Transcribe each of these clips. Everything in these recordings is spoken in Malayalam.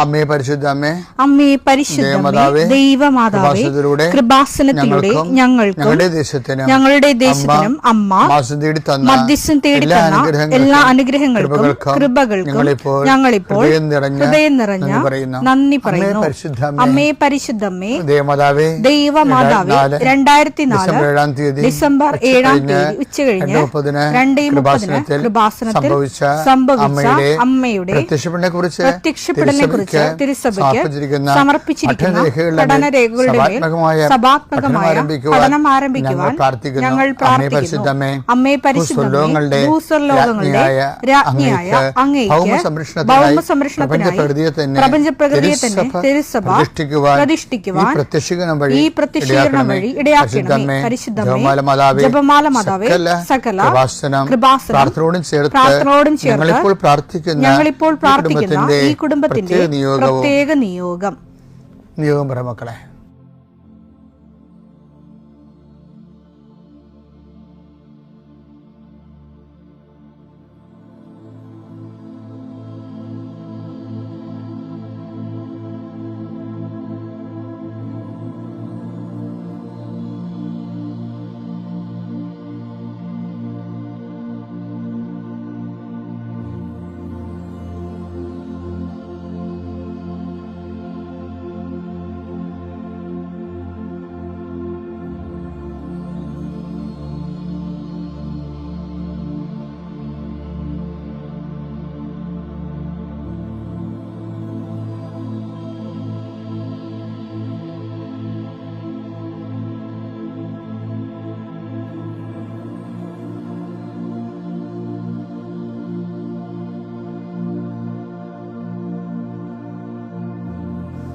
അമ്മേ പരിശുദ്ധ അമ്മേ, അമ്മേ പരിശുദ്ധ ദൈവമാതാവേ, കൃപാസനത്തിലൂടെ ഞങ്ങൾക്കും ഞങ്ങളുടെ ദേശത്തിനും അമ്മ മധ്യസ്ഥം തേടി തന്ന എല്ലാ അനുഗ്രഹങ്ങൾക്കും കൃപകൾക്കും ഞങ്ങളിപ്പോൾ ഹൃദയം നിറഞ്ഞ നന്ദി പറയുന്നു. അമ്മേ പരിശുദ്ധമ്മേ ദൈവമാതാവേ, 2004 ഡിസംബർ 7 ഉച്ചകഴിഞ്ഞ് 2:30 കൃപാസനത്തിൽ സംഭവിച്ച അമ്മയുടെ പ്രത്യക്ഷപ്പെടലിനെ കുറിച്ച് തിരുസഭയ്ക്ക് സമർപ്പിച്ചിരിക്കുന്ന പഠനരേഖകളുടെ മേൽ സഭാത്മകമായ പഠനം ആരംഭിക്കുവാൻ ഞങ്ങൾ പ്രാർത്ഥിക്കുന്നു. അമ്മേ പരിശുദ്ധമേ, ഭൂസ്വർലോകങ്ങളുടെ രാജ്ഞിയായ അങ്ങേയ്ക്ക് ഭൗമസംരക്ഷണത്തിനായി പ്രപഞ്ചപ്രകൃതിയെ തന്നെ തിരുസഭ പ്രതിഷ്ഠിക്കുവാൻ ഈ പ്രത്യക്ഷീകരണം വഴി ഇടയാക്കണമേ. പരിശുദ്ധമേ, ജപമാല മാതാവേ, സകല കൃപാസനം പ്രാർത്ഥനയോടും ചേർത്ത് ഞങ്ങളിപ്പോൾ പ്രാർത്ഥിക്കുന്ന ഈ കുടുംബത്തിന്റെ പ്രത്യേക നിയോഗം പറ മക്കളെ.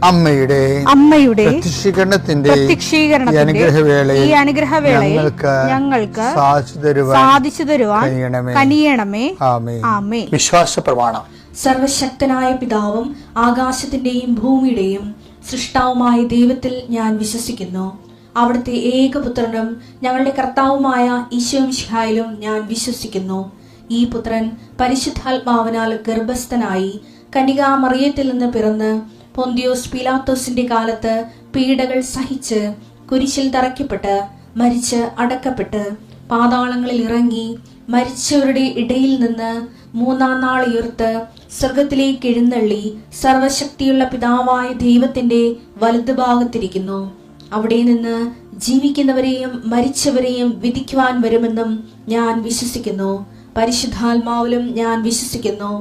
അമ്മയുടെ പ്രത്യക്ഷീകരണത്തിന്റെ ഈ അനുഗ്രഹവേളയിൽ ഞങ്ങൾക്ക് സാധിച്ചു തരുവാൻ കനിയണമേ. ആമേൻ. വിശ്വാസ പ്രമാണം. സർവശക്തനായ പിതാവും ആകാശത്തിന്റെയും ഭൂമിയുടെയും സൃഷ്ടാവുമായ ദൈവത്തിൽ ഞാൻ വിശ്വസിക്കുന്നു. അവിടുത്തെ ഏകപുത്രനും ഞങ്ങളുടെ കർത്താവുമായ ഈശോ മിശിഹായിലും ഞാൻ വിശ്വസിക്കുന്നു. ഈ പുത്രൻ പരിശുദ്ധാത്മാവിനാൽ ഗർഭസ്ഥനായി കന്യകാമറിയത്തിൽ നിന്ന് പിറന്ന് പൊന്തിയോസ് പീലാത്തോസിന്റെ കാലത്ത് പീഡകൾ സഹിച്ച് കുരിശിൽ തറയ്ക്കപ്പെട്ട് മരിച്ച് അടക്കപ്പെട്ട് പാതാളങ്ങളിൽ ഇറങ്ങി മരിച്ചവരുടെ ഇടയിൽ നിന്ന് 3-ാം നാൾ ഉയർത്ത് സ്വർഗത്തിലേക്ക് എഴുന്നള്ളി സർവശക്തിയുള്ള പിതാവായ ദൈവത്തിന്റെ വലതുഭാഗത്തിരിക്കുന്നു. അവിടെ നിന്ന് ജീവിക്കുന്നവരെയും മരിച്ചവരെയും വിധിക്കുവാൻ വരുമെന്നും ഞാൻ വിശ്വസിക്കുന്നു. പരിശുദ്ധാത്മാവിലും ഞാൻ വിശ്വസിക്കുന്നു.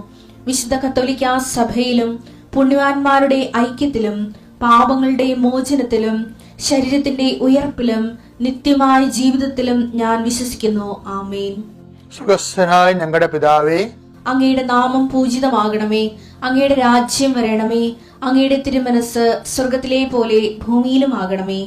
വിശുദ്ധ കത്തോലിക്കാ സഭയിലും പുണ്യവാന്മാരുടെ ഐക്യത്തിലും പാപങ്ങളുടെ മോചനത്തിലും ശരീരത്തിന്റെ ഉയർപ്പിലും നിത്യമായ ജീവിതത്തിലും ഞാൻ വിശ്വസിക്കുന്നു. ആമേൻ. സുഖസ്ഥനായ ഞങ്ങളുടെ പിതാവേ, അങ്ങയുടെ നാമം പൂജിതമാകണമേ. അങ്ങയുടെ രാജ്യം വരണമേ. അങ്ങയുടെ തിരുമനസ് സ്വർഗത്തിലെ പോലെ ഭൂമിയിലും ആകണമേ.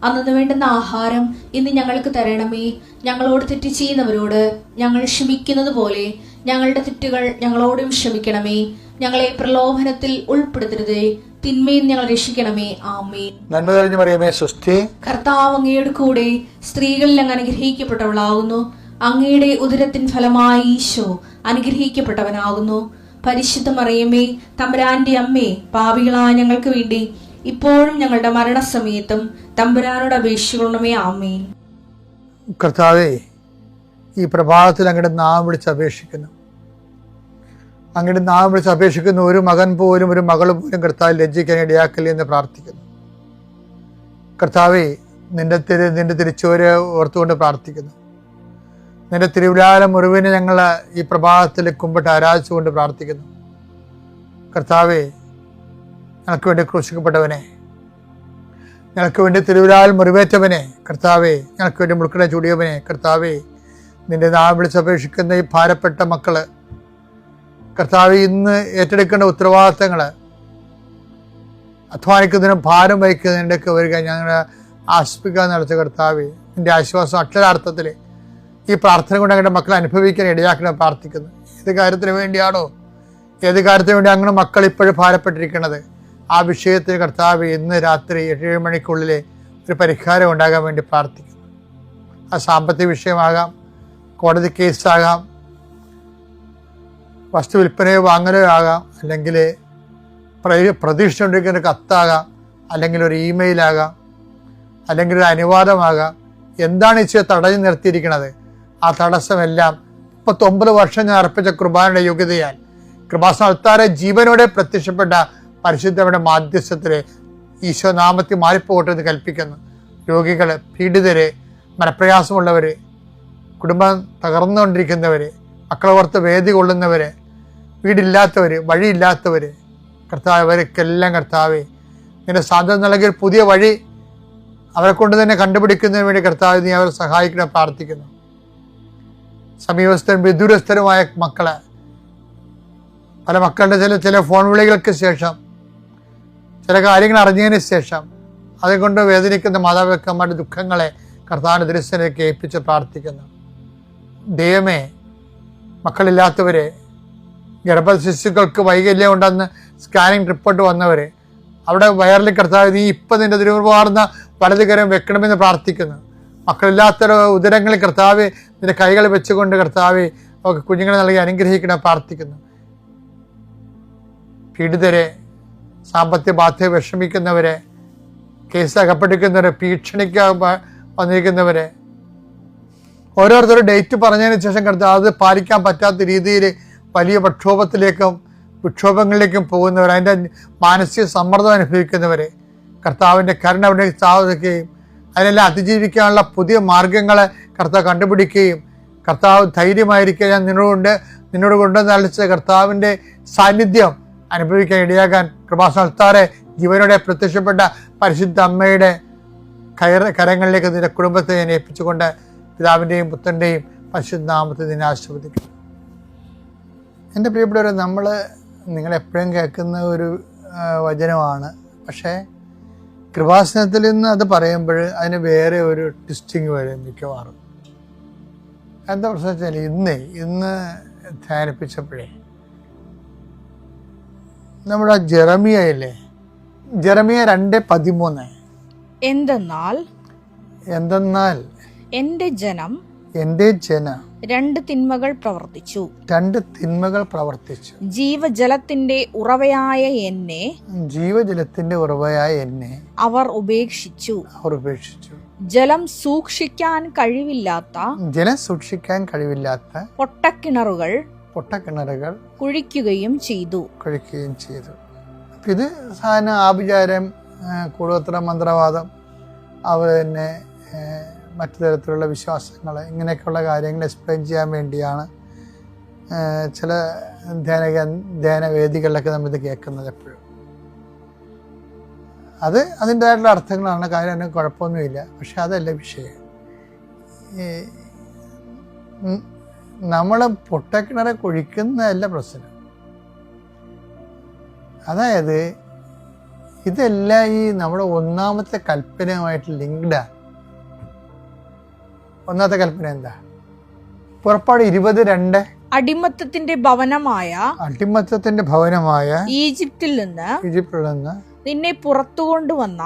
അന്നു വേണ്ടുന്ന ആഹാരം ഇന്ന് ഞങ്ങൾക്ക് തരണമേ. ഞങ്ങളോട് തെറ്റ് ചെയ്യുന്നവരോട് ഞങ്ങൾ ക്ഷമിക്കുന്നത് പോലെ ഞങ്ങളുടെ തെറ്റുകൾ ഞങ്ങളോടും ക്ഷമിക്കണമേ. ഞങ്ങളെ പ്രലോഭനത്തിൽ ഉൾപ്പെടുത്തരുതേ, തിന്മയിൽ ഞങ്ങൾ രക്ഷിക്കണമേ. ആമേൻ. നന്മ നിറഞ്ഞ മറിയമേ, സ്വസ്തി. കർത്താവ് അങ്ങയുടെ കൂടെ സ്ത്രീകളിൽ അങ്ങ് അനുഗ്രഹിക്കപ്പെട്ടവളാകുന്നു. അങ്ങയുടെ ഉദരത്തിൻ ഫലമായി ഈശോ അനുഗ്രഹിക്കപ്പെട്ടവനാകുന്നു. പരിശുദ്ധ മറിയമേ, തമ്പുരാന്റെ അമ്മേ, പാപികളായ ഞങ്ങൾക്ക് വേണ്ടി ഇപ്പോഴും ഞങ്ങളുടെ മരണസമയത്തും തമ്പുരാനോട് അപേക്ഷിക്കണമേ. ആമേൻ. കർത്താവേ, ഈ പ്രഭാതത്തിൽ അങ്ങയുടെ നാമം വിളിച്ച് അപേക്ഷിക്കുന്നു. അങ്ങയുടെ നാമം വിളിച്ച് അപേക്ഷിക്കുന്ന ഒരു മകൻ പോലും ഒരു മകൾ പോലും കർത്താവ് ലജ്ജിക്കാൻ ഇടയാക്കല്ലേ എന്ന് പ്രാർത്ഥിക്കുന്നു. കർത്താവേ, നിന്റെ തിരിച്ചോര് ഓർത്തുകൊണ്ട് പ്രാർത്ഥിക്കുന്നു. നിന്റെ തിരുവിലാല മുറിവിനെ ഞങ്ങൾ ഈ പ്രഭാതത്തിൽ കുമ്പിട്ട് ആരാധിച്ചുകൊണ്ട് പ്രാർത്ഥിക്കുന്നു. കർത്താവേ, ഞങ്ങൾക്ക് വേണ്ടി ക്രൂശിക്കപ്പെട്ടവനെ, ഞങ്ങൾക്ക് വേണ്ടി തിരുവിലാൽ മുറിവേറ്റവനെ, കർത്താവേ, ഞങ്ങൾക്ക് വേണ്ടി മുൾക്കട ചൂടിയവനെ, കർത്താവേ, നിന്റെ നാമം വിളിച്ചപേക്ഷിക്കുന്ന ഈ ഭാരപ്പെട്ട മക്കള് കർത്താവേ, ഇന്ന് ഏറ്റെടുക്കേണ്ട ഉത്തരവാദിത്തങ്ങൾ, അധ്വാനിക്കുന്നതിനും ഭാരം വഹിക്കുന്നതിൻ്റെയൊക്കെ വരിക ഞങ്ങളെ ആശ്വസിപ്പിക്കാൻ നടത്തിയ കർത്താവേ, നിന്റെ ആശ്വാസം അക്ഷരാർത്ഥത്തിൽ ഈ പ്രാർത്ഥന കൊണ്ട് ഞങ്ങളുടെ മക്കളെ അനുഭവിക്കാൻ ഇടയാക്കണം പ്രാർത്ഥിക്കുന്നു. ഏത് കാര്യത്തിന് വേണ്ടിയാണോ, ഏത് കാര്യത്തിന് വേണ്ടി അങ്ങനെ മക്കൾ ഇപ്പോഴും ഭാരപ്പെട്ടിരിക്കുന്നത്, ആ വിഷയത്തിൽ കർത്താവ് ഇന്ന് രാത്രി 7 മണിക്കുള്ളിൽ ഒരു പരിഹാരം ഉണ്ടാകാൻ വേണ്ടി പ്രാർത്ഥിക്കുന്നു. ആ സാമ്പത്തിക വിഷയമാകാം, കോടതി കേസാകാം, വസ്തു വിൽപ്പനയോ വാങ്ങലോ ആകാം, അല്ലെങ്കിൽ പ്രതീക്ഷിച്ചുകൊണ്ടിരിക്കുന്ന ഒരു കത്താകാം, അല്ലെങ്കിൽ ഒരു ഇമെയിലാകാം, അല്ലെങ്കിൽ ഒരു അനുവാദമാകാം. എന്താണ് ഈശോ തടഞ്ഞു നിർത്തിയിരിക്കുന്നത്? ആ തടസ്സമെല്ലാം 39 വർഷം ഞാൻ അർപ്പിച്ച കുർബാനയുടെ യോഗ്യതയാൽ കൃപാസനത്താരെ ജീവനോടെ പ്രത്യക്ഷപ്പെട്ട പരിശുദ്ധയുടെ മാധ്യസ്ഥത്തിലെ ഈശോ നാമത്തിൽ മാറിപ്പോകട്ടെ എന്ന് കൽപ്പിക്കുന്നു. രോഗികള്, പീഡിതര്, മനപ്രയാസമുള്ളവര്, കുടുംബം തകർന്നുകൊണ്ടിരിക്കുന്നവര്, മക്കളെ ഓർത്ത് വേദി കൊള്ളുന്നവര്, വീടില്ലാത്തവര്, വഴിയില്ലാത്തവര്, കർത്താവ് അവർക്കെല്ലാം കർത്താവേ നിന്റെ സാന്ത്വനം നൽകിയ പുതിയ വഴി അവരെ കൊണ്ട് തന്നെ കണ്ടുപിടിക്കുന്നതിന് വേണ്ടി കർത്താവ് നീ അവരെ സഹായിക്കണം പ്രാർത്ഥിക്കുന്നു. സമീപസ്ഥരും വിദൂരസ്ഥരുമായ മക്കളെ, പല മക്കളുടെ ചില ഫോൺ വിളികൾക്ക് ശേഷം, ചില കാര്യങ്ങൾ അറിഞ്ഞതിന് ശേഷം അതുകൊണ്ട് വേദനിക്കുന്ന മാതാപിതാക്കന്മാരുടെ ദുഃഖങ്ങളെ കർത്താവിന്റെ ദൃശ്യത്തിലേക്ക് ഏൽപ്പിച്ച് പ്രാർത്ഥിക്കുന്നു. ദൈവമേ, മക്കളില്ലാത്തവരെ, ഗർഭശിശുക്കൾക്ക് വൈകല്യം ഉണ്ടെന്ന് സ്കാനിങ് റിപ്പോർട്ട് വന്നവരെ, അവിടെ വയറിൽ കർത്താവ് നീ ഇപ്പം നിന്റെ തിരുവാർന്ന വലതുകരം വെക്കണമെന്ന് പ്രാർത്ഥിക്കുന്നു. മക്കളില്ലാത്ത ഉദരങ്ങളിൽ കർത്താവ് നിന്റെ കൈകൾ വെച്ചുകൊണ്ട് കർത്താവ് അവർക്ക് കുഞ്ഞുങ്ങളെ നൽകി അനുഗ്രഹിക്കണം പ്രാർത്ഥിക്കുന്നു. പീഡിതരെ, സാമ്പത്തിക ബാധ്യത വിഷമിക്കുന്നവരെ, കേസ് അകപ്പെട്ടിരിക്കുന്നവരെ, ഭീഷണിക്ക് വന്നിരിക്കുന്നവരെ, ഓരോരുത്തരും ഡേറ്റ് പറഞ്ഞതിന് ശേഷം കർത്താവ് അത് പാലിക്കാൻ പറ്റാത്ത രീതിയിൽ വലിയ വിക്ഷോഭങ്ങളിലേക്കും പോകുന്നവർ, അതിൻ്റെ മാനസിക സമ്മർദ്ദം അനുഭവിക്കുന്നവരെ കർത്താവിൻ്റെ കരുണ അവിടെ സ്ഥാപിക്കുകയും അതിനെല്ലാം അതിജീവിക്കാനുള്ള പുതിയ മാർഗങ്ങളെ കർത്താവ് കണ്ടുപിടിക്കുകയും കർത്താവ് ധൈര്യമായിരിക്കുക ഞാൻ നിന്നോട് കൊണ്ടുവന്ന് അളിച്ച കർത്താവിൻ്റെ സാന്നിധ്യം അനുഭവിക്കാൻ ഇടയാകാൻ കൃപാസനത്താറെ ജീവനോടെ പ്രത്യക്ഷപ്പെട്ട പരിശുദ്ധ അമ്മയുടെ കരങ്ങളിലേക്ക് നിന്റെ കുടുംബത്തെ ഞാൻ ഏൽപ്പിച്ചുകൊണ്ട് പിതാവിൻ്റെയും പുത്രൻ്റെയും പരിശുദ്ധ നാമത്തെ നിന്നെ ആശീർവദിക്കുന്നു. എൻ്റെ പ്രിയപ്പെട്ടവരെ, നമ്മൾ നിങ്ങളെപ്പോഴും കേൾക്കുന്ന ഒരു വചനമാണ്. പക്ഷേ കൃപാസനത്തിൽ നിന്ന് അത് പറയുമ്പോൾ അതിന് വേറെ ഒരു ട്വിസ്റ്റിങ് വരും മിക്കവാറും. എന്താ പ്രശ്നം വെച്ചാൽ ഇന്ന് ധ്യാനിപ്പിച്ചപ്പോഴേ നമ്മുടെ ജെറമിയയില്ലേ, ജെറമിയ 2:13 എന്തെന്നാൽ എൻ്റെ ജനം രണ്ട് തിന്മകൾ പ്രവർത്തിച്ചു. ജീവജലത്തിന്റെ ഉറവയായ എന്നെ അവർ ഉപേക്ഷിച്ചു. ജലം സൂക്ഷിക്കാൻ കഴിവില്ലാത്ത പൊട്ടക്കിണറുകൾ കുഴിക്കുകയും ചെയ്തു. ഇത് സാധാരണ ആഭിചാരം, കൂടോത്ര മന്ത്രവാദം, അതുപോലെ തന്നെ മറ്റു തരത്തിലുള്ള വിശ്വാസങ്ങൾ, ഇങ്ങനെയൊക്കെയുള്ള കാര്യങ്ങൾ എക്സ്പ്ലെയിൻ ചെയ്യാൻ വേണ്ടിയാണ് ചില ധ്യാനവേദികളിലൊക്കെ നമ്മളിത് കേൾക്കുന്നത്. എപ്പോഴും അതിൻ്റെതായിട്ടുള്ള അർത്ഥങ്ങളാണ്, കാര്യം അതിന് കുഴപ്പമൊന്നുമില്ല. പക്ഷെ അതല്ല വിഷയം. നമ്മൾ പൊട്ടക്കിണറെ കുഴിക്കുന്നതല്ല പ്രശ്നം. അതായത് ഇതെല്ലാം ഈ നമ്മുടെ ഒന്നാമത്തെ കൽപ്പനയുമായിട്ട് ലിങ്ക്ഡാണ്. ഒന്നാമത്തെ കൽപ്പന എന്താ? പുറപ്പാട് 20:2 അടിമത്തത്തിന്റെ ഭവനമായ ഈജിപ്തിൽ നിന്ന് നിന്നെ പുറത്തു കൊണ്ടുവന്ന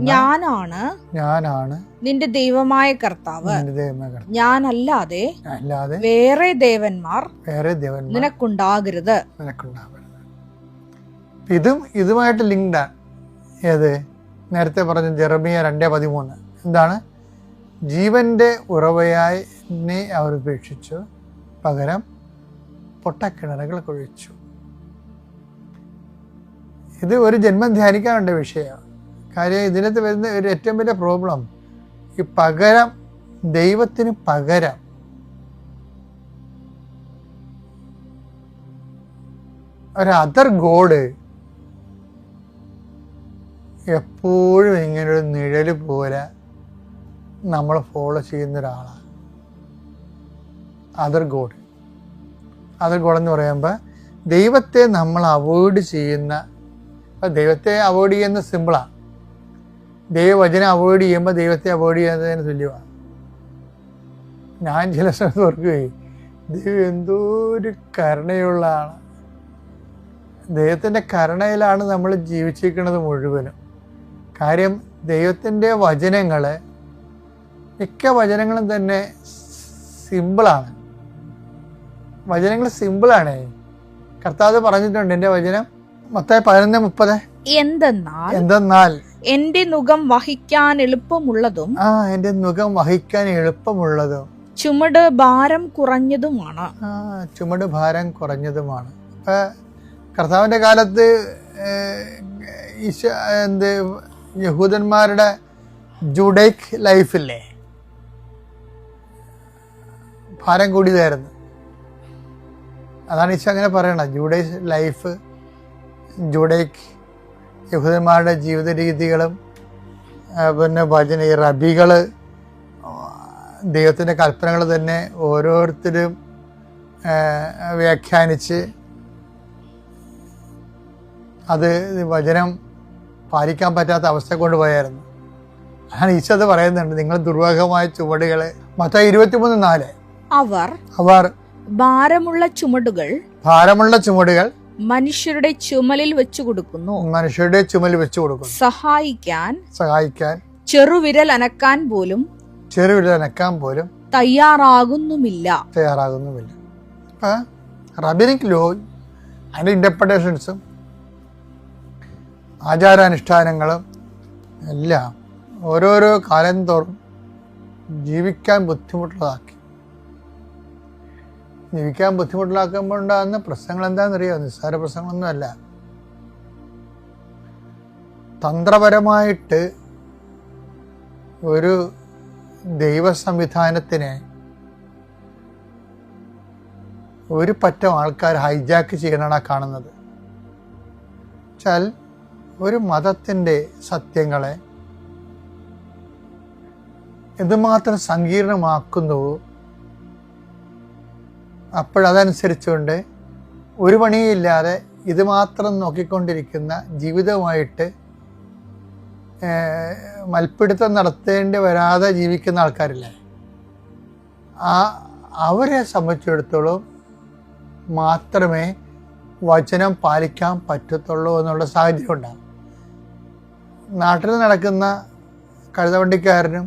ഞാനാണ് നിന്റെ ദൈവമായ കർത്താവ്. ഞാനല്ലാതെ വേറെ ദേവന്മാർ നിനക്കുണ്ടാകരുത്. ഇതുമായിട്ട് ലിങ്ക്ഡാണ്. ഏത്? നേരത്തെ പറഞ്ഞ ജെറമിയ 2:13 എന്താണ്? ജീവന്റെ ഉറവയായി എന്നെ അവർ ഉപേക്ഷിച്ചു, പകരം പൊട്ടക്കിണറുകൾ കുഴിച്ചു. ഇത് ഒരു ജന്മം ധ്യാനിക്കാനുണ്ട് വിഷയമാണ്. കാര്യം ഇതിനകത്ത് വരുന്ന ഒരു ഏറ്റവും വലിയ പ്രോബ്ലം ഈ പകരം, ദൈവത്തിന് പകരം ഒരു അതർ ഗോഡ് എപ്പോഴും ഇങ്ങനൊരു നിഴല് പോലെ നമ്മൾ ഫോളോ ചെയ്യുന്ന ഒരാളാണ് അതർ ഗോഡ്. എന്ന് പറയുമ്പോൾ ദൈവത്തെ നമ്മൾ അവോയ്ഡ് ചെയ്യുന്ന, ദൈവത്തെ അവോയ്ഡ് ചെയ്യുന്ന സിമ്പിളാണ്. ദൈവവചനം അവോയ്ഡ് ചെയ്യുമ്പോൾ ദൈവത്തെ അവോയ്ഡ് ചെയ്യുന്നതിന് തുല്യമാണ്. ഞാൻ ചില സമയത്ത് ഓർക്കുകയും ദൈവം എന്തോ ഒരു കരുണയുള്ള ആളാണ്. ദൈവത്തിൻ്റെ കരുണയിലാണ് നമ്മൾ ജീവിച്ചിരിക്കുന്നത് മുഴുവനും. കാര്യം ദൈവത്തിൻ്റെ വചനങ്ങളെ, മിക്ക വചനങ്ങളും തന്നെ സിമ്പിളാണ്. വചനങ്ങൾ സിമ്പിളാണ്. കർത്താവ് പറഞ്ഞിട്ടുണ്ട്, എൻ്റെ വചനം മത്തായി 11:30. എന്തെന്നാൽ എന്റെ നുകം വഹിക്കാൻ എളുപ്പമുള്ളതും എന്റെ നുകം വഹിക്കാൻ എളുപ്പമുള്ളതും ചുമട് ഭാരം കുറഞ്ഞതുമാണ്. ചുമട് ഭാരം കുറഞ്ഞതുമാണ്. ഇപ്പൊ കർത്താവിന്റെ കാലത്ത് യഹൂദന്മാരുടെ ജൂഡൈക് ലൈഫില്ലേ, ഭാരം കൂടിയതായിരുന്നു. അതാണ് ഈശോ അങ്ങനെ പറയണത്. ജൂഡൈക് യഹൂദന്മാരുടെ ജീവിത രീതികളും പിന്നെ ഈ റബികള് ദൈവത്തിൻ്റെ കൽപ്പനകൾ തന്നെ ഓരോരുത്തരും വ്യാഖ്യാനിച്ച് അത് വചനം പാലിക്കാൻ പറ്റാത്ത അവസ്ഥ കൊണ്ടുപോയായിരുന്നു. അതാണ് ഈശോ അത് പറയുന്നുണ്ട്, നിങ്ങൾ ദുർവാഹമായ ചുവടുകളെ. മത്തായി 23:4. അവർ ഭാരമുള്ള ചുമടുകൾ മനുഷ്യരുടെ ചുമലിൽ വെച്ചു കൊടുക്കുന്നു. സഹായിക്കാൻ ചെറുവിരൽ അനക്കാൻ പോലും തയ്യാറാകുന്നുമില്ല. റബിനിക് ലോ അതിന്റെ ഇന്റർപ്രിട്ടേഷൻസും ആചാരാനുഷ്ഠാനങ്ങളും എല്ലാം ഓരോരോ കാലം തോറും ജീവിക്കാൻ ബുദ്ധിമുട്ടിലാക്കുമ്പോൾ ഉണ്ടാകുന്ന പ്രശ്നങ്ങൾ എന്താണെന്നറിയാമോ? നിസ്സാര പ്രശ്നങ്ങളൊന്നുമല്ല. തന്ത്രപരമായിട്ട് ഒരു ദൈവ സംവിധാനത്തിനെ ഒരു പറ്റം ആൾക്കാർ ഹൈജാക്ക് ചെയ്യണതാണ് കാണുന്നത്. വെച്ചാൽ ഒരു മതത്തിൻ്റെ സത്യങ്ങളെ എന്തുമാത്രം സങ്കീർണമാക്കുന്നുവോ അപ്പോഴതനുസരിച്ചുകൊണ്ട് ഒരു പണിയില്ലാതെ ഇത് മാത്രം നോക്കിക്കൊണ്ടിരിക്കുന്ന ജീവിതവുമായിട്ട് മൽപ്പിടുത്തം നടത്തേണ്ടി വരാതെ ജീവിക്കുന്ന ആൾക്കാരില്ലേ, അവരെ സംബന്ധിച്ചിടത്തോളം മാത്രമേ വചനം പാലിക്കാൻ പറ്റത്തുള്ളൂ എന്നുള്ള സാഹചര്യം ഉണ്ടാകും. നാട്ടിൽ നടക്കുന്ന കഴുതവണ്ടിക്കാരനും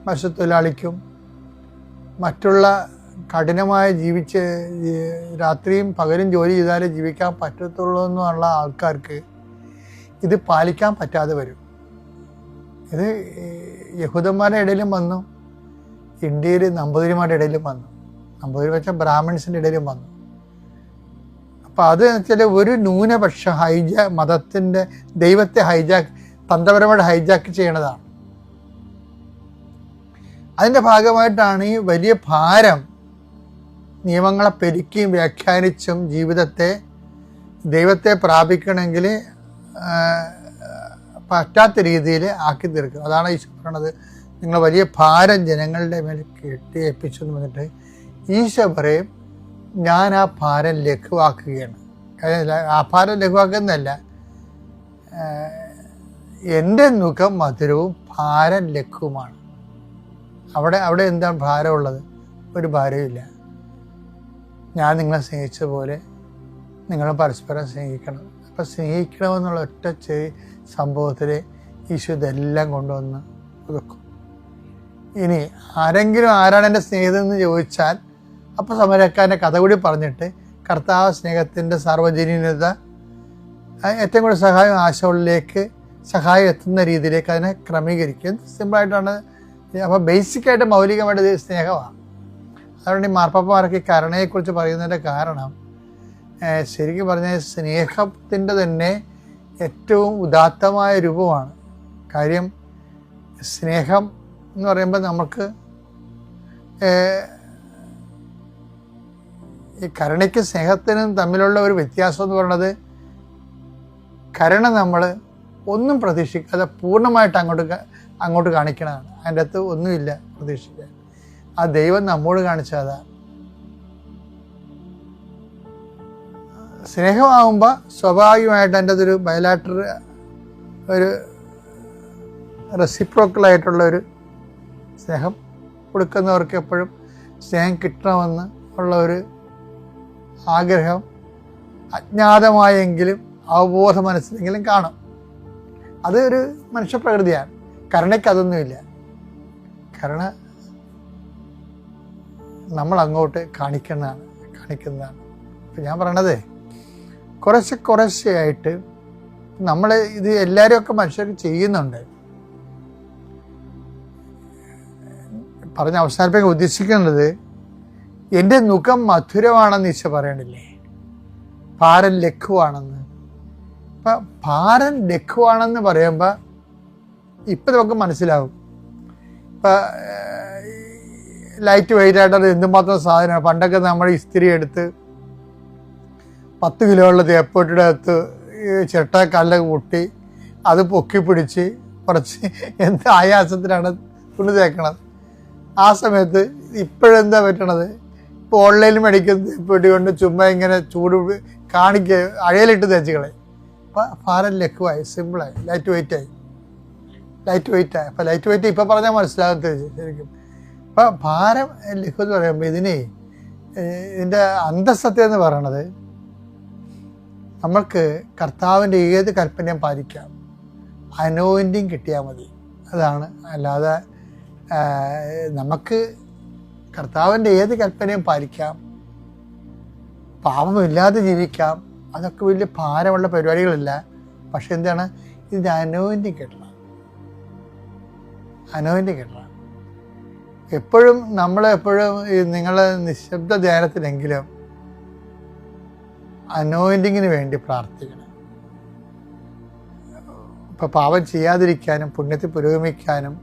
മത്സ്യത്തൊഴിലാളിക്കും മറ്റുള്ള കഠിനമായി രാത്രിയും പകലും ജോലി ചെയ്താലേ ജീവിക്കാൻ പറ്റത്തുള്ളൂ എന്നുള്ള ആൾക്കാർക്ക് ഇത് പാലിക്കാൻ പറ്റാതെ വരും. ഇത് യഹൂദന്മാരുടെ ഇടയിലും വന്നു, ഇന്ത്യയിൽ നമ്പൂതിരിമാരുടെ ഇടയിലും വന്നു, നമ്പൂതിരി വെച്ചാൽ ബ്രാഹ്മിൺസിൻ്റെ ഇടയിലും വന്നു. അപ്പം അത് വെച്ചാൽ ഒരു ന്യൂനപക്ഷ മതത്തിൻ്റെ ദൈവത്തെ തന്ത്രപരമായിട്ട് ഹൈജാക്ക് ചെയ്യണതാണ്. അതിൻ്റെ ഭാഗമായിട്ടാണ് ഈ വലിയ ഭാരം നിയമങ്ങളെ പെരുക്കിയും വ്യാഖ്യാനിച്ചും ദൈവത്തെ പ്രാപിക്കണമെങ്കിൽ പറ്റാത്ത രീതിയിൽ ആക്കി തീർക്കും. അതാണ് ഈശോ പറയണത്, നിങ്ങൾ വലിയ ഭാരം ജനങ്ങളുടെ മേൽ കെട്ടിയേൽപ്പിച്ചു എന്ന് പറഞ്ഞിട്ട് ഈശോ പറയും, ഞാൻ ആ ഭാരം ലഘുവാക്കുകയാണ്. ആ ഭാരം ലഘുവാക്കുന്നതല്ല, എൻ്റെ മുഖം മധുരവും ഭാരം ലഘുവുമാണ്. അവിടെ എന്താണ് ഭാരമുള്ളത്? ഒരു ഭാരമില്ല. ഞാൻ നിങ്ങളെ സ്നേഹിച്ച പോലെ നിങ്ങൾ പരസ്പരം സ്നേഹിക്കണം. അപ്പം സ്നേഹിക്കണമെന്നുള്ള ഒറ്റ സംഭവത്തിൽ ഈശോ ഇതെല്ലാം കൊണ്ടുവന്ന് ഒതുക്കും. ഇനി ആരാണ് എൻ്റെ സ്നേഹിതൻ എന്ന് ചോദിച്ചാൽ അപ്പോൾ സമരക്കാരൻ്റെ കഥ കൂടി പറഞ്ഞിട്ട് കർത്താവ് സ്നേഹത്തിൻ്റെ സാർവജനീനത ഏറ്റവും കൂടുതൽ സഹായം ആശകളിലേക്ക് സഹായം എത്തുന്ന രീതിയിലേക്ക് അതിനെ ക്രമീകരിക്കും. സിമ്പിളായിട്ടാണ്. അപ്പോൾ ബേസിക്കായിട്ട് മൗലികമായിട്ട് ഇത് സ്നേഹമാണ്. അതുകൊണ്ട് ഈ മാർപ്പാപ്പമാർക്ക് ഈ കരുണയെക്കുറിച്ച് പറയുന്നതിൻ്റെ കാരണം ശരിക്കും പറഞ്ഞാൽ സ്നേഹത്തിൻ്റെ തന്നെ ഏറ്റവും ഉദാത്തമായ രൂപമാണ്. കാര്യം സ്നേഹം എന്ന് പറയുമ്പോൾ നമുക്ക് ഈ കരുണയ്ക്കും സ്നേഹത്തിനും തമ്മിലുള്ള ഒരു വ്യത്യാസം എന്ന് പറയുന്നത്, കരുണ നമ്മൾ ഒന്നും പ്രതീക്ഷിക്കാതെ പൂർണ്ണമായിട്ട് അങ്ങോട്ട് കാണിക്കണതാണ്. അതിൻ്റെ അകത്ത് ഒന്നുമില്ല പ്രതീക്ഷിക്കാൻ. ആ ദൈവം നമ്മോട് കാണിച്ചതാ. സ്നേഹമാകുമ്പോൾ സ്വാഭാവികമായിട്ട് എൻ്റെ അതൊരു ബയലാറ്റർ, ഒരു റെസിപ്രോക്കലായിട്ടുള്ള ഒരു സ്നേഹം കൊടുക്കുന്നവർക്ക് എപ്പോഴും സ്നേഹം കിട്ടണമെന്ന് ഉള്ള ഒരു ആഗ്രഹം അജ്ഞാതമായെങ്കിലും അവബോധ മനസ്സിലെങ്കിലും കാണും. അത് ഒരു മനുഷ്യപ്രകൃതിയാണ്. കരുണയ്ക്ക് അതൊന്നുമില്ല. കരുണ നമ്മൾ അങ്ങോട്ട് കാണിക്കുന്നതാണ്. ഇപ്പം ഞാൻ പറയണത്, കുറേശ്ശെയായിട്ട് നമ്മൾ ഇത് എല്ലാവരും മനുഷ്യർക്ക് ചെയ്യുന്നുണ്ട്. പറഞ്ഞ് അവസാനിപ്പിക്കാൻ ഉദ്ദേശിക്കുന്നത്, എൻ്റെ മുഖം മധുരമാണെന്ന് ഈശോ പറയണില്ലേ, ഭാരം ലഘുവാണെന്ന്. അപ്പം ഭാരം ലഘുവാണെന്ന് പറയുമ്പോൾ ഇപ്പം നമുക്ക് മനസ്സിലാവും. ഇപ്പം ലൈറ്റ് വെയിറ്റ് ആയിട്ട് എന്തുമാത്രം സാധനമാണ്. പണ്ടൊക്കെ നമ്മൾ ഇസ്തിരി എടുത്ത് 10 കിലോ ഉള്ള തേപ്പോട്ടിയുടെ അകത്ത് ചിരട്ടക്കല്ലൊക്കെ പൊട്ടി അത് പൊക്കി പിടിച്ച് കുറച്ച് എന്ത് ആയാസത്തിലാണ് തുണി തേക്കണത്. ആ സമയത്ത് ഇപ്പോഴെന്താ പറ്റണത്, ഇപ്പോൾ ഓൺലൈനിൽ മേടിക്കുന്ന തേപ്പൊട്ടി കൊണ്ട് ചുമ്മാ ഇങ്ങനെ ചൂട് അഴയിലിട്ട് തേച്ചുകളെ. അപ്പം ഭാരം ലഘുവായി, സിമ്പിളായി, ലൈറ്റ് വെയിറ്റായി. അപ്പം ലൈറ്റ് വെയിറ്റ് ഇപ്പം പറഞ്ഞാൽ മനസ്സിലാകത്തത് ശരിക്കും. അപ്പം ഭാരം ലഘു എന്ന് പറയുമ്പോൾ ഇതിൻ്റെ അന്തഃസത്യം എന്ന് പറയണത്, നമ്മൾക്ക് കർത്താവിൻ്റെ ഏത് കൽപ്പനയും പാലിക്കാം, അനോയിൻറ്റിങ് കിട്ടിയാൽ മതി. അതാണ്. അല്ലാതെ നമുക്ക് കർത്താവിൻ്റെ ഏത് കൽപ്പനയും പാലിക്കാം, പാപമില്ലാതെ ജീവിക്കാം, അതൊക്കെ വലിയ ഭാരമുള്ള പരിപാടികളില്ല. പക്ഷെ എന്താണ്, ഇതിൻ്റെ അനോയിൻറ്റിങ് കിട്ടണം. എപ്പോഴും നമ്മളെപ്പോഴും നിങ്ങൾ നിശബ്ദ ധ്യാനത്തിലെങ്കിലും അനോയിൻറ്റിങ്ങിന് വേണ്ടി പ്രാർത്ഥിക്കണം. ഇപ്പം പാപം ചെയ്യാതിരിക്കാനും പുണ്യത്തിൽ പുരോഗമിക്കാനും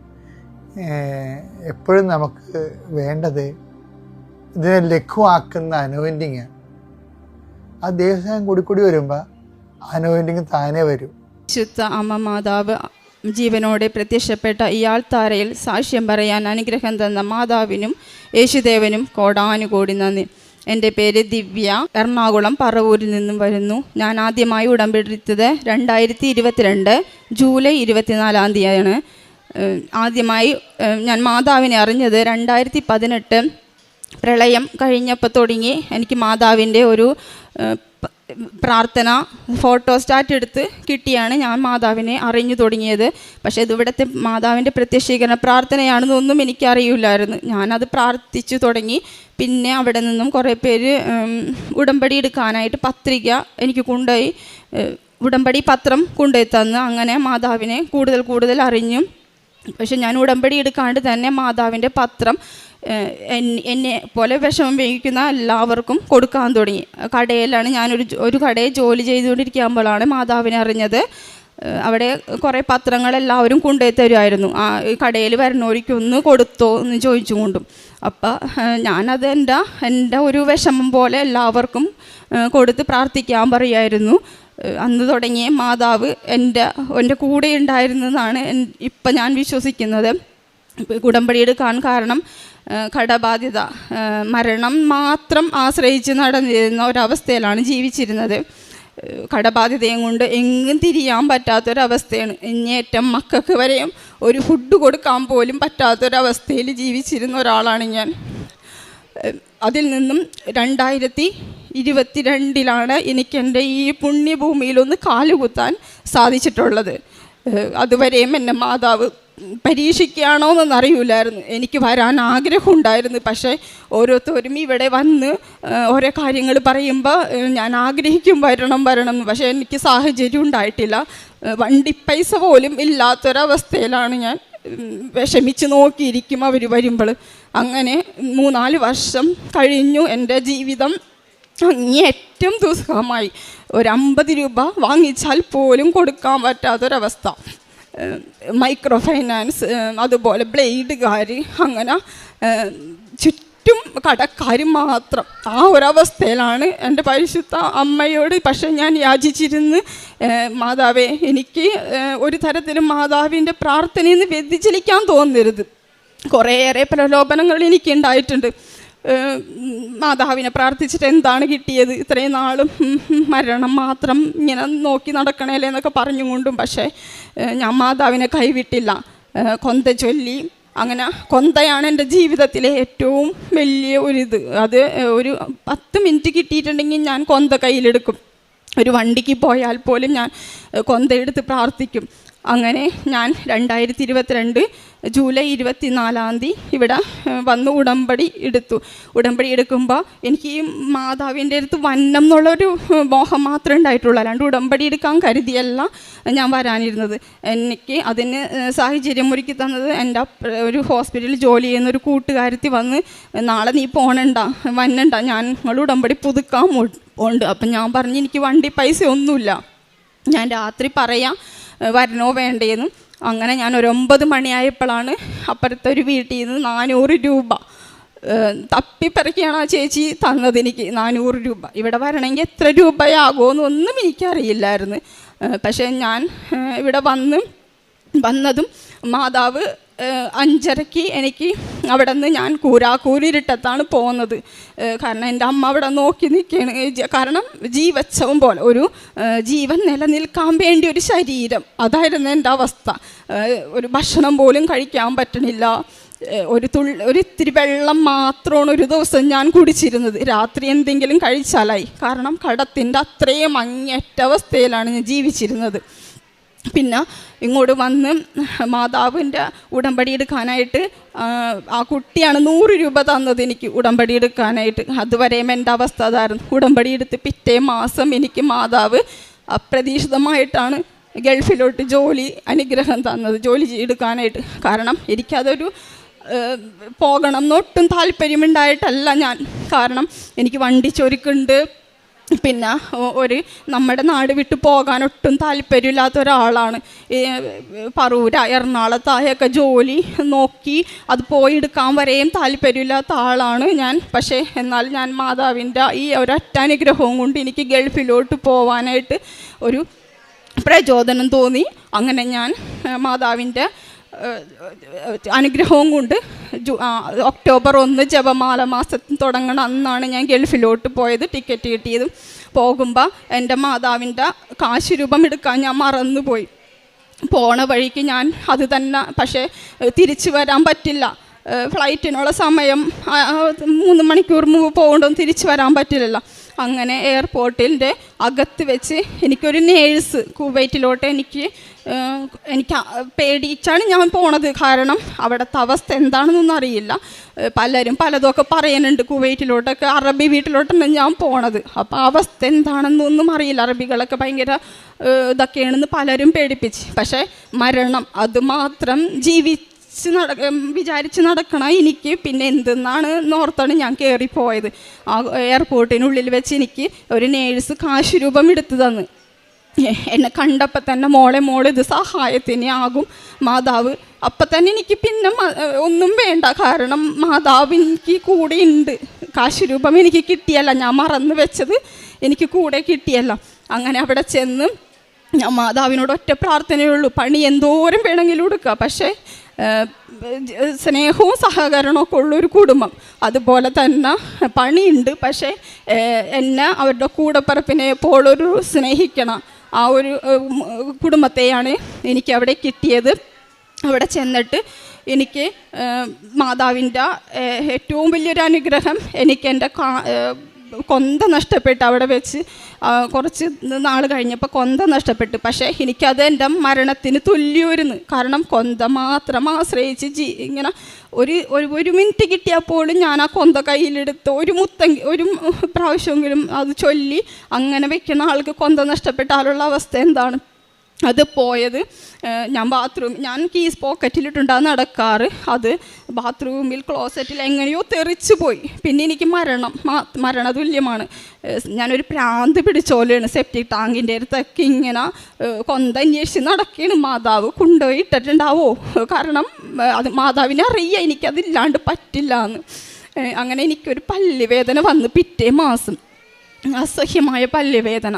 എപ്പോഴും നമുക്ക് വേണ്ടത് ഇതിനെ ലഘുവാക്കുന്ന അനോയിൻറ്റിങ്. ആ ദേവസ്വം കൂടി വരുമ്പോൾ അനോയിൻറ്റിങ് താനേ വരും. ശുദ്ധ അമ്മ മാതാവ് ജീവനോടെ പ്രത്യക്ഷപ്പെട്ട ഇയാൾ താരയിൽ സാക്ഷ്യം പറയാൻ അനുഗ്രഹം തന്ന മാതാവിനും യേശുദേവനും കോടാനുകോടി നന്ദി. എൻ്റെ പേര് ദിവ്യ, എറണാകുളം പറവൂരിൽ നിന്നും വരുന്നു. ഞാൻ ആദ്യമായി ഉടമ്പെടുത്തത് 2022 ജൂലൈ 24 തീയതിയാണ്. ആദ്യമായി ഞാൻ മാതാവിനെ അറിഞ്ഞത് 2018 പ്രളയം കഴിഞ്ഞപ്പോൾ തുടങ്ങി. എനിക്ക് മാതാവിൻ്റെ ഒരു പ്രാർത്ഥന ഫോട്ടോസ്റ്റാറ്റ് എടുത്ത് കിട്ടിയാണ് ഞാൻ മാതാവിനെ അറിഞ്ഞു തുടങ്ങിയത്. പക്ഷേ ഇതിവിടുത്തെ മാതാവിൻ്റെ പ്രത്യക്ഷീകരണ പ്രാർത്ഥനയാണെന്നൊന്നും എനിക്കറിയില്ലായിരുന്നു. ഞാനത് പ്രാർത്ഥിച്ചു തുടങ്ങി. പിന്നെ അവിടെ നിന്നും കുറേ പേര് ഉടമ്പടി എടുക്കാനായിട്ട് പത്രിക എനിക്ക് കൊണ്ടുപോയി, ഉടമ്പടി പത്രം കൊണ്ടുപോയി തന്ന് അങ്ങനെ മാതാവിനെ കൂടുതൽ അറിഞ്ഞു. പക്ഷെ ഞാൻ ഉടമ്പടി എടുക്കാണ്ട് തന്നെ മാതാവിൻ്റെ പത്രം എന്നെ പോലെ വിഷമം വഹിക്കുന്ന എല്ലാവർക്കും കൊടുക്കാൻ തുടങ്ങി. കടയിലാണ് ഞാനൊരു കടയിൽ ജോലി ചെയ്തുകൊണ്ടിരിക്കുമ്പോഴാണ് മാതാവിനെ അറിഞ്ഞത്. അവിടെ കുറേ പത്രങ്ങൾ എല്ലാവരും കൊണ്ടുപോയി തരുമായിരുന്നു. ആ കടയിൽ വരുന്നവർക്കൊന്ന് കൊടുത്തോ എന്ന് ചോദിച്ചുകൊണ്ടും. അപ്പം ഞാനത് എൻ്റെ ഒരു വിഷമം പോലെ എല്ലാവർക്കും കൊടുത്ത് പ്രാർത്ഥിക്കാൻ പറയുമായിരുന്നു. അന്ന് തുടങ്ങിയ മാതാവ് എൻ്റെ കൂടെ ഉണ്ടായിരുന്നതാണ് ഇപ്പം ഞാൻ വിശ്വസിക്കുന്നത്. ഉടമ്പടി എടുക്കാൻ കാരണം കടബാധ്യത, മരണം മാത്രം ആശ്രയിച്ച് നടന്നിരുന്ന ഒരവസ്ഥയിലാണ് ജീവിച്ചിരുന്നത്. കടബാധ്യതയും കൊണ്ട് എങ്ങും തിരിയാൻ പറ്റാത്തൊരവസ്ഥയാണ്. ഇങ്ങേറ്റം മക്കൾക്ക് വരെയും ഒരു ഫുഡ് കൊടുക്കാൻ പോലും പറ്റാത്തൊരവസ്ഥയിൽ ജീവിച്ചിരുന്ന ഒരാളാണ് ഞാൻ. അതിൽ നിന്നും 2022 എനിക്കെൻ്റെ ഈ പുണ്യഭൂമിയിലൊന്ന് കാലുകുത്താൻ സാധിച്ചിട്ടുള്ളത്. അതുവരെയും എന്നെ മാതാവ് പരീക്ഷിക്കുകയാണോ എന്നറിയില്ലായിരുന്നു. എനിക്ക് വരാൻ ആഗ്രഹമുണ്ടായിരുന്നു. പക്ഷേ ഓരോരുത്തരും ഇവിടെ വന്ന് ഓരോ കാര്യങ്ങൾ പറയുമ്പോൾ ഞാൻ ആഗ്രഹിക്കും വരണം എന്ന്. പക്ഷേ എനിക്ക് സാഹചര്യം ഉണ്ടായിട്ടില്ല. വണ്ടി പൈസ പോലും ഇല്ലാത്തൊരവസ്ഥയിലാണ് ഞാൻ വിഷമിച്ച് നോക്കിയിരിക്കും അവർ വരുമ്പോൾ. അങ്ങനെ 3-4 വർഷം കഴിഞ്ഞു. എൻ്റെ ജീവിതം അങ്ങേയറ്റം ദുസ്സഹമായി. ഒരു 50 രൂപ വാങ്ങിച്ചാൽ പോലും കൊടുക്കാൻ പറ്റാത്തൊരവസ്ഥ. മൈക്രോ ഫൈനാൻസ്, അതുപോലെ ബ്ലേഡുകാർ, അങ്ങനെ ചുറ്റും കടക്കാർ മാത്രം. ആ ഒരവസ്ഥയിലാണ് എൻ്റെ പരിശുദ്ധ അമ്മയോട് പക്ഷേ ഞാൻ യാചിച്ചിരുന്ന്, മാതാവേ എനിക്ക് ഒരു തരത്തിലും മാതാവിൻ്റെ പ്രാർത്ഥനയിൽ നിന്ന് വ്യതിചലിക്കാൻ തോന്നരുത്. കുറേയേറെ പ്രലോഭനങ്ങൾ എനിക്കുണ്ടായിട്ടുണ്ട്. മാതാവിനെ പ്രാർത്ഥിച്ചിട്ട് എന്താണ് കിട്ടിയത്, ഇത്രയും നാളും മരണം മാത്രം ഇങ്ങനെ നോക്കി നടക്കണേലേ എന്നൊക്കെ പറഞ്ഞുകൊണ്ടും. പക്ഷേ ഞാൻ മാതാവിനെ കൈവിട്ടില്ല. കൊന്ത ചൊല്ലി, അങ്ങനെ കൊന്തയാണ് എൻ്റെ ജീവിതത്തിലെ ഏറ്റവും വലിയ ഒരിത്. അത് ഒരു 10 മിനിറ്റ് കിട്ടിയിട്ടുണ്ടെങ്കിൽ ഞാൻ കൊന്ത കയ്യിലെടുക്കും. ഒരു വണ്ടിക്ക് പോയാൽ പോലും ഞാൻ കൊന്ത എടുത്ത് പ്രാർത്ഥിക്കും. അങ്ങനെ ഞാൻ 2022 ജൂലൈ 24 ഇവിടെ വന്ന് ഉടമ്പടി എടുക്കുമ്പോൾ എനിക്ക് ഈ മാതാവിൻ്റെ അടുത്ത് വന്നം എന്നുള്ളൊരു മോഹം മാത്രമേ ഉണ്ടായിട്ടുള്ളൂ. അല്ലാണ്ട് ഉടമ്പടി എടുക്കാൻ കരുതിയല്ല ഞാൻ വരാനിരുന്നത്. എനിക്ക് അതിന് സാഹചര്യം ഒരുക്കി തന്നത് എൻ്റെ ഒരു ഹോസ്പിറ്റലിൽ ജോലി ചെയ്യുന്ന ഒരു കൂട്ടുകാരത്തി വന്ന്, നാളെ നീ വന്നണ്ട, നിങ്ങൾ ഉടമ്പടി പുതുക്കാൻ ഉണ്ട്. അപ്പം ഞാൻ പറഞ്ഞു എനിക്ക് വണ്ടി പൈസ ഒന്നുമില്ല, ഞാൻ രാത്രി പറയാം വരണോ വേണ്ടേന്ന്. അങ്ങനെ ഞാൻ ഒരു 9 മണിയായപ്പോഴാണ് അപ്പുറത്തെ ഒരു വീട്ടിൽ നിന്ന് 400 രൂപ തപ്പിപ്പറക്കിയാണ് ആ ചേച്ചി തന്നത് എനിക്ക്. 400 രൂപ. ഇവിടെ വരണമെങ്കിൽ എത്ര രൂപയാകുമെന്നൊന്നും എനിക്കറിയില്ലായിരുന്നു. പക്ഷേ ഞാൻ ഇവിടെ വന്നതും മാതാവ് 5:30 എനിക്ക് അവിടെ നിന്ന് ഞാൻ കൂരിരുട്ടത്താണ് പോകുന്നത്. കാരണം എൻ്റെ അമ്മ അവിടെ നോക്കി നിൽക്കുകയാണ്. കാരണം ജീവച്ഛവം പോലെ ഒരു ജീവൻ നിലനിൽക്കാൻ വേണ്ടി ഒരു ശരീരം, അതായിരുന്നു എൻ്റെ അവസ്ഥ. ഒരു ഭക്ഷണം പോലും കഴിക്കാൻ പറ്റണില്ല. ഒരു ഇത്തിരി വെള്ളം മാത്രമാണ് ഒരു ദിവസം ഞാൻ കുടിച്ചിരുന്നത്. രാത്രി എന്തെങ്കിലും കഴിച്ചാലായി. കാരണം കടത്തിൻ്റെ അത്രയും അങ്ങേറ്റ അവസ്ഥയിലാണ് ഞാൻ ജീവിച്ചിരുന്നത്. പിന്നെ ഇങ്ങോട്ട് വന്ന് മാതാവിൻ്റെ ഉടമ്പടി എടുക്കാനായിട്ട് ആ കുട്ടിയാണ് 100 രൂപ തന്നത് എനിക്ക് ഉടമ്പടി എടുക്കാനായിട്ട്. അതുവരെയും എൻ്റെ അവസ്ഥ അതായിരുന്നു. ഉടമ്പടി എടുത്ത് പിറ്റേ മാസം എനിക്ക് മാതാവ് അപ്രതീക്ഷിതമായിട്ടാണ് ഗൾഫിലോട്ട് അനുഗ്രഹം തന്നത്, ജോലി എടുക്കാനായിട്ട്. കാരണം എനിക്കതൊരു പോകണം എന്നൊട്ടും താല്പര്യമുണ്ടായിട്ടല്ല ഞാൻ. കാരണം എനിക്ക് വണ്ടി ചൊരുക്കുണ്ട്, പിന്നെ നമ്മുടെ നാട് വിട്ട് പോകാൻ ഒട്ടും താല്പര്യമില്ലാത്ത ഒരാളാണ്. പറൂര എറണാകുളത്തായൊക്കെ ജോലി നോക്കി അത് പോയി എടുക്കാൻ വരെയും താല്പര്യമില്ലാത്ത ആളാണ് ഞാൻ. പക്ഷേ എന്നാൽ ഞാൻ മാതാവിൻ്റെ ഈ ഒരൊറ്റ അനുഗ്രഹവും കൊണ്ട് എനിക്ക് ഗൾഫിലോട്ട് പോകാനായിട്ട് ഒരു പ്രചോദനം തോന്നി. അങ്ങനെ ഞാൻ മാതാവിൻ്റെ അനുഗ്രഹവും കൊണ്ട് ഒക്ടോബർ 1 ജപമാല മാസത്തിൽ തുടങ്ങണം അന്നാണ് ഞാൻ ഗൾഫിലോട്ട് പോയത്. ടിക്കറ്റ് കിട്ടിയതും പോകുമ്പോൾ എൻ്റെ മാതാവിൻ്റെ കാശ് രൂപം എടുക്കാൻ ഞാൻ മറന്നുപോയി. പോണ വഴിക്ക് ഞാൻ അത് തന്നെ, പക്ഷേ തിരിച്ചു വരാൻ പറ്റില്ല. ഫ്ലൈറ്റിനുള്ള സമയം 3 മണിക്കൂർ മുമ്പ് പോകേണ്ടതും തിരിച്ചു വരാൻ പറ്റില്ലല്ലോ. അങ്ങനെ എയർപോർട്ടിൻ്റെ അകത്ത് വെച്ച് എനിക്കൊരു നേഴ്സ് കുവൈറ്റിലോട്ട് എനിക്ക് പേടിച്ചാണ് ഞാൻ പോണത്. കാരണം അവിടുത്തെ അവസ്ഥ എന്താണെന്നൊന്നും അറിയില്ല. പലരും പലതൊക്കെ പറയുന്നുണ്ട്. കുവൈറ്റിലോട്ടൊക്കെ അറബി വീട്ടിലോട്ടാണ് ഞാൻ പോണത്. അപ്പോൾ അവസ്ഥ എന്താണെന്നൊന്നും അറിയില്ല. അറബികളൊക്കെ ഭയങ്കര ഇതൊക്കെയാണെന്ന് പലരും പേടിപ്പിച്ച്. പക്ഷേ മരണം അതുമാത്രം വിചാരിച്ച് നടക്കണം എനിക്ക്. പിന്നെ എന്തെന്നാണ് ഓർത്താണ് ഞാൻ കയറിപ്പോയത്. ആ എയർപോർട്ടിനുള്ളിൽ വെച്ച് എനിക്ക് ഒരു നേഴ്സ് കാശ് രൂപം എടുത്തു തന്ന് എന്നെ കണ്ടപ്പോൾ തന്നെ മോളെ ഇത് സഹായത്തിന് ആകും മാതാവ്. അപ്പം തന്നെ എനിക്ക് പിന്നെ ഒന്നും വേണ്ട. കാരണം മാതാവ് എനിക്ക് കൂടെ ഉണ്ട്. കാശ് രൂപം എനിക്ക് കിട്ടിയല്ല, ഞാൻ മറന്നു വെച്ചത് എനിക്ക് കൂടെ കിട്ടിയല്ല. അങ്ങനെ അവിടെ ചെന്ന് ഞാൻ മാതാവിനോട് ഒറ്റ പ്രാർത്ഥനയുള്ളൂ, പണി എന്തോരം വേണമെങ്കിലും എടുക്കുക, പക്ഷേ സ്നേഹവും സഹകരണവും ഒക്കെ ഉള്ളൊരു കുടുംബം. അതുപോലെ തന്നെ പണിയുണ്ട്, പക്ഷേ എന്നെ അവരുടെ കൂടപ്പിറപ്പിനെ പോലൊരു സ്നേഹിക്കണം ആ ഒരു കുടുംബത്തെയാണ് എനിക്ക് അവിടെ കിട്ടിയത്. അവിടെ ചെന്നിട്ട് എനിക്ക് മാതാവിൻ്റെ ഏറ്റവും വലിയൊരു അനുഗ്രഹം, എനിക്ക് എൻ്റെ കൊന്ത നഷ്ടപ്പെട്ട് അവിടെ വെച്ച് കുറച്ച് നാൾ കഴിഞ്ഞപ്പോൾ കൊന്ത നഷ്ടപ്പെട്ടു. പക്ഷേ എനിക്കത് എൻ്റെ മരണത്തിന് തുല്യമായിരുന്നു. കാരണം കൊന്ത മാത്രം ആശ്രയിച്ച് ഇങ്ങനെ ഒരു മിനിറ്റ് കിട്ടിയാൽ പോലും ഞാൻ ആ കൊന്ത കയ്യിലെടുത്ത് ഒരു പ്രാവശ്യമെങ്കിലും അത് ചൊല്ലി അങ്ങനെ വെക്കുന്ന ആൾക്ക് കൊന്ത നഷ്ടപ്പെട്ടാലുള്ള അവസ്ഥ എന്താണ് അത് പോയത്. ഞാൻ കീസ് പോക്കറ്റിലിട്ടുണ്ടാകും നടക്കാറ്. അത് ബാത്റൂമിൽ ക്ലോസറ്റിൽ എങ്ങനെയോ തെറിച്ചു പോയി. പിന്നെ എനിക്ക് മരണതുല്യമാണ്. ഞാനൊരു ഭ്രാന്ത് പിടിച്ചോലെയാണ്. സെപ്റ്റിക് ടാങ്കിൻ്റെ അടുത്തൊക്കെ ഇങ്ങനെ കൊന്ത അന്വേഷിച്ച് നടക്കുകയാണ്. മാതാവ് കൊണ്ടുപോയി ഇട്ടിട്ടുണ്ടാവോ? കാരണം അത് മാതാവിനെ അറിയാം എനിക്കതില്ലാണ്ട് പറ്റില്ല എന്ന്. അങ്ങനെ എനിക്കൊരു പല്ലുവേദന വന്ന് പിറ്റേ മാസം, അസഹ്യമായ പല്ലുവേദന.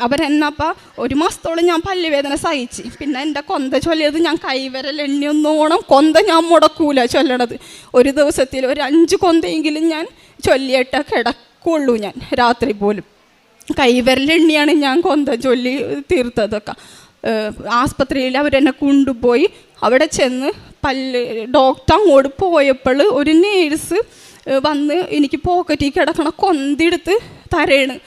അവരെന്നപ്പോൾ 1 മാസത്തോളം ഞാൻ പല്ലുവേദന സഹിച്ച്. പിന്നെ എൻ്റെ കൊന്ത ചൊല്ലിയത് ഞാൻ കൈവരലെണ്ണിയൊന്നോണം കൊന്ത ഞാൻ മുടക്കൂല ചൊല്ലണത്. ഒരു ദിവസത്തിൽ ഒരു 5 കൊന്തയെങ്കിലും ഞാൻ ചൊല്ലിയിട്ട് കിടക്കുള്ളൂ. ഞാൻ രാത്രി പോലും കൈവരലെണ്ണിയാണ് ഞാൻ കൊന്ത ചൊല്ലി തീർത്തതൊക്കെ. ആസ്പത്രിയിൽ അവരെന്നെ കൊണ്ടുപോയി. അവിടെ ചെന്ന് ഡോക്ടർ അങ്ങോട്ട് പോയപ്പോൾ ഒരു നേഴ്സ് വന്ന് എനിക്ക് പോക്കറ്റിൽ കിടക്കണ കൊന്തെടുത്ത് തരേണ്.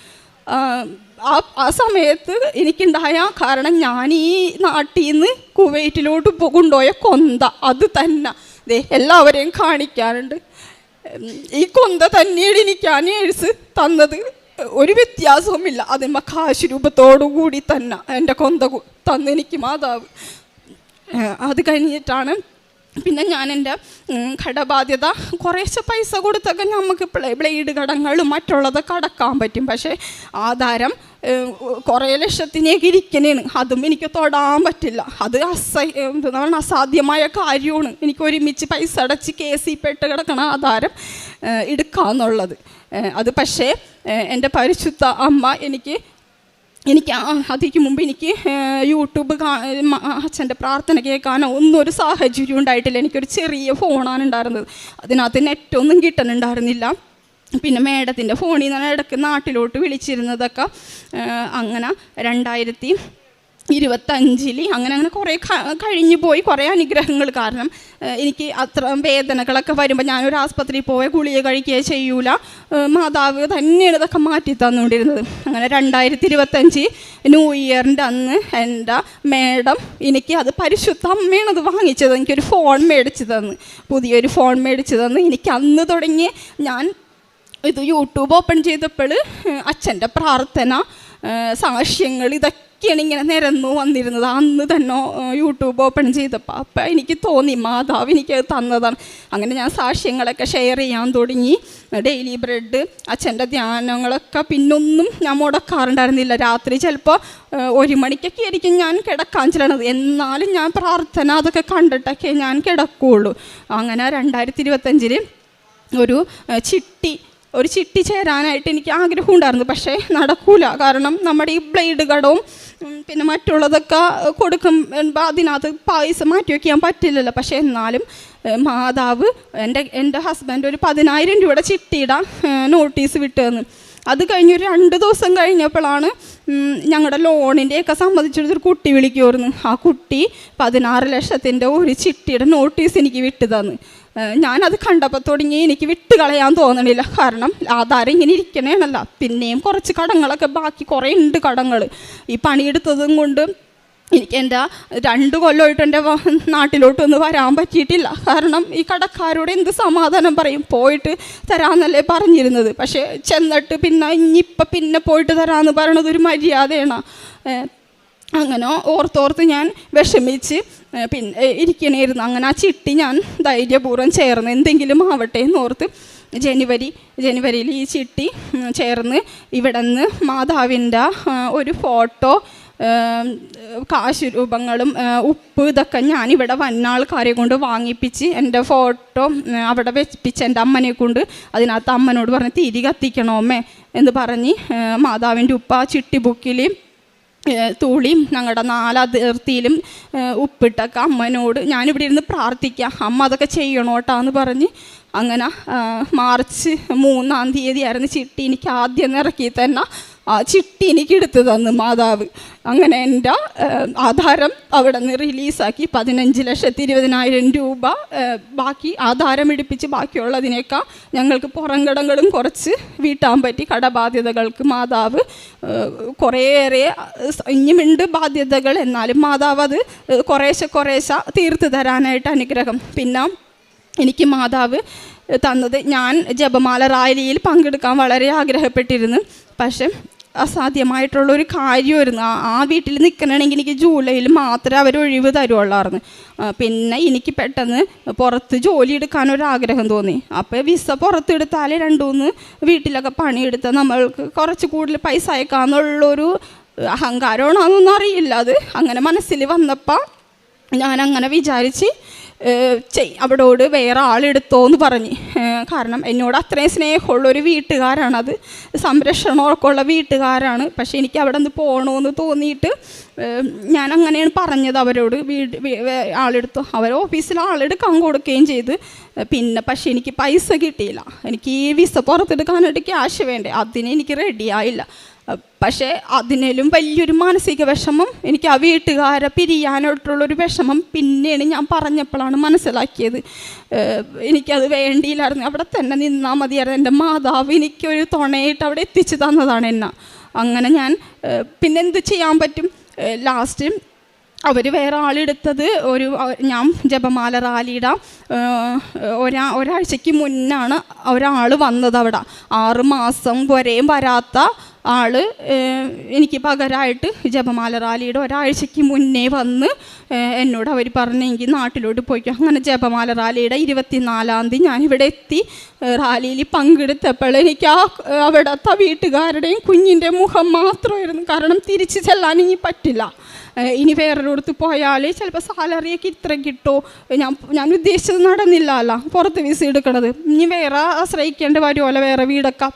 ആ സമയത്ത് എനിക്കുണ്ടായ കാരണം ഞാൻ ഈ നാട്ടിൽ നിന്ന് കുവൈറ്റിലോട്ട് കൊണ്ടുപോയ കൊന്ത അത് തന്നെ എല്ലാവരെയും കാണിക്കാനുണ്ട്. ഈ കൊന്ത തന്നെയാണ് എനിക്ക് ആ നേഴ്സ് തന്നത്. ഒരു വ്യത്യാസവുമില്ല. അതിന്മ കാശ് രൂപത്തോടു കൂടി തന്നെ എൻ്റെ കൊന്ത തന്നെനിക്ക് മാതാവ്. അത് കഴിഞ്ഞിട്ടാണ് പിന്നെ ഞാൻ എൻ്റെ കടബാധ്യത കുറേശ്ശെ പൈസ കൊടുത്തൊക്കെ നമുക്ക് ബ്ലേഡ് കടങ്ങളും മറ്റുള്ളതൊക്കെ അടക്കാൻ പറ്റും. പക്ഷേ ആധാരം കുറേ ലക്ഷത്തിനേക്ക് ഇരിക്കണേണ്. അതും എനിക്ക് തൊടാൻ പറ്റില്ല. അത് അസാധ്യമായ കാര്യമാണ്. എനിക്ക് ഒരുമിച്ച് പൈസ അടച്ച് കേസിൽ പെട്ട് കിടക്കണ ആധാരം എടുക്കാന്നുള്ളത്. അത് പക്ഷേ എൻ്റെ പരിശുദ്ധ അമ്മ എനിക്ക് അതിക്ക് മുമ്പ് എനിക്ക് യൂട്യൂബ് അച്ഛൻ്റെ പ്രാർത്ഥന കേൾക്കാനോ ഒന്നും ഒരു സാഹചര്യം ഉണ്ടായിട്ടില്ല. എനിക്കൊരു ചെറിയ ഫോണാണ് ഉണ്ടായിരുന്നത്. അതിനകത്ത് നെറ്റൊന്നും കിട്ടുന്നുണ്ടായിരുന്നില്ല. പിന്നെ മേഡത്തിൻ്റെ ഫോണിൽ നിന്നാണ് ഇടയ്ക്ക് നാട്ടിലോട്ട് വിളിച്ചിരുന്നതൊക്കെ. അങ്ങനെ 2025 അങ്ങനെ കുറേ കഴിഞ്ഞു പോയി. കുറേ അനുഗ്രഹങ്ങൾ കാരണം എനിക്ക് അത്ര വേദനകളൊക്കെ വരുമ്പോൾ ഞാനൊരു ആസ്പത്രിയിൽ പോയ ഗുളിക കഴിക്കുകയോ ചെയ്യൂല. മാതാവ് തന്നെയാണ് ഇതൊക്കെ മാറ്റി തന്നുകൊണ്ടിരുന്നത്. അങ്ങനെ 2025 ന്യൂ ഇയറിൻ്റെ അന്ന് എൻ്റെ മേഡം എനിക്ക് അത് പരിശുദ്ധ അമ്മയാണ് അത് വാങ്ങിച്ചത്. എനിക്കൊരു ഫോൺ മേടിച്ച് തന്ന്, പുതിയൊരു ഫോൺ മേടിച്ച് തന്ന്. എനിക്ക് അന്ന് തുടങ്ങി ഞാൻ ഇത് യൂട്യൂബ് ഓപ്പൺ ചെയ്തപ്പോൾ അച്ഛൻ്റെ പ്രാർത്ഥന സാക്ഷ്യങ്ങൾ ഇതൊക്കെയാണ് ഇങ്ങനെ നിരന്നു വന്നിരുന്നത്. അന്ന് തന്നെ യൂട്യൂബ് ഓപ്പൺ ചെയ്തപ്പോൾ അപ്പം എനിക്ക് തോന്നി മാതാവ് എനിക്കത് തന്നതാണ്. അങ്ങനെ ഞാൻ സാക്ഷ്യങ്ങളൊക്കെ ഷെയർ ചെയ്യാൻ തുടങ്ങി. ഡെയിലി ബ്രെഡ് അച്ഛൻ്റെ ധ്യാനങ്ങളൊക്കെ പിന്നൊന്നും ഞാൻ മുടക്കാറുണ്ടായിരുന്നില്ല. രാത്രി ചിലപ്പോൾ 1 മണിക്കൊക്കെ ആയിരിക്കും ഞാൻ കിടക്കാൻ ചെല്ലണത്. എന്നാലും ഞാൻ പ്രാർത്ഥന അതൊക്കെ കണ്ടിട്ടൊക്കെ ഞാൻ കിടക്കുകയുള്ളൂ. അങ്ങനെ 2025 ഒരു ചിട്ടി ചേരാനായിട്ട് എനിക്ക് ആഗ്രഹം ഉണ്ടായിരുന്നു. പക്ഷേ നടക്കൂല. കാരണം നമ്മുടെ ഈ ബ്ലേഡ് കടവും പിന്നെ മറ്റുള്ളതൊക്കെ കൊടുക്കുമ്പോൾ അതിനകത്ത് പൈസ മാറ്റി വയ്ക്കാൻ പറ്റില്ലല്ലോ. പക്ഷേ എന്നാലും മാതാവ് എൻ്റെ ഹസ്ബൻഡ് ഒരു 10,000 രൂപയുടെ ചിട്ടിയിടാൻ നോട്ടീസ് വിട്ടു തന്നു. അത് കഴിഞ്ഞൊരു 2 ദിവസം കഴിഞ്ഞപ്പോഴാണ് ഞങ്ങളുടെ ലോണിൻ്റെയൊക്കെ സംബന്ധിച്ചൊരു കുട്ടി വിളിക്കുമായിരുന്നു. ആ കുട്ടി 16 ലക്ഷത്തിൻ്റെ ഒരു ചിട്ടിയുടെ നോട്ടീസ് എനിക്ക് വിട്ടു തന്നു. ഞാനത് കണ്ടപ്പോൾ തുടങ്ങി എനിക്ക് വിട്ട് കളയാൻ തോന്നണില്ല. കാരണം ആധാരം ഇങ്ങനെ ഇരിക്കണേണല്ല. പിന്നെയും കുറച്ച് കടങ്ങളൊക്കെ ബാക്കി കുറേ ഉണ്ട് കടങ്ങൾ. ഈ പണിയെടുത്തതും കൊണ്ട് എനിക്ക് എൻ്റെ 2 കൊല്ലമായിട്ട് എൻ്റെ നാട്ടിലോട്ടൊന്ന് വരാൻ പറ്റിയിട്ടില്ല. കാരണം ഈ കടക്കാരോട് എന്ത് സമാധാനം പറയും? പോയിട്ട് തരാമെന്നല്ലേ പറഞ്ഞിരുന്നത്. പക്ഷേ ചെന്നിട്ട് പിന്നെ പോയിട്ട് തരാമെന്ന് പറയണത് ഒരു മര്യാദയാണ്. അങ്ങനെ ഓർത്തോർത്ത് ഞാൻ വിഷമിച്ച് പിന്നെ ഇരിക്കണമായിരുന്നു. അങ്ങനെ ആ ചിട്ടി ഞാൻ ധൈര്യപൂർവ്വം ചേർന്ന് എന്തെങ്കിലും ആവട്ടെ എന്നോർത്ത് ജനുവരിയിൽ ഈ ചിട്ടി ചേർന്ന് ഇവിടെ നിന്ന് മാതാവിൻ്റെ ഒരു ഫോട്ടോ, കാശ് രൂപങ്ങളും ഉപ്പ് ഇതൊക്കെ ഞാനിവിടെ വന്ന ആൾക്കാരെ കൊണ്ട് വാങ്ങിപ്പിച്ച് എൻ്റെ ഫോട്ടോ അവിടെ വെപ്പിച്ച് എൻ്റെ അമ്മനെ കൊണ്ട് അതിനകത്ത് അമ്മനോട് പറഞ്ഞ് തിരി കത്തിക്കണോമ്മേ എന്ന് പറഞ്ഞ് മാതാവിൻ്റെ ഉപ്പ ചിട്ടി ബുക്കിൽ തൂളിയും ഞങ്ങളുടെ 4 അതിർത്തിയിലും ഉപ്പിട്ടൊക്കെ അമ്മനോട് ഞാനിവിടെ ഇരുന്ന് പ്രാർത്ഥിക്കാം, അമ്മ അതൊക്കെ ചെയ്യണോട്ടാന്ന് പറഞ്ഞ് അങ്ങനെ മാർച്ച് 3-ാം തീയതി ആയിരുന്നു ചിട്ടി എനിക്ക് ആദ്യം ഇറക്കി തന്നെ ആ ചിട്ടി എനിക്ക് എടുത്തു തന്നു മാതാവ്. അങ്ങനെ എൻ്റെ ആധാരം അവിടെ നിന്ന് റിലീസാക്കി 15,20,000 രൂപ ബാക്കി ആധാരം എടുപ്പിച്ച് ബാക്കിയുള്ളതിനേക്കാൾ ഞങ്ങൾക്ക് പുറംകടങ്ങളും കുറച്ച് വീട്ടാൻ പറ്റി. കടബാധ്യതകൾക്ക് മാതാവ് കുറേയേറെ ഇനിയുമുണ്ട് ബാധ്യതകൾ, എന്നാലും മാതാവ് അത് കുറേശ്ശെ തീർത്ത് തരാനായിട്ട് അനുഗ്രഹം. പിന്നെ എനിക്ക് മാതാവ് തന്നത്, ഞാൻ ജപമാല റാലിയിൽ പങ്കെടുക്കാൻ വളരെ ആഗ്രഹപ്പെട്ടിരുന്നു. പക്ഷെ അസാധ്യമായിട്ടുള്ളൊരു കാര്യമായിരുന്നു. ആ വീട്ടിൽ നിൽക്കണമെങ്കിൽ എനിക്ക് ജൂലൈയിൽ മാത്രമേ അവർ ഒഴിവ് തരുള്ളായിരുന്നു. പിന്നെ എനിക്ക് പെട്ടെന്ന് പുറത്ത് ജോലി എടുക്കാനൊരാഗ്രഹം തോന്നി. അപ്പോൾ വിസ പുറത്തെടുത്താൽ 2-3 വീട്ടിലൊക്കെ പണിയെടുത്താൽ നമ്മൾക്ക് കുറച്ച് കൂടുതൽ പൈസ അയക്കാമെന്നുള്ളൊരു അഹങ്കാരമാണോ അതൊന്നും അറിയില്ല. അത് അങ്ങനെ മനസ്സിൽ വന്നപ്പോൾ ഞാനങ്ങനെ വിചാരിച്ച് അവിടോട് വേറെ ആളെടുത്തോന്ന് പറഞ്ഞ്. കാരണം എന്നോട് അത്രയും സ്നേഹമുള്ളൊരു വീട്ടുകാരാണത്, സംരക്ഷണമൊക്കെ ഉള്ള വീട്ടുകാരാണ്. പക്ഷെ എനിക്ക് അവിടെ നിന്ന് പോകണമെന്ന് തോന്നിയിട്ട് ഞാൻ അങ്ങനെയാണ് പറഞ്ഞത് അവരോട്. ആളെടുത്തു, അവർ ഓഫീസിൽ ആളെടുക്കാൻ കൊടുക്കുകയും ചെയ്ത്. പിന്നെ പക്ഷെ എനിക്ക് പൈസ കിട്ടിയില്ല. എനിക്ക് ഈ വിസ പുറത്തെടുക്കാനായിട്ട് ക്യാഷ് വേണ്ടേ, അതിന് എനിക്ക് റെഡിയായില്ല. പക്ഷേ അതിനേലും വലിയൊരു മാനസിക വിഷമം, എനിക്ക് ആ വീട്ടുകാരെ പിരിയാനായിട്ടുള്ളൊരു വിഷമം പിന്നെയാണ് ഞാൻ പറഞ്ഞപ്പോഴാണ് മനസ്സിലാക്കിയത്. എനിക്കത് വേണ്ടിയില്ലായിരുന്നു, അവിടെ തന്നെ നിന്നാൽ മതിയായിരുന്നു. എൻ്റെ മാതാവ് എനിക്കൊരു തുണയായിട്ട് അവിടെ എത്തിച്ചു തന്നതാണ് എന്നെ. അങ്ങനെ ഞാൻ പിന്നെന്ത് ചെയ്യാൻ പറ്റും? ലാസ്റ്റ് അവർ വേറെ ആളെടുത്തത് ഞാൻ ജപമാല റാലിയുടെ ഒരാഴ്ചയ്ക്ക് മുന്നാണ് ഒരാൾ വന്നത്. അവിടെ 6 മാസം വരെയും വരാത്ത ആൾ എനിക്ക് പകരമായിട്ട് ജപമാല റാലിയുടെ ഒരാഴ്ചയ്ക്ക് മുന്നേ വന്ന് എന്നോട് അവർ പറഞ്ഞെങ്കിൽ നാട്ടിലോട്ട് പോയിക്കും. അങ്ങനെ ജപമാല റാലിയുടെ 24-ാം തീയതി ഞാനിവിടെ എത്തി. റാലിയിൽ പങ്കെടുത്തപ്പോൾ എനിക്ക് അവിടുത്തെ വീട്ടുകാരുടെയും കുഞ്ഞിൻ്റെ മുഖം മാത്രമായിരുന്നു. കാരണം തിരിച്ച് ചെല്ലാൻ ഇനി പറ്റില്ല. ഇനി വേറൊരിടത്ത് പോയാൽ ചിലപ്പോൾ സാലറിയൊക്കെ ഇത്ര കിട്ടുമോ, ഞാൻ ഉദ്ദേശിച്ചത് നടന്നില്ലല്ലോ, പുറത്ത് വിസ എടുക്കണത്, ഇനി വേറെ ആശ്രയിക്കേണ്ട വരുമല്ലോ, വേറെ വീടൊക്കെ.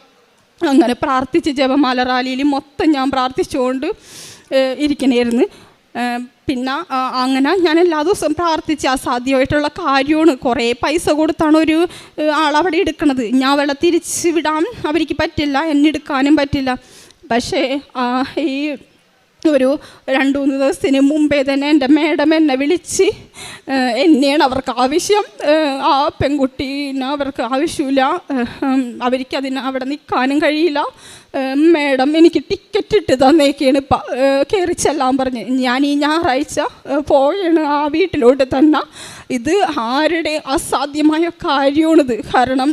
അങ്ങനെ പ്രാർത്ഥിച്ച് ജപമാല റാലിയിൽ മൊത്തം ഞാൻ പ്രാർത്ഥിച്ചുകൊണ്ട് ഇരിക്കണമായിരുന്നു. പിന്നെ അങ്ങനെ ഞാൻ എല്ലാ ദിവസവും പ്രാർത്ഥിച്ച് അസാധ്യമായിട്ടുള്ള കാര്യമാണ്. കുറേ പൈസ കൊടുത്താണ് ഒരു ആളവിടെ എടുക്കണത്. ഞാൻ അവളെ തിരിച്ച് വിടാൻ അവർക്ക് പറ്റില്ല, എന്നെ എടുക്കാനും പറ്റില്ല. പക്ഷേ ഈ ഒരു 2-3 ദിവസത്തിന് മുമ്പേ തന്നെ എൻ്റെ മേഡം എന്നെ വിളിച്ച്, എന്നെയാണ് അവർക്ക് ആവശ്യം, ആ പെൺകുട്ടീനെ അവർക്ക് ആവശ്യമില്ല, അവർക്കതിന് അവിടെ നിൽക്കാനും കഴിയില്ല, മേഡം എനിക്ക് ടിക്കറ്റ് ഇട്ട് തന്നേക്കാണ്, കയറി ചെല്ലാൻ പറഞ്ഞ്. ഞാൻ ഈ ഞായറാഴ്ച പോയാണ് ആ വീട്ടിലോട്ട് തന്നെ. ഇത് ആരുടെ അസാധ്യമായ കാര്യമാണിത്. കാരണം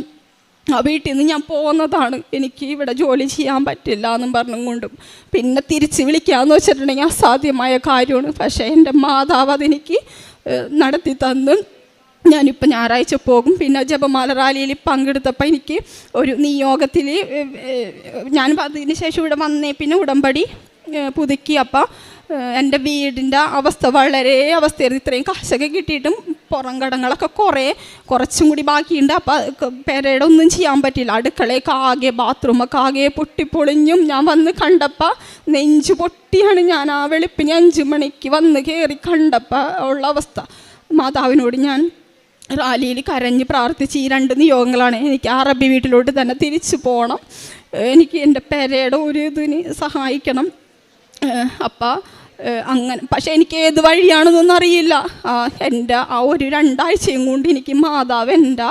ആ വീട്ടിൽ നിന്ന് ഞാൻ പോകുന്നതാണ്, എനിക്ക് ഇവിടെ ജോലി ചെയ്യാൻ പറ്റില്ല എന്നും പറഞ്ഞും കൊണ്ടും. പിന്നെ തിരിച്ച് വിളിക്കാമെന്ന് വെച്ചിട്ടുണ്ടെങ്കിൽ അസാധ്യമായ കാര്യമാണ്. പക്ഷേ എൻ്റെ മാതാവ് അതെനിക്ക് നടത്തി തന്ന് ഞാനിപ്പോൾ ഞായറാഴ്ച പോകും. പിന്നെ ജപമാല റാലിയിൽ പങ്കെടുത്തപ്പോൾ എനിക്ക് ഒരു നിയോഗത്തിൽ ഞാൻ അതിന് ശേഷം ഇവിടെ വന്നേ പിന്നെ ഉടമ്പടി പുതുക്കി. അപ്പോൾ എൻ്റെ വീടിൻ്റെ അവസ്ഥ വളരെ അവസ്ഥയായിരുന്നു. ഇത്രയും കാശൊക്കെ കിട്ടിയിട്ടും പുറം കടങ്ങളൊക്കെ കുറച്ചും കൂടി ബാക്കിയുണ്ട്. അപ്പോൾ പെരയുടെ ഒന്നും ചെയ്യാൻ പറ്റില്ല. അടുക്കളയൊക്കെ ആകെ, ബാത്റൂമൊക്കെ ആകെ പൊട്ടിപ്പൊളിഞ്ഞും ഞാൻ വന്ന് കണ്ടപ്പോൾ നെഞ്ച് പൊട്ടിയാണ്. ഞാൻ ആ വെളുപ്പിന് 5 മണിക്ക് വന്ന് കയറി കണ്ടപ്പോൾ ഉള്ള അവസ്ഥ. മാതാവിനോട് ഞാൻ റാലിയിൽ കരഞ്ഞ് പ്രാർത്ഥിച്ച് ഈ 2 നിയോഗങ്ങളാണ്. എനിക്ക് അറബി വീട്ടിലോട്ട് തന്നെ തിരിച്ചു പോകണം, എനിക്ക് എൻ്റെ പെരയുടെ ഒരു ഇതിന് സഹായിക്കണം. അപ്പം അങ്ങനെ, പക്ഷേ എനിക്ക് ഏത് വഴിയാണെന്നൊന്നും അറിയില്ല. എൻ്റെ ആ ഒരു 2 ആഴ്ചയും കൊണ്ട് എനിക്ക് മാതാവ് എൻ്റെ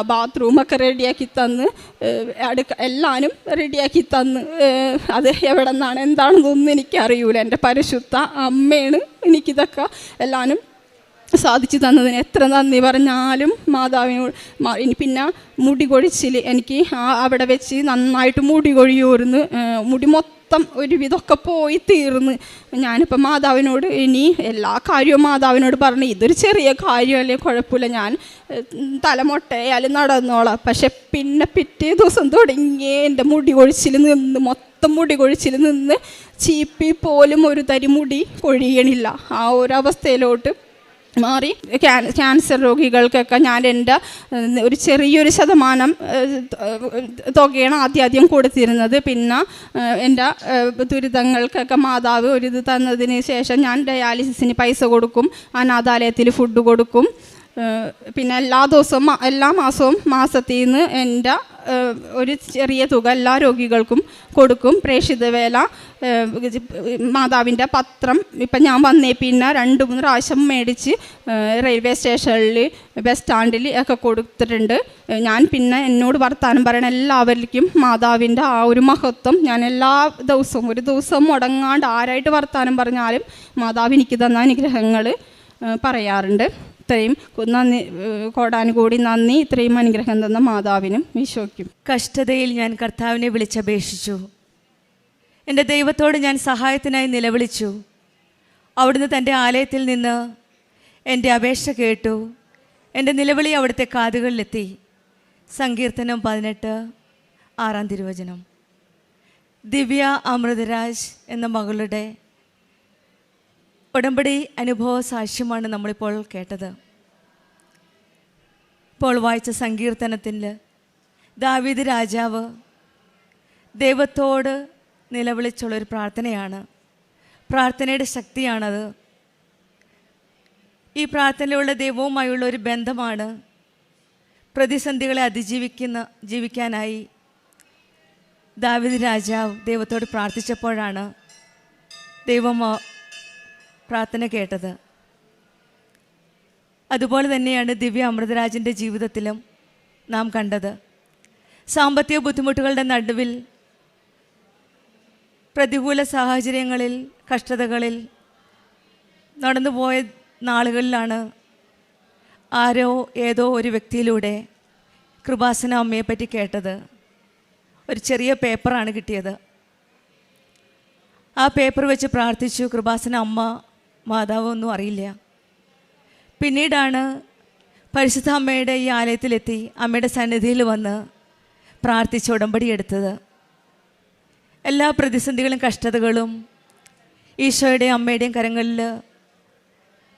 ബാത്റൂമൊക്കെ റെഡിയാക്കി തന്ന്, എല്ലാവരും റെഡിയാക്കി തന്ന്, അത് എവിടെ നിന്നാണ് എന്താണെന്നൊന്നും എനിക്കറിയൂല. എൻ്റെ പരിശുദ്ധ അമ്മയാണ് എനിക്കിതൊക്കെ എല്ലാവരും സാധിച്ചു തന്നതിന് എത്ര നന്ദി പറഞ്ഞാലും മാതാവിനോട്. പിന്നെ മുടി കൊഴിച്ചിൽ എനിക്ക് അവിടെ വെച്ച് നന്നായിട്ട് മുടി കൊഴിയൂർന്ന്, മുടി മൊത്തം ഒരുവിധമൊക്കെ പോയി തീർന്ന്. ഞാനിപ്പോൾ മാതാവിനോട് ഇനി എല്ലാ കാര്യവും മാതാവിനോട് പറഞ്ഞു, ഇതൊരു ചെറിയ കാര്യമല്ലേ, കുഴപ്പമില്ല, ഞാൻ തലമൊട്ടയാലും നടന്നോളാം. പക്ഷെ പിന്നെ പിറ്റേ ദിവസം തുടങ്ങി എൻ്റെ മുടി കൊഴിച്ചിൽ നിന്ന്, മൊത്തം മുടി കൊഴിച്ചിൽ നിന്ന് ചീപ്പി പോലും ഒരു തരി മുടി കൊഴിയണില്ല. ആ ഒരു അവസ്ഥയിലോട്ട് മാറി. ക്യാൻസർ രോഗികൾക്കൊക്കെ ഞാൻ എൻ്റെ ഒരു ചെറിയൊരു ശതമാനം തുകയാണ് ആദ്യം കൊടുത്തിരുന്നത്. പിന്നെ എൻ്റെ ദുരിതങ്ങൾക്കൊക്കെ മാതാവ് ഒരു ഇത് തന്നതിന് ശേഷം ഞാൻ ഡയാലിസിസിന് പൈസ കൊടുക്കും, അനാഥാലയത്തിൽ ഫുഡ് കൊടുക്കും. പിന്നെ എല്ലാ മാസവും മാസത്തിൽ നിന്ന് എൻ്റെ ഒരു ചെറിയ തുക എല്ലാ രോഗികൾക്കും കൊടുക്കും. പ്രേക്ഷിത വേല, മാതാവിൻ്റെ പത്രം ഇപ്പം ഞാൻ വന്നേ പിന്നെ 2-3 പ്രാവശ്യം മേടിച്ച് റെയിൽവേ സ്റ്റേഷനിൽ, ബസ് സ്റ്റാൻഡിൽ ഒക്കെ കൊടുത്തിട്ടുണ്ട്. ഞാൻ പിന്നെ എന്നോട് വർത്താനം പറയണ എല്ലാവർക്കും മാതാവിൻ്റെ ആ ഒരു മഹത്വം ഞാൻ എല്ലാ ദിവസവും, ഒരു ദിവസം മുടങ്ങാണ്ട് ആരായിട്ട് വർത്താനം പറഞ്ഞാലും മാതാവ് എനിക്ക് തന്ന അനുഗ്രഹങ്ങൾ പറയാറുണ്ട്. ഇത്രയും നന്ദി, കോടാനുകൂടി നന്ദി. ഇത്രയും അനുഗ്രഹം തന്ന മാതാവിനും ഈശോയ്ക്കും. കഷ്ടതയിൽ ഞാൻ കർത്താവിനെ വിളിച്ചപേക്ഷിച്ചു. എൻ്റെ ദൈവത്തോട് ഞാൻ സഹായത്തിനായി നിലവിളിച്ചു. അവിടുന്ന് തൻ്റെ ആലയത്തിൽ നിന്ന് എൻ്റെ അപേക്ഷ കേട്ടു. എൻ്റെ നിലവിളി അവിടുത്തെ കാതുകളിലെത്തി. സങ്കീർത്തനം 18:6 തിരുവചനം. ദിവ്യ അമൃതരാജ് എന്ന മകളുടെ ഉടമ്പടി അനുഭവ സാക്ഷ്യമാണ് നമ്മളിപ്പോൾ കേട്ടത്. ഇപ്പോൾ വായിച്ച സങ്കീർത്തനത്തിൽ ദാവീദ് രാജാവ് ദൈവത്തോട് നിലവിളിച്ചുള്ളൊരു പ്രാർത്ഥനയാണ്. പ്രാർത്ഥനയുടെ ശക്തിയാണത്. ഈ പ്രാർത്ഥനയിലുള്ള ദൈവവുമായുള്ള ഒരു ബന്ധമാണ് പ്രതിസന്ധികളെ ജീവിക്കാനായി ദാവീദ് രാജാവ് ദൈവത്തോട് പ്രാർത്ഥിച്ചപ്പോഴാണ് ദൈവം പ്രാർത്ഥന കേട്ടത്. അതുപോലെ തന്നെയാണ് ദിവ്യ അമൃതരാജിൻ്റെ ജീവിതത്തിലും നാം കണ്ടത്. സാമ്പത്തിക ബുദ്ധിമുട്ടുകളുടെ നടുവിൽ പ്രതികൂല സാഹചര്യങ്ങളിൽ, കഷ്ടതകളിൽ നടന്നുപോയ നാളുകളിലാണ് ആരോ ഏതോ ഒരു വ്യക്തിയിലൂടെ കൃപാസന അമ്മയെപ്പറ്റി കേട്ടത്. ഒരു ചെറിയ പേപ്പറാണ് കിട്ടിയത്. ആ പേപ്പർ വെച്ച് പ്രാർത്ഥിച്ചു. കൃപാസന അമ്മ മാതാവ് ഒന്നും അറിയില്ല. പിന്നീടാണ് പരിശുദ്ധ അമ്മയുടെ ഈ ആലയത്തിലെത്തി അമ്മയുടെ സന്നിധിയിൽ വന്ന് പ്രാർത്ഥിച്ച് ഉടമ്പടി എടുത്തത്. എല്ലാ പ്രതിസന്ധികളും കഷ്ടതകളും ഈശോയുടെയും അമ്മയുടെയും കരങ്ങളിൽ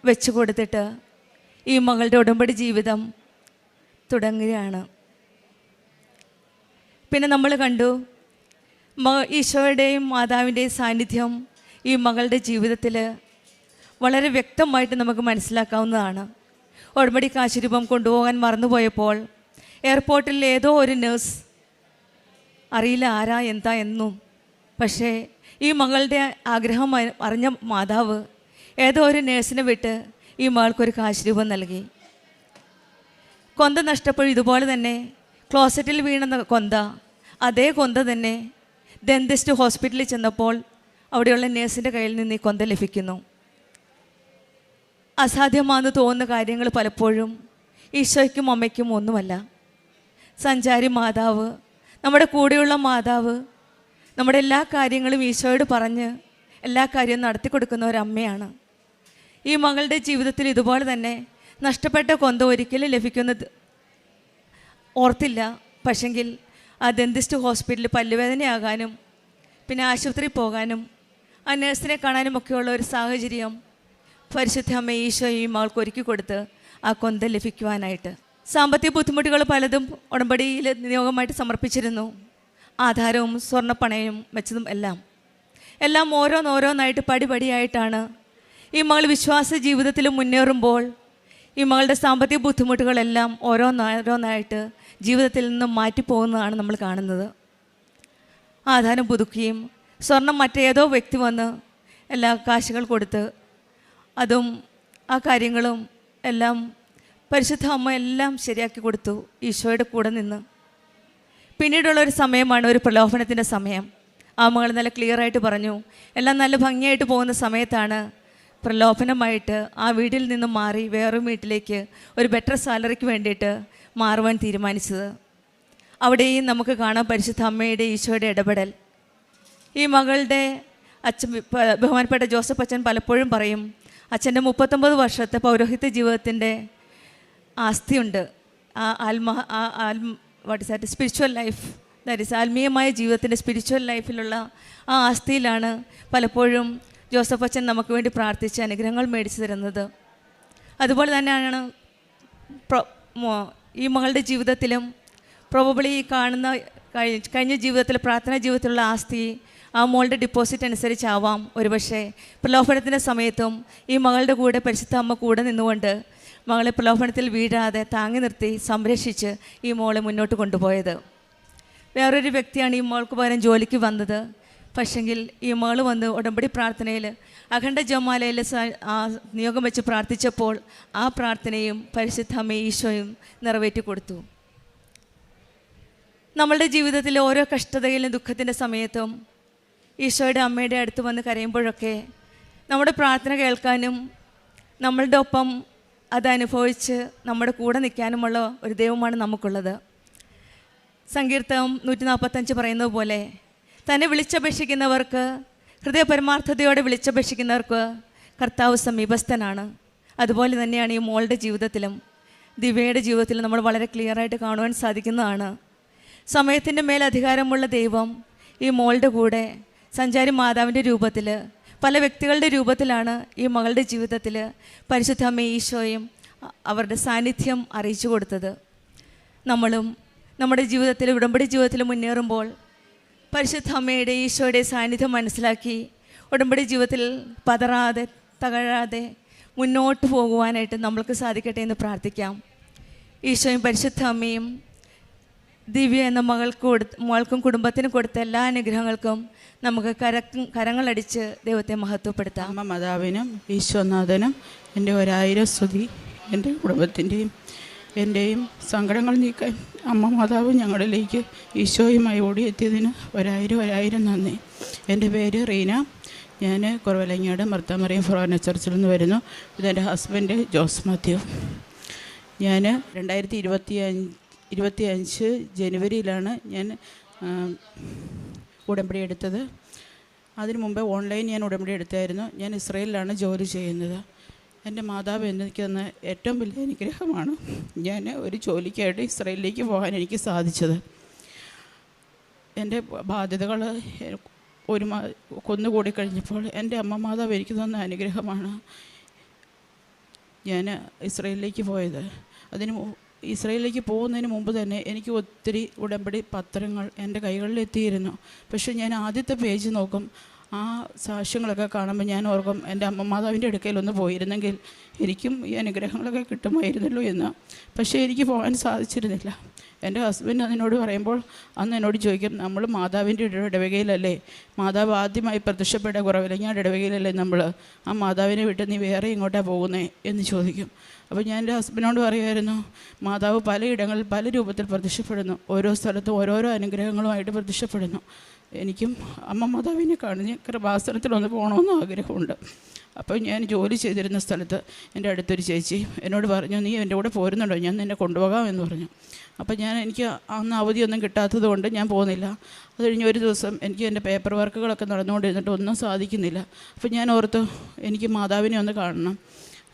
വെച്ച് കൊടുത്തിട്ട് ഈ മകളുടെ ഉടമ്പടി ജീവിതം തുടങ്ങുകയാണ്. പിന്നെ നമ്മൾ കണ്ടു ഈശോയുടെയും മാതാവിൻ്റെയും സാന്നിധ്യം ഈ മകളുടെ ജീവിതത്തിൽ വളരെ വ്യക്തമായിട്ട് നമുക്ക് മനസ്സിലാക്കാവുന്നതാണ്. ഉടമ്പടി കാശുരൂപം കൊണ്ടുപോകാൻ മറന്നുപോയപ്പോൾ എയർപോർട്ടിൽ ഏതോ ഒരു നേഴ്സ്, അറിയില്ല ആരാ എന്താ എന്നും, പക്ഷേ ഈ മകളുടെ ആഗ്രഹം അറിഞ്ഞ മാതാവ് ഏതോ ഒരു നേഴ്സിനെ വിട്ട് ഈ മകൾക്കൊരു കാശുരൂപം നൽകി. കൊന്ത നഷ്ടപ്പോഴും ഇതുപോലെ തന്നെ ക്ലോസറ്റിൽ വീണ കൊന്ത, അതേ കൊന്ത തന്നെ ഡെന്റിസ്റ്റ് ഹോസ്പിറ്റലിൽ ചെന്നപ്പോൾ അവിടെയുള്ള നേഴ്സിൻ്റെ കയ്യിൽ നിന്ന് ഈ കൊന്ത ലഭിക്കുന്നു. അസാധ്യമാണെന്ന് തോന്നുന്ന കാര്യങ്ങൾ പലപ്പോഴും ഈശോയ്ക്കും അമ്മയ്ക്കും ഒന്നുമല്ല. സഞ്ചാരി മാതാവ്, നമ്മുടെ കൂടെയുള്ള മാതാവ്, നമ്മുടെ എല്ലാ കാര്യങ്ങളും ഈശോയോട് പറഞ്ഞ് എല്ലാ കാര്യവും നടത്തി കൊടുക്കുന്ന ഒരമ്മയാണ്. ഈ മകളുടെ ജീവിതത്തിൽ ഇതുപോലെ തന്നെ നഷ്ടപ്പെട്ട കൊന്ത ഒരിക്കലും ലഭിക്കുന്നത് ഓർത്തില്ല. പക്ഷെങ്കിൽ ആ ഡെന്റിസ്റ്റ് ഹോസ്പിറ്റലിൽ പല്ലുവേദനയാകാനും പിന്നെ ആശുപത്രിയിൽ പോകാനും ആ നേഴ്സിനെ കാണാനും ഒക്കെയുള്ള ഒരു സാഹചര്യം പരിശുദ്ധ അമ്മ ഈശോ ഈ മകൾക്ക് ഒരുക്കി കൊടുത്ത് ആ കൊന്ത ലഭിക്കുവാനായിട്ട്. സാമ്പത്തിക ബുദ്ധിമുട്ടുകൾ പലതും ഉടമ്പടിയിൽ നിയോഗമായിട്ട് സമർപ്പിച്ചിരുന്നു. ആധാരവും സ്വർണ്ണപ്പണയും വെച്ചതും എല്ലാം ഓരോന്നോരോന്നായിട്ട് പടിപടിയായിട്ടാണ് ഈ മകൾ വിശ്വാസ ജീവിതത്തിൽ മുന്നേറുമ്പോൾ ഈ മകളുടെ സാമ്പത്തിക ബുദ്ധിമുട്ടുകളെല്ലാം ഓരോന്നോരോന്നായിട്ട് ജീവിതത്തിൽ നിന്നും മാറ്റിപ്പോകുന്നതാണ് നമ്മൾ കാണുന്നത്. ആധാരം പുതുക്കുകയും സ്വർണം മറ്റേതോ വ്യക്തി വന്ന് എല്ലാ കാശുകൾ കൊടുത്ത് അതും ആ കാര്യങ്ങളും എല്ലാം പരിശുദ്ധ അമ്മ എല്ലാം ശരിയാക്കി കൊടുത്തു ഈശോയുടെ കൂടെ നിന്ന്. പിന്നീടുള്ളൊരു സമയമാണ് ഒരു പ്രലോഭനത്തിൻ്റെ സമയം. ആ മകൾ നല്ല ക്ലിയറായിട്ട് പറഞ്ഞു. എല്ലാം നല്ല ഭംഗിയായിട്ട് പോകുന്ന സമയത്താണ് പ്രലോഭനമായിട്ട് ആ വീട്ടിൽ നിന്നും മാറി വേറൊരു വീട്ടിലേക്ക് ഒരു ബെറ്റർ സാലറിക്ക് വേണ്ടിയിട്ട് മാറുവാൻ തീരുമാനിച്ചത്. അവിടെയും നമുക്ക് കാണാം പരിശുദ്ധ അമ്മയുടെ ഈശോയുടെ ഇടപെടൽ. ഈ മകളുടെ അച്ഛൻ, ബഹുമാനപ്പെട്ട ജോസഫ് അച്ഛൻ പലപ്പോഴും പറയും, അച്ഛൻ്റെ 39 വർഷത്തെ പൗരോഹിത്യ ജീവിതത്തിൻ്റെ ആസ്തിയുണ്ട്. What is that spiritual life, that is ആത്മീയമായ ജീവിതത്തിൻ്റെ സ്പിരിച്വൽ ലൈഫിലുള്ള ആ ആസ്തിയിലാണ് പലപ്പോഴും ജോസഫ് അച്ഛൻ നമുക്ക് വേണ്ടി പ്രാർത്ഥിച്ച് അനുഗ്രഹങ്ങൾ മേടിച്ചു തരുന്നത്. അതുപോലെ തന്നെയാണ് ഈ മകളുടെ ജീവിതത്തിലും പ്രോബബ്ലി ഈ കാണുന്ന കഴിഞ്ഞ ജീവിതത്തിൽ പ്രാർത്ഥനാ ജീവിതത്തിലുള്ള ആസ്തി ആ മോളുടെ ഡിപ്പോസിറ്റ് അനുസരിച്ചാവാം. ഒരുപക്ഷെ പ്രലോഭനത്തിൻ്റെ സമയത്തും ഈ മകളുടെ കൂടെ പരിശുദ്ധ അമ്മ കൂടെ നിന്നുകൊണ്ട് മകളെ പ്രലോഭനത്തിൽ വീഴാതെ താങ്ങി നിർത്തി സംരക്ഷിച്ച് ഈ മോളെ മുന്നോട്ട് കൊണ്ടുപോയത്. വേറൊരു വ്യക്തിയാണ് ഈ മോൾക്ക് പകരം ജോലിക്ക് വന്നത്. പക്ഷെങ്കിൽ ഈ മകൾ വന്ന് ഉടമ്പടി പ്രാർത്ഥനയിൽ അഖണ്ഡ ജപമാലയിൽ നിയോഗം വെച്ച് പ്രാർത്ഥിച്ചപ്പോൾ ആ പ്രാർത്ഥനയും പരിശുദ്ധ അമ്മ ഈശോയും നിറവേറ്റി കൊടുത്തു. നമ്മളുടെ ജീവിതത്തിലെ ഓരോ കഷ്ടതയിലും ദുഃഖത്തിൻ്റെ സമയത്തും ഈശോയുടെ അമ്മയുടെ അടുത്ത് വന്ന് കരയുമ്പോഴൊക്കെ നമ്മുടെ പ്രാർത്ഥന കേൾക്കാനും നമ്മളുടെ ഒപ്പം അതനുഭവിച്ച് നമ്മുടെ കൂടെ നിൽക്കാനുമുള്ള ഒരു ദൈവമാണ് നമുക്കുള്ളത്. സങ്കീർത്തനം 145 പറയുന്നത് പോലെ തന്നെ വിളിച്ചപേക്ഷിക്കുന്നവർക്ക്, ഹൃദയപരമാർത്ഥതയോടെ വിളിച്ചപേക്ഷിക്കുന്നവർക്ക് കർത്താവ് സമീപസ്ഥനാണ്. അതുപോലെ തന്നെയാണ് ഈ മോളുടെ ജീവിതത്തിലും ദിവ്യയുടെ ജീവിതത്തിലും നമ്മൾ വളരെ ക്ലിയറായിട്ട് കാണുവാൻ സാധിക്കുന്നതാണ്. സമയത്തിൻ്റെ മേൽ അധികാരമുള്ള ദൈവം ഈ മോളുടെ കൂടെ സഞ്ചാരി മാതാവിൻ്റെ രൂപത്തിൽ, പല വ്യക്തികളുടെ രൂപത്തിലാണ് ഈ മകളുടെ ജീവിതത്തിൽ പരിശുദ്ധ അമ്മ ഈശോയും അവരുടെ സാന്നിധ്യം അറിയിച്ചു കൊടുത്തത്. നമ്മളും നമ്മുടെ ജീവിതത്തിൽ, ഉടമ്പടി ജീവിതത്തിൽ മുന്നേറുമ്പോൾ പരിശുദ്ധ അമ്മയുടെ ഈശോയുടെ സാന്നിധ്യം മനസ്സിലാക്കി ഉടമ്പടി ജീവിതത്തിൽ പതറാതെ തകഴാതെ മുന്നോട്ട് പോകുവാനായിട്ട് നമ്മൾക്ക് സാധിക്കട്ടെ എന്ന് പ്രാർത്ഥിക്കാം. ഈശോയും പരിശുദ്ധ അമ്മയും ദിവ്യ എന്ന മകൾക്കും കുടുംബത്തിനും കൊടുത്ത എല്ലാ അനുഗ്രഹങ്ങൾക്കും നമുക്ക് കരങ്ങളടിച്ച് ദൈവത്തെ മഹത്വപ്പെടുത്താം. അമ്മ മാതാവിനും ഈശോനാഥനും എൻ്റെ 1000 സ്തുതി എൻ്റെ കുടുംബത്തിൻ്റെയും എൻ്റെയും സങ്കടങ്ങൾ നീക്കാൻ അമ്മ മാതാവ് ഞങ്ങളിലേക്ക് ഈശോയുമായി ഓടിയെത്തിയതിന് ഒരായിരം നന്ദി. എൻ്റെ പേര് റീന. ഞാൻ കുറവലങ്ങാട് മർത്താമറിയം ഫൊറോന ചർച്ചിൽ നിന്ന് വരുന്നു. ഇതെൻ്റെ ഹസ്ബൻഡ് ജോസ് മാത്യു. ഞാൻ 2025 ജനുവരിയിലാണ് ഞാൻ ഉടമ്പടി എടുത്തത്. അതിനു മുമ്പ് ഓൺലൈൻ ഞാൻ ഉടമ്പടി എടുത്തായിരുന്നു. ഞാൻ ഇസ്രയേലിലാണ് ജോലി ചെയ്യുന്നത്. എൻ്റെ മാതാവ് എനിക്ക് തന്ന ഏറ്റവും വലിയ അനുഗ്രഹമാണ് ഞാൻ ഒരു ജോലിക്കായിട്ട് ഇസ്രയേലിലേക്ക് പോകാൻ എനിക്ക് സാധിച്ചത്. എൻ്റെ ബാധ്യതകൾ കൊന്നുകൂടി കഴിഞ്ഞപ്പോൾ എൻ്റെ അമ്മ മാതാവ് എനിക്ക് തന്ന അനുഗ്രഹമാണ് ഞാൻ ഇസ്രയേലിലേക്ക് പോയത്. ഇസ്രയേലിലേക്ക് പോകുന്നതിന് മുമ്പ് തന്നെ എനിക്ക് ഒത്തിരി ഉടമ്പടി പത്രങ്ങൾ എൻ്റെ കൈകളിലെത്തിയിരുന്നു. പക്ഷേ ഞാൻ ആദ്യത്തെ പേജ് നോക്കും, ആ സാക്ഷ്യങ്ങളൊക്കെ കാണുമ്പോൾ ഞാൻ ഓർക്കും എൻ്റെ അമ്മ മാതാവിൻ്റെ അടുക്കലൊന്ന് പോയിരുന്നെങ്കിൽ എനിക്കും ഈ അനുഗ്രഹങ്ങളൊക്കെ കിട്ടുമായിരുന്നല്ലോ എന്ന്. പക്ഷേ എനിക്ക് പോകാൻ സാധിച്ചിരുന്നില്ല. എൻ്റെ ഹസ്ബൻഡ് അതിനോട് പറയുമ്പോൾ അന്ന് എന്നോട് ചോദിക്കും, നമ്മൾ മാതാവിൻ്റെ ഇടവകയിലല്ലേ, മാതാവ് ആദ്യമായി പ്രത്യക്ഷപ്പെട്ട കുറവിലങ്ങാട് ഇടവകയിലല്ലേ നമ്മൾ, ആ മാതാവിനെ വിട്ട് നീ വേറെ ഇങ്ങോട്ടാണ് പോകുന്നേ എന്ന് ചോദിക്കും. അപ്പോൾ ഞാൻ എൻ്റെ ഹസ്ബൻഡിനോട് പറയുമായിരുന്നു, മാതാവ് പലയിടങ്ങളിൽ പല രൂപത്തിൽ പ്രത്യക്ഷപ്പെടുന്നു, ഓരോ സ്ഥലത്തും ഓരോരോ അനുഗ്രഹങ്ങളുമായിട്ട് പ്രത്യക്ഷപ്പെടുന്നു. എനിക്കും അമ്മ മാതാവിനെ കാണുന്ന കൃപാസനത്തിലൊന്ന് പോകണമെന്ന് ആഗ്രഹമുണ്ട്. അപ്പോൾ ഞാൻ ജോലി ചെയ്തിരുന്ന സ്ഥലത്ത് എൻ്റെ അടുത്തൊരു ചേച്ചി എന്നോട് പറഞ്ഞു, നീ എൻ്റെ കൂടെ പോരുന്നുണ്ടോ, ഞാൻ നിന്നെ കൊണ്ടുപോകാം എന്ന് പറഞ്ഞു. അപ്പോൾ എനിക്ക് അന്ന് അവധിയൊന്നും കിട്ടാത്തത് കൊണ്ട് ഞാൻ പോകുന്നില്ല. അത് കഴിഞ്ഞ് ഒരു ദിവസം എനിക്ക് എൻ്റെ പേപ്പർ വർക്കുകളൊക്കെ നടന്നുകൊണ്ടിരുന്നിട്ട് ഒന്നും സാധിക്കുന്നില്ല. അപ്പോൾ ഞാൻ ഓർത്തു, എനിക്ക് മാതാവിനെ ഒന്ന് കാണണം,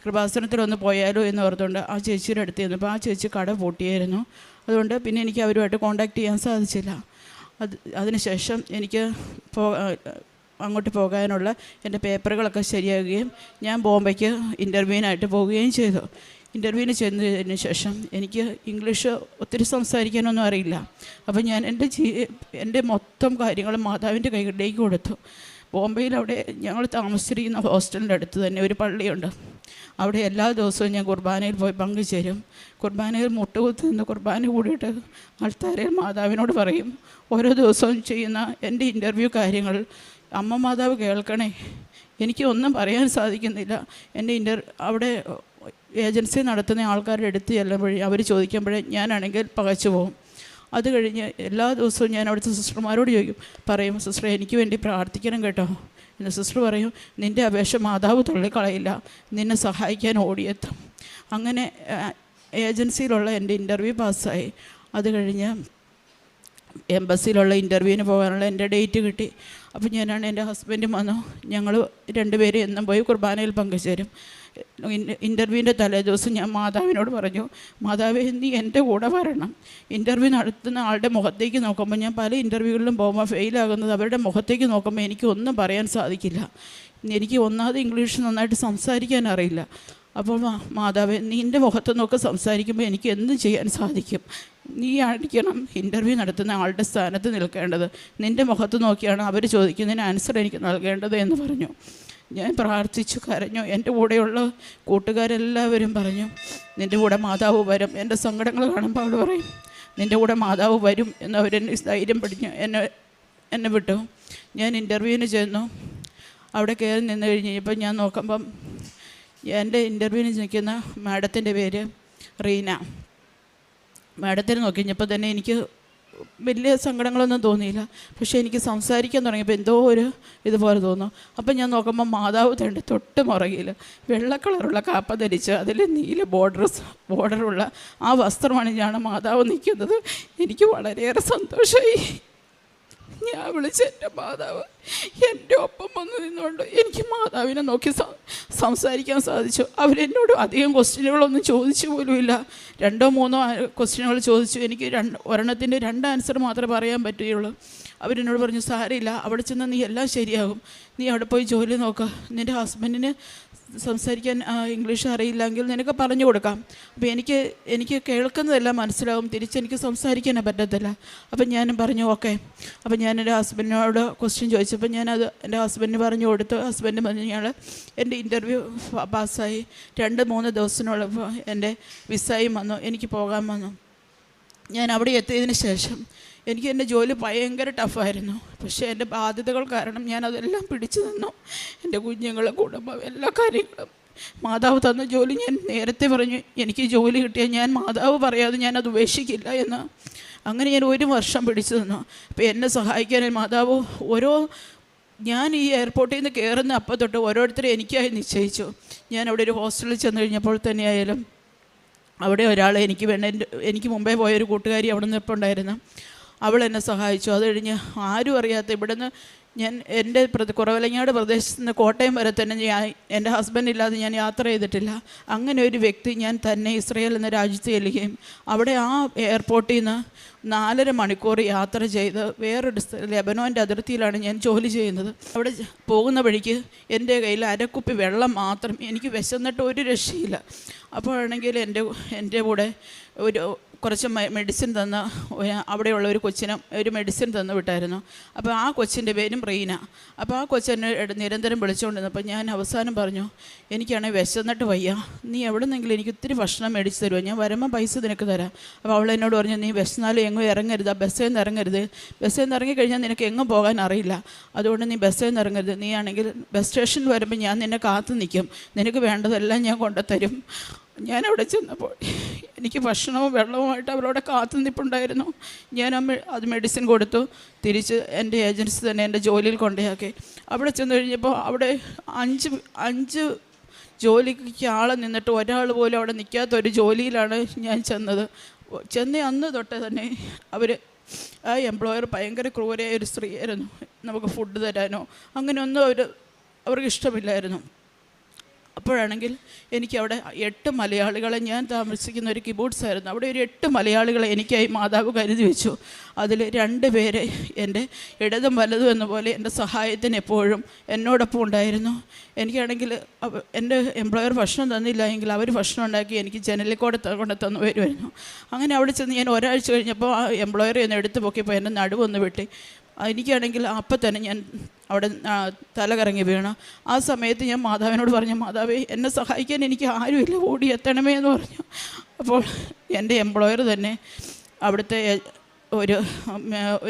കൃപാസനത്തിലൊന്ന് പോയാലോ എന്ന് ഓർത്തുകൊണ്ട് ആ ചേച്ചിയുടെ അടുത്ത് ചെന്നപ്പോൾ ആ ചേച്ചി കട പൂട്ടിയായിരുന്നു. അതുകൊണ്ട് പിന്നെ എനിക്ക് അവരുമായിട്ട് കോൺടാക്റ്റ് ചെയ്യാൻ സാധിച്ചില്ല. അതിനുശേഷം എനിക്ക് അങ്ങോട്ട് പോകാനുള്ള എൻ്റെ പേപ്പറുകളൊക്കെ ശരിയാകുകയും ഞാൻ ബോംബെക്ക് ഇൻ്റർവ്യൂവിനായിട്ട് പോവുകയും ചെയ്തു. ഇൻ്റർവ്യൂവിന് ചെന്നതിന് ശേഷം എനിക്ക് ഇംഗ്ലീഷ് ഒത്തിരി സംസാരിക്കാനൊന്നും അറിയില്ല. അപ്പോൾ ഞാൻ എൻ്റെ മൊത്തം കാര്യങ്ങളും മാതാവിൻ്റെ കൈകളിലേക്ക് കൊടുത്തു. ബോംബെയിൽ അവിടെ ഞങ്ങൾ താമസിച്ചിരിക്കുന്ന ഹോസ്റ്റലിൻ്റെ അടുത്ത് തന്നെ ഒരു പള്ളിയുണ്ട്. അവിടെ എല്ലാ ദിവസവും ഞാൻ കുർബാനയിൽ പോയി പങ്കുചേരും. കുർബാനയിൽ മുട്ടുകുത്തി നിന്ന് കുർബാന കൂടിയിട്ട് ആൾത്താരയിൽ മാതാവിനോട് പറയും, ഓരോ ദിവസവും ചെയ്യുന്ന എൻ്റെ ഇൻ്റർവ്യൂ കാര്യങ്ങൾ അമ്മ മാതാവ് കേൾക്കണേ. എനിക്ക് ഒന്നും പറയാൻ സാധിക്കുന്നില്ല. എൻ്റെ അവിടെ ഏജൻസി നടത്തുന്ന ആൾക്കാരുടെ അടുത്ത് ചെല്ലുമ്പോഴേ അവർ ചോദിക്കുമ്പോഴേ ഞാനാണെങ്കിൽ പകച്ചു പോകും. അത് കഴിഞ്ഞ് എല്ലാ ദിവസവും ഞാൻ അവിടുത്തെ സിസ്റ്റർമാരോട് പറയും, സിസ്റ്റർ എനിക്ക് വേണ്ടി പ്രാർത്ഥിക്കണം കേട്ടോ എന്ന്. സിസ്റ്റർ പറയും, നിൻ്റെ അപേക്ഷ മാതാവ് തള്ളിക്കളയില്ല, നിന്നെ സഹായിക്കാൻ ഓടിയെത്തും. അങ്ങനെ ഏജൻസിയിലുള്ള എൻ്റെ ഇൻ്റർവ്യൂ പാസ്സായി. അത് കഴിഞ്ഞ് എംബസിയിലുള്ള ഇൻ്റർവ്യൂവിന് പോകാനുള്ള എൻ്റെ ഡേറ്റ് കിട്ടി. അപ്പോൾ ഞാനാണ് എൻ്റെ ഹസ്ബൻഡും വന്നു. ഞങ്ങൾ രണ്ടുപേരും എന്നും പോയി കുർബാനയിൽ പങ്കുചേരും. ഇൻ്റർവ്യൂവിൻ്റെ തലേ ദിവസം ഞാൻ മാതാവിനോട് പറഞ്ഞു, മാതാവേ നീ എൻ്റെ കൂടെ വരണം. ഇൻ്റർവ്യൂ നടത്തുന്ന ആളുടെ മുഖത്തേക്ക് നോക്കുമ്പോൾ, ഞാൻ പല ഇൻ്റർവ്യൂകളിലും പോകുമ്പോൾ ഫെയിലാകുന്നത് അവരുടെ മുഖത്തേക്ക് നോക്കുമ്പോൾ എനിക്കൊന്നും പറയാൻ സാധിക്കില്ല. എനിക്ക് ഒന്നാമത് ഇംഗ്ലീഷ് നന്നായിട്ട് സംസാരിക്കാൻ അറിയില്ല. അപ്പോൾ മാതാവേ നിൻ്റെ മുഖത്ത് നോക്കി സംസാരിക്കുമ്പോൾ എനിക്ക് എന്തും ചെയ്യാൻ സാധിക്കും. നീ ആയിരിക്കണം ഇൻ്റർവ്യൂ നടത്തുന്ന ആളുടെ സ്ഥാനത്ത് നിൽക്കേണ്ടത്. നിൻ്റെ മുഖത്ത് നോക്കിയാണ് അവർ ചോദിക്കുന്നതിന് ആൻസർ എനിക്ക് നൽകേണ്ടത് എന്ന് പറഞ്ഞു. ഞാൻ പ്രാർത്ഥിച്ചു, കരഞ്ഞു. എൻ്റെ കൂടെയുള്ള കൂട്ടുകാരെല്ലാവരും പറഞ്ഞു, നിൻ്റെ കൂടെ മാതാവ് വരും. എൻ്റെ സങ്കടങ്ങൾ കാണുമ്പോൾ അവൾ പറയും, നിൻ്റെ കൂടെ മാതാവ് വരും എന്ന് അവരെന്നെ ധൈര്യം പിടിഞ്ഞു എന്നെ വിട്ടു. ഞാൻ ഇൻ്റർവ്യൂവിന് ചെന്നു. അവിടെ കയറി നിന്ന് കഴിഞ്ഞപ്പോൾ ഞാൻ നോക്കുമ്പം എൻ്റെ ഇൻ്റർവ്യൂവിന് നിൽക്കുന്ന മാഡത്തിൻ്റെ പേര് റീന. മാഡത്തിനെ നോക്കി കഴിഞ്ഞപ്പോൾ തന്നെ എനിക്ക് വലിയ സങ്കടങ്ങളൊന്നും തോന്നിയില്ല. പക്ഷേ എനിക്ക് സംസാരിക്കാൻ തുടങ്ങിയപ്പോൾ എന്തോ ഒരു ഇതുപോലെ തോന്നും. അപ്പം ഞാൻ നോക്കുമ്പോൾ മാതാവ് തൻ്റെ തൊട്ട് മുറകിൽ വെള്ള കളറുള്ള കാപ്പ ധരിച്ച് അതിൽ നീല ബോർഡറുള്ള ആ വസ്ത്രമാണ് ഞാൻ മാതാവ് നിൽക്കുന്നത്. എനിക്ക് വളരെയേറെ സന്തോഷമായി. ഞാൻ വിളിച്ച എൻ്റെ മാതാവ് എൻ്റെ ഒപ്പം വന്ന് നിന്നുകൊണ്ട് എനിക്ക് മാതാവിനെ നോക്കി സംസാരിക്കാൻ സാധിച്ചു. അവരെന്നോട് അധികം ക്വസ്റ്റ്യനുകളൊന്നും ചോദിച്ചു പോലുമില്ല. 2-3 ക്വസ്റ്റ്യനുകൾ ചോദിച്ചു. എനിക്ക് ഒരെണ്ണത്തിൻ്റെ 2 ആൻസർ മാത്രമേ പറയാൻ പറ്റുകയുള്ളൂ. അവരെന്നോട് പറഞ്ഞു, സാരമില്ല, അവിടെ ചെന്നാൽ നീ എല്ലാം ശരിയാകും, നീ അവിടെ പോയി ജോലി നോക്കുക, നിൻ്റെ ഹസ്ബൻഡിന് സംസാരിക്കാൻ ഇംഗ്ലീഷ് അറിയില്ലെങ്കിൽ നിനക്ക് പറഞ്ഞു കൊടുക്കാം. അപ്പോൾ എനിക്ക് കേൾക്കുന്നതെല്ലാം മനസ്സിലാവും, തിരിച്ചെനിക്ക് സംസാരിക്കാനേ പറ്റത്തില്ല. അപ്പം ഞാനും പറഞ്ഞു ഓക്കെ. അപ്പം ഞാൻ എൻ്റെ ഹസ്ബൻഡിനോട് ക്വസ്റ്റ്യൻ ചോദിച്ചപ്പോൾ ഞാനത് എൻ്റെ ഹസ്ബൻഡിന് പറഞ്ഞു കൊടുത്തു. ഹസ്ബൻഡ് പറഞ്ഞു, ഞങ്ങൾ എൻ്റെ ഇൻ്റർവ്യൂ പാസ്സായി 2-3 ദിവസത്തിനുള്ളപ്പോൾ എൻ്റെ വിസയും വന്നു, എനിക്ക് പോകാൻ വന്നു. ഞാൻ അവിടെ എത്തിയതിന് ശേഷം എനിക്ക് എൻ്റെ ജോലി ഭയങ്കര ടഫായിരുന്നു. പക്ഷേ എൻ്റെ ബാധ്യതകൾ കാരണം ഞാനതെല്ലാം പിടിച്ചു നിന്നു. എൻ്റെ കുഞ്ഞുങ്ങളെ, കുടുംബം, എല്ലാ കാര്യങ്ങളും മാതാവ് തന്ന ജോലി ഞാൻ നേരത്തെ പറഞ്ഞു, എനിക്ക് ജോലി കിട്ടിയാൽ ഞാൻ മാതാവ് പറയാതെ ഞാനത് ഉപേക്ഷിക്കില്ല എന്ന്. അങ്ങനെ ഞാൻ 1 വർഷം പിടിച്ചു നിന്നു. അപ്പോൾ എന്നെ സഹായിക്കാൻ മാതാവ് ഞാൻ ഈ എയർപോർട്ടിൽ നിന്ന് കയറുന്ന അപ്പം തൊട്ട് ഓരോരുത്തരെ എനിക്കായി നിശ്ചയിച്ചു. ഞാൻ അവിടെ ഒരു ഹോസ്റ്റലിൽ ചെന്ന് കഴിഞ്ഞപ്പോൾ തന്നെയായാലും അവിടെ ഒരാൾ എനിക്ക് മുമ്പേ പോയൊരു കൂട്ടുകാരി അവിടെ നിന്ന് ഇപ്പോൾ ഉണ്ടായിരുന്നു. അവൾ എന്നെ സഹായിച്ചു. അത് കഴിഞ്ഞ് ആരും അറിയാത്ത ഇവിടുന്ന് ഞാൻ എൻ്റെ കുറവലങ്ങാട് പ്രദേശത്ത് നിന്ന് കോട്ടയം വരെ തന്നെ എൻ്റെ ഹസ്ബൻഡ് ഇല്ലാതെ ഞാൻ യാത്ര ചെയ്തിട്ടില്ല. അങ്ങനെ ഒരു വ്യക്തി ഞാൻ തന്നെ ഇസ്രയേൽ എന്ന രാജ്യത്ത് ചെല്ലുകയും അവിടെ ആ എയർപോർട്ടിൽ നിന്ന് 4.5 മണിക്കൂർ യാത്ര ചെയ്ത് വേറൊരു ലെബനോൻ്റെ അതിർത്തിയിലാണ് ഞാൻ ജോലി ചെയ്യുന്നത്. അവിടെ പോകുന്ന വഴിക്ക് എൻ്റെ കയ്യിൽ അരക്കുപ്പി വെള്ളം മാത്രം, എനിക്ക് വിശന്നിട്ട് ഒരു രക്ഷയില്ല. അപ്പോഴാണെങ്കിൽ എൻ്റെ കൂടെ കുറച്ച് മെഡിസിൻ തന്ന അവിടെയുള്ള ഒരു കൊച്ചിന് ഒരു മെഡിസിൻ തന്നു വിട്ടായിരുന്നു. അപ്പോൾ ആ കൊച്ചിൻ്റെ പേരും റീന. അപ്പോൾ ആ കൊച്ചെന്നെ നിരന്തരം വിളിച്ചുകൊണ്ടിരുന്നപ്പോൾ ഞാൻ അവസാനം പറഞ്ഞു, എനിക്കാണെങ്കിൽ വിശന്നിട്ട് വയ്യ, നീ എവിടെ നിന്നെങ്കിലും എനിക്ക് ഇത്തിരി ഭക്ഷണം മേടിച്ച് തരുമോ, ഞാൻ വരുമ്പോൾ പൈസ നിനക്ക് തരാം. അപ്പോൾ അവൾ എന്നോട് പറഞ്ഞു, നീ വിശന്നാലും എങ്ങും ഇറങ്ങരുത്, ബസ്സിൽ നിന്ന് ഇറങ്ങരുത്, ബസ്സിൽ നിന്ന് ഇറങ്ങിക്കഴിഞ്ഞാൽ നിനക്ക് എങ്ങും പോകാൻ അറിയില്ല, അതുകൊണ്ട് നീ ബസ്സിൽ നിന്ന് ഇറങ്ങരുത്, നീ ആണെങ്കിൽ ബസ് സ്റ്റേഷനിൽ വരുമ്പോൾ ഞാൻ നിന്നെ കാത്തു നിൽക്കും, നിനക്ക് വേണ്ടതെല്ലാം ഞാൻ കൊണ്ടുതരും. ഞാനവിടെ ചെന്നപ്പോൾ എനിക്ക് ഭക്ഷണവും വെള്ളവുമായിട്ട് അവരവിടെ കാത്തു നിൽപ്പുണ്ടായിരുന്നു. ഞാൻ അത് മെഡിസിൻ കൊടുത്തു, തിരിച്ച് എൻ്റെ ഏജൻസി തന്നെ എൻ്റെ ജോലിയിൽ കൊണ്ടുപോയാക്കി. അവിടെ ചെന്ന് കഴിഞ്ഞപ്പോൾ അവിടെ 5 ജോലിക്ക് ആളെ നിന്നിട്ട് ഒരാൾ പോലും അവിടെ നിൽക്കാത്തൊരു ജോലിയിലാണ് ഞാൻ ചെന്ന അന്ന് തൊട്ട് തന്നെ ആ എംപ്ലോയർ ഭയങ്കര ക്രൂരയായ ഒരു സ്ത്രീയായിരുന്നു. നമുക്ക് ഫുഡ് തരാനോ അങ്ങനെയൊന്നും അവർക്ക് ഇഷ്ടമില്ലായിരുന്നു. അപ്പോഴാണെങ്കിൽ എനിക്കവിടെ 8 മലയാളികളെ, ഞാൻ താമസിക്കുന്ന ഒരു കിബൂട്ട്സ് ആയിരുന്നു, അവിടെ ഒരു 8 മലയാളികളെ എനിക്കായി മാതാവ് കരുതി വെച്ചു. അതിൽ 2 പേര് എൻ്റെ ഇടതും വലതും എന്ന പോലെ എൻ്റെ സഹായത്തിന് എപ്പോഴും എന്നോടൊപ്പം ഉണ്ടായിരുന്നു. എനിക്കാണെങ്കിൽ എൻ്റെ എംപ്ലോയർ ഭക്ഷണം തന്നില്ല എങ്കിൽ അവർ ഭക്ഷണം ഉണ്ടാക്കി എനിക്ക് ജനലിൽ കൊണ്ട് തന്നു വരുമായിരുന്നു. അങ്ങനെ അവിടെ ചെന്ന് ഞാൻ ഒരാഴ്ച കഴിഞ്ഞപ്പോൾ ആ എംപ്ലോയർ എന്നെ എടുത്ത് പൊക്കിയപ്പോൾ എൻ്റെ നടുവൊന്ന് വെട്ടി. എനിക്കാണെങ്കിൽ അപ്പം തന്നെ ഞാൻ അവിടെ തല കറങ്ങി വീണു. ആ സമയത്ത് ഞാൻ മാതാവിനോട് പറഞ്ഞു, മാതാവേ എന്നെ സഹായിക്കാൻ എനിക്ക് ആരുമില്ല, ഓടി എത്തണമേ എന്ന് പറഞ്ഞു. അപ്പോൾ എൻ്റെ എംപ്ലോയർ തന്നെ അവിടുത്തെ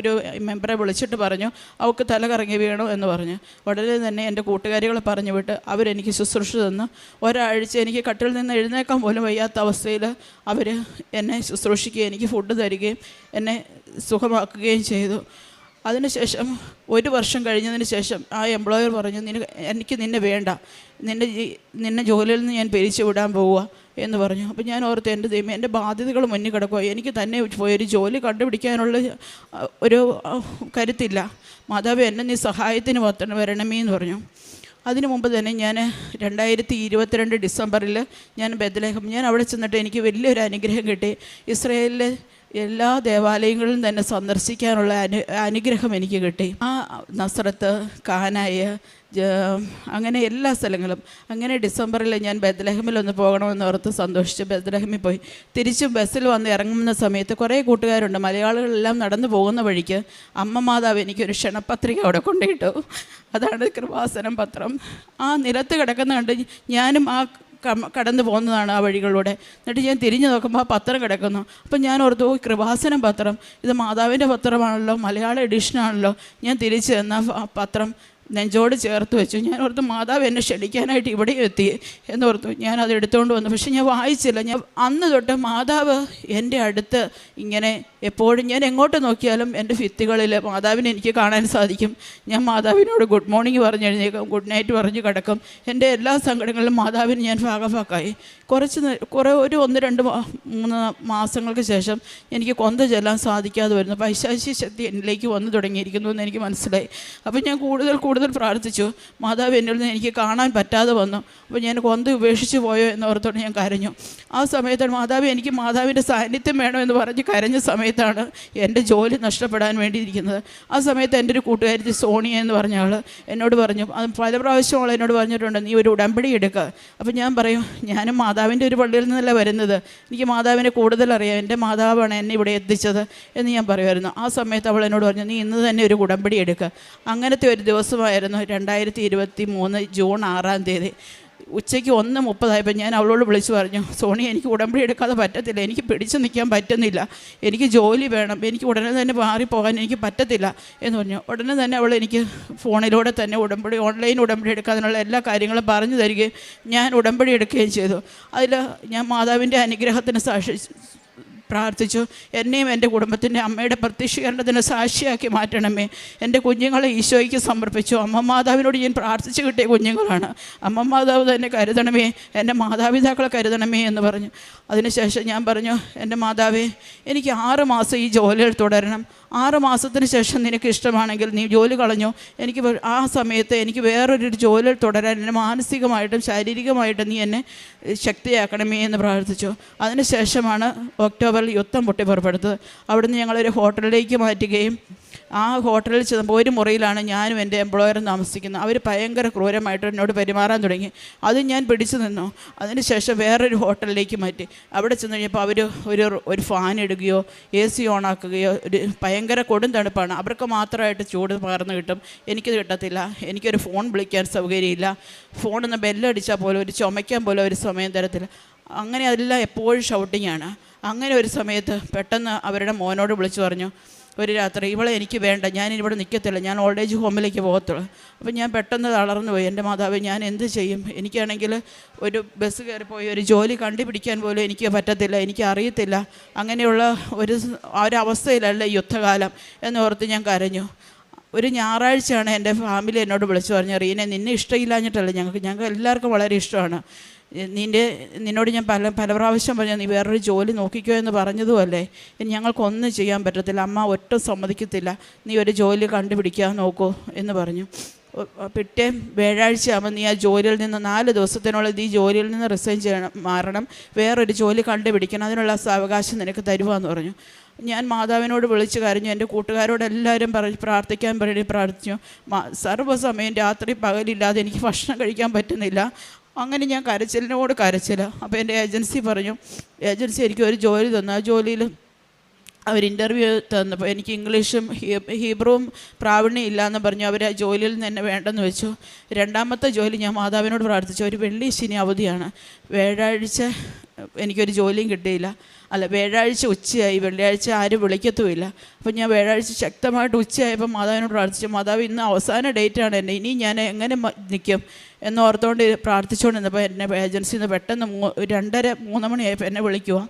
ഒരു മെമ്പറെ വിളിച്ചിട്ട് പറഞ്ഞു, അവൾക്ക് തല കറങ്ങി വീണു എന്ന് പറഞ്ഞു. ഉടനെ തന്നെ എൻ്റെ കൂട്ടുകാരികളെ പറഞ്ഞു വിട്ട് അവരെനിക്ക് ശുശ്രൂഷ തന്നു. ഒരാഴ്ച എനിക്ക് കട്ടിൽ നിന്ന് എഴുന്നേക്കാൻ പോലും വയ്യാത്ത അവസ്ഥയിൽ അവർ എന്നെ ശുശ്രൂഷിക്കുകയും എനിക്ക് ഫുഡ് തരികയും എന്നെ സുഖമാക്കുകയും ചെയ്തു. അതിനുശേഷം 1 വർഷം കഴിഞ്ഞതിന് ശേഷം ആ എംപ്ലോയർ പറഞ്ഞു, എനിക്ക് നിന്നെ വേണ്ട, നിന്നെ ജോലിയിൽ നിന്ന് ഞാൻ പിരിച്ചു വിടാൻ പോവുക എന്ന് പറഞ്ഞു. അപ്പോൾ ഞാൻ ഓർത്ത്, എൻ്റെ ദൈവം, എൻ്റെ ബാധ്യതകൾ മുന്നിൽ കിടക്കുക, എനിക്ക് തന്നെ പോയൊരു ജോലി കണ്ടുപിടിക്കാനുള്ള ഒരു കരുത്തില്ല, മാതാവ് എന്നെ നീ സഹായത്തിന് വരണമേ എന്ന് പറഞ്ഞു. അതിനു മുമ്പ് തന്നെ ഞാൻ 2022 ഡിസംബറിൽ ഞാൻ ബെത്ലഹേം, ഞാൻ അവിടെ ചെന്നിട്ട് എനിക്ക് വലിയൊരു അനുഗ്രഹം കിട്ടി. ഇസ്രായേലിലെ എല്ലാ ദേവാലയങ്ങളിലും തന്നെ സന്ദർശിക്കാനുള്ള അനുഗ്രഹം എനിക്ക് കിട്ടി. ആ നസ്രത്ത്, കാനായ്, അങ്ങനെ എല്ലാ സ്ഥലങ്ങളും. അങ്ങനെ ഡിസംബറിൽ ഞാൻ ബെത്ലഹേമിലൊന്ന് പോകണമെന്ന് ഓർത്ത് സന്തോഷിച്ച് ബെത്ലഹേമിൽ പോയി. തിരിച്ചും ബസ്സിൽ വന്ന് ഇറങ്ങുന്ന സമയത്ത് കുറേ കൂട്ടുകാരുണ്ട്, മലയാളികളെല്ലാം നടന്നു പോകുന്ന വഴിക്ക് അമ്മ മാതാവ് എനിക്കൊരു ക്ഷണപത്രിക അവിടെ കൊണ്ടുപോയിട്ടു. അതാണ് കൃപാസനം പത്രം. ആ നിലത്ത് കിടക്കുന്ന കണ്ട് ഞാനും കടന്നു പോകുന്നതാണ് ആ വഴികളിലൂടെ. എന്നിട്ട് ഞാൻ തിരിഞ്ഞു നോക്കുമ്പോൾ ആ പത്രം കിടക്കുന്നു. അപ്പം ഞാൻ ഓർത്തു, കൃപാസനം പത്രം, ഇത് മാതാവിൻ്റെ പത്രമാണല്ലോ, മലയാള എഡിഷനാണല്ലോ. ഞാൻ തിരിച്ച് തന്ന ആ പത്രം നെഞ്ചോട് ചേർത്ത് വെച്ചു. ഞാൻ ഓർത്തു, മാതാവ് എന്നെ ക്ഷണിക്കാനായിട്ട് ഇവിടെ എത്തി എന്നോർത്തു. ഞാൻ അത് എടുത്തുകൊണ്ട് വന്നു. പക്ഷെ ഞാൻ വായിച്ചില്ല. ഞാൻ അന്ന് തൊട്ട് മാതാവ് എൻ്റെ അടുത്ത് ഇങ്ങനെ എപ്പോഴും, ഞാൻ എങ്ങോട്ട് നോക്കിയാലും എൻ്റെ ഭിത്തികളിൽ മാതാവിനെ എനിക്ക് കാണാൻ സാധിക്കും. ഞാൻ മാതാവിനോട് ഗുഡ് മോർണിംഗ് പറഞ്ഞ് എഴുന്നേക്കും, ഗുഡ് നൈറ്റ് പറഞ്ഞ് കിടക്കും. എൻ്റെ എല്ലാ സങ്കടങ്ങളിലും മാതാവിന് ഞാൻ ഭാഗഭാക്കായി. ഒരു 1-2 3 മാസങ്ങൾക്ക് ശേഷം എനിക്ക് കൊന്ത ചെല്ലാൻ സാധിക്കാതെ വരുന്നു. പൈശാചിക ശക്തി എന്നിലേക്ക് വന്നു തുടങ്ങിയിരിക്കുന്നു എന്ന് എനിക്ക് മനസ്സിലായി. അപ്പോൾ ഞാൻ കൂടുതൽ പ്രാർത്ഥിച്ചു. മാതാവ് എന്നിൽ നിന്ന് എനിക്ക് കാണാൻ പറ്റാതെ വന്നു. അപ്പോൾ ഞാൻ കൊന്ത ഉപേക്ഷിച്ച് പോയോ എന്നോർത്തോടെ ഞാൻ കരഞ്ഞു. ആ സമയത്താണ് മാതാവ്, എനിക്ക് മാതാവിൻ്റെ സാന്നിധ്യം വേണമെന്ന് പറഞ്ഞ് കരഞ്ഞ സമയത്താണ് എൻ്റെ ജോലി നഷ്ടപ്പെടാൻ വേണ്ടിയിരിക്കുന്നത്. ആ സമയത്ത് എൻ്റെ ഒരു കൂട്ടുകാരി സോണിയ എന്ന് പറഞ്ഞ ആൾ എന്നോട് പറഞ്ഞു, അത് പല പ്രാവശ്യം അവൾ എന്നോട് പറഞ്ഞിട്ടുണ്ട്, നീ ഒരു ഉടമ്പടി എടുക്കുക. അപ്പോൾ ഞാൻ പറയും, ഞാനും മാതാവിൻ്റെ ഒരു പള്ളിയിൽ നിന്നല്ല വരുന്നത്, എനിക്ക് മാതാവിനെ കൂടുതൽ അറിയാം, എൻ്റെ മാതാവാണ് എന്നെ ഇവിടെ എത്തിച്ചത് എന്ന് ഞാൻ പറയുമായിരുന്നു. ആ സമയത്ത് അവൾ എന്നോട് പറഞ്ഞു, നീ ഇന്ന് തന്നെ ഒരു ഉടമ്പടി എടുക്കുക. അങ്ങനത്തെ ഒരു ദിവസമായിരുന്നു 2023 ജൂൺ 6-ാം തീയതി. ഉച്ചയ്ക്ക് 1:30 ഞാൻ അവളോട് വിളിച്ചു പറഞ്ഞു, സോണി എനിക്ക് ഉടമ്പടി എടുക്കാതെ പറ്റത്തില്ല, എനിക്ക് പിടിച്ചു നിൽക്കാൻ പറ്റുന്നില്ല, എനിക്ക് ജോലി വേണം, എനിക്ക് ഉടനെ തന്നെ മാറിപ്പോകാൻ എനിക്ക് പറ്റത്തില്ല എന്ന് പറഞ്ഞു. ഉടനെ തന്നെ അവൾ എനിക്ക് ഫോണിലൂടെ തന്നെ ഓൺലൈൻ ഉടമ്പടി എടുക്കാനുള്ള എല്ലാ കാര്യങ്ങളും പറഞ്ഞു തരികയും ഞാൻ ഉടമ്പടി എടുക്കുകയും ചെയ്തു. അതിൽ ഞാൻ മാതാവിൻ്റെ അനുഗ്രഹത്തിന് പ്രാർത്ഥിച്ചു. എന്നെയും എൻ്റെ കുടുംബത്തിൻ്റെ അമ്മയുടെ പ്രത്യക്ഷീകരണത്തിന് സാക്ഷിയാക്കി മാറ്റണമേ. എൻ്റെ കുഞ്ഞുങ്ങളെ ഈശോയ്ക്ക് സമർപ്പിച്ചു. അമ്മ മാതാവിനോട് ഞാൻ പ്രാർത്ഥിച്ചു കിട്ടിയ കുഞ്ഞുങ്ങളാണ്. അമ്മ മാതാവ് തന്നെ കരുതണമേ, എൻ്റെ മാതാപിതാക്കളെ കരുതണമേ എന്ന് പറഞ്ഞു. അതിനുശേഷം ഞാൻ പറഞ്ഞു, എൻ്റെ മാതാവേ, എനിക്ക് 6 മാസം ഈ ജോലിയിൽ തുടരണം. 6 മാസത്തിന് ശേഷം നിനക്ക് ഇഷ്ടമാണെങ്കിൽ നീ ജോലി കളഞ്ഞോ, എനിക്ക് ആ സമയത്ത് എനിക്ക് വേറൊരു ജോലിയിൽ തുടരാൻ എന്നെ മാനസികമായിട്ടും ശാരീരികമായിട്ടും നീ എന്നെ ശക്തിയാക്കണമേ എന്ന് പ്രാർത്ഥിച്ചു. അതിനുശേഷമാണ് ഒക്ടോബറിൽ യുദ്ധം പൊട്ടി പുറപ്പെടുത്തത്. അവിടുന്ന് ഞങ്ങളൊരു ഹോട്ടലിലേക്ക് മാറ്റുകയും ആ ഹോട്ടലിൽ ചെന്നപ്പോൾ ഒരു മുറിയിലാണ് ഞാനും എൻ്റെ എംപ്ലോയറും താമസിക്കുന്നത്. അവർ ഭയങ്കര ക്രൂരമായിട്ട് എന്നോട് പെരുമാറാൻ തുടങ്ങി. അത് ഞാൻ പിടിച്ചു നിന്നു. അതിനുശേഷം വേറൊരു ഹോട്ടലിലേക്ക് മാറ്റി. അവിടെ ചെന്ന് കഴിഞ്ഞപ്പോൾ അവർ ഒരു ഫാൻ ഇടുകയോ AC ഓണാക്കുകയോ, ഒരു ഭയങ്കര കൊടും തണുപ്പാണ്, അവർക്ക് മാത്രമായിട്ട് ചൂട് പകർന്ന് കിട്ടും, എനിക്കത് കിട്ടത്തില്ല. എനിക്കൊരു ഫോൺ വിളിക്കാൻ സൗകര്യമില്ല, ഫോണൊന്ന് ബെല്ലടിച്ചാൽ പോലും ഒരു ചുമയ്ക്കാൻ പോലും ഒരു സമയം തരത്തില്ല. അങ്ങനെ അതെല്ലാം എപ്പോഴും ഷൗട്ടിങ്ങാണ്. അങ്ങനെ ഒരു സമയത്ത് പെട്ടെന്ന് അവരുടെ മോനോട് വിളിച്ചു പറഞ്ഞു, ഒരു രാത്രി, ഇവളെ എനിക്ക് വേണ്ട, ഞാൻ ഇവിടെ നിൽക്കത്തില്ല, ഞാൻ ഓൾഡ് ഏജ് ഹോമിലേക്ക് പോകത്തുള്ളൂ. അപ്പം ഞാൻ പെട്ടെന്ന് തളർന്നു പോയി. എൻ്റെ മാതാവ്, ഞാൻ എന്ത് ചെയ്യും? എനിക്കാണെങ്കിൽ ഒരു ബസ് കയറിപ്പോയി ഒരു ജോലി കണ്ടുപിടിക്കാൻ പോലും എനിക്ക് പറ്റത്തില്ല, എനിക്ക് അറിയത്തില്ല. അങ്ങനെയുള്ള ഒരവസ്ഥയിലല്ല യുദ്ധകാലം എന്നോർത്ത് ഞാൻ കരഞ്ഞു. ഒരു ഞായറാഴ്ചയാണ് എൻ്റെ ഫാമിലി എന്നോട് വിളിച്ചു പറഞ്ഞു, റീനെ, നിന്നെ ഇഷ്ടമില്ലാഞ്ഞിട്ടല്ല, ഞങ്ങൾക്ക് എല്ലാവർക്കും വളരെ ഇഷ്ടമാണ്. നിന്നോട് ഞാൻ പല പ്രാവശ്യം പറഞ്ഞു, നീ വേറൊരു ജോലി നോക്കിക്കോ എന്ന് പറഞ്ഞതുമല്ലേ, ഞങ്ങൾക്കൊന്നും ചെയ്യാൻ പറ്റത്തില്ല, അമ്മ ഒട്ടും സമ്മതിക്കത്തില്ല, നീ ഒരു ജോലി കണ്ടുപിടിക്കാൻ നോക്കൂ എന്ന് പറഞ്ഞു. പിറ്റേ വ്യാഴാഴ്ചയാകുമ്പോൾ നീ ആ ജോലിയിൽ നിന്ന് 4 ദിവസത്തിനുള്ളിൽ നീ ജോലിയിൽ നിന്ന് റിസൈൻ ചെയ്യണം, മാറണം, വേറൊരു ജോലി കണ്ടുപിടിക്കണം, അതിനുള്ള അവകാശം നിനക്ക് തരുവാന്ന് പറഞ്ഞു. ഞാൻ മാതാവിനോട് വിളിച്ച് കരഞ്ഞു. എൻ്റെ കൂട്ടുകാരോടെല്ലാവരും പ്രാർത്ഥിക്കാൻ പ്രാർത്ഥിച്ചു. സർവ്വസമയം രാത്രി പകലില്ലാതെ എനിക്ക് ഭക്ഷണം കഴിക്കാൻ പറ്റുന്നില്ല. അങ്ങനെ ഞാൻ കരച്ചിലിനോട് കരച്ചില്ല. അപ്പോൾ എൻ്റെ ഏജൻസി എനിക്ക് ഒരു ജോലി തന്നു. ആ ജോലിയിൽ അവർ ഇൻ്റർവ്യൂ തന്നപ്പോൾ എനിക്ക് ഇംഗ്ലീഷും ഹീബ്രുവും പ്രാവീണ്യം ഇല്ലയെന്ന് പറഞ്ഞു. അവർ ആ ജോലിയിൽ നിന്ന് എന്നെ വേണ്ടെന്ന് വെച്ചു. 2ാമത്തെ ജോലി ഞാൻ മാതാവിനോട് പ്രാർത്ഥിച്ചു. ഒരു വെള്ളി ശനി അവധിയാണ്. വ്യാഴാഴ്ച എനിക്കൊരു ജോലിയും കിട്ടിയില്ല. വ്യാഴാഴ്ച ഉച്ചയായി, വെള്ളിയാഴ്ച ആരും വിളിക്കത്തുമില്ല. അപ്പം ഞാൻ വ്യാഴാഴ്ച ശക്തമായിട്ട് ഉച്ചയായപ്പോൾ മാതാവിനോട് പ്രാർത്ഥിച്ചു, മാതാവ്, ഇന്ന് അവസാന ഡേറ്റാണ് എൻ്റെ, ഇനി ഞാൻ എങ്ങനെ നിൽക്കും എന്നോർത്തുകൊണ്ട് പ്രാർത്ഥിച്ചുകൊണ്ട് നിന്നപ്പോൾ എന്നെ ഏജൻസിയിൽ നിന്ന് പെട്ടെന്ന് 2:30-3 മണിയായപ്പോൾ എന്നെ വിളിക്കുക,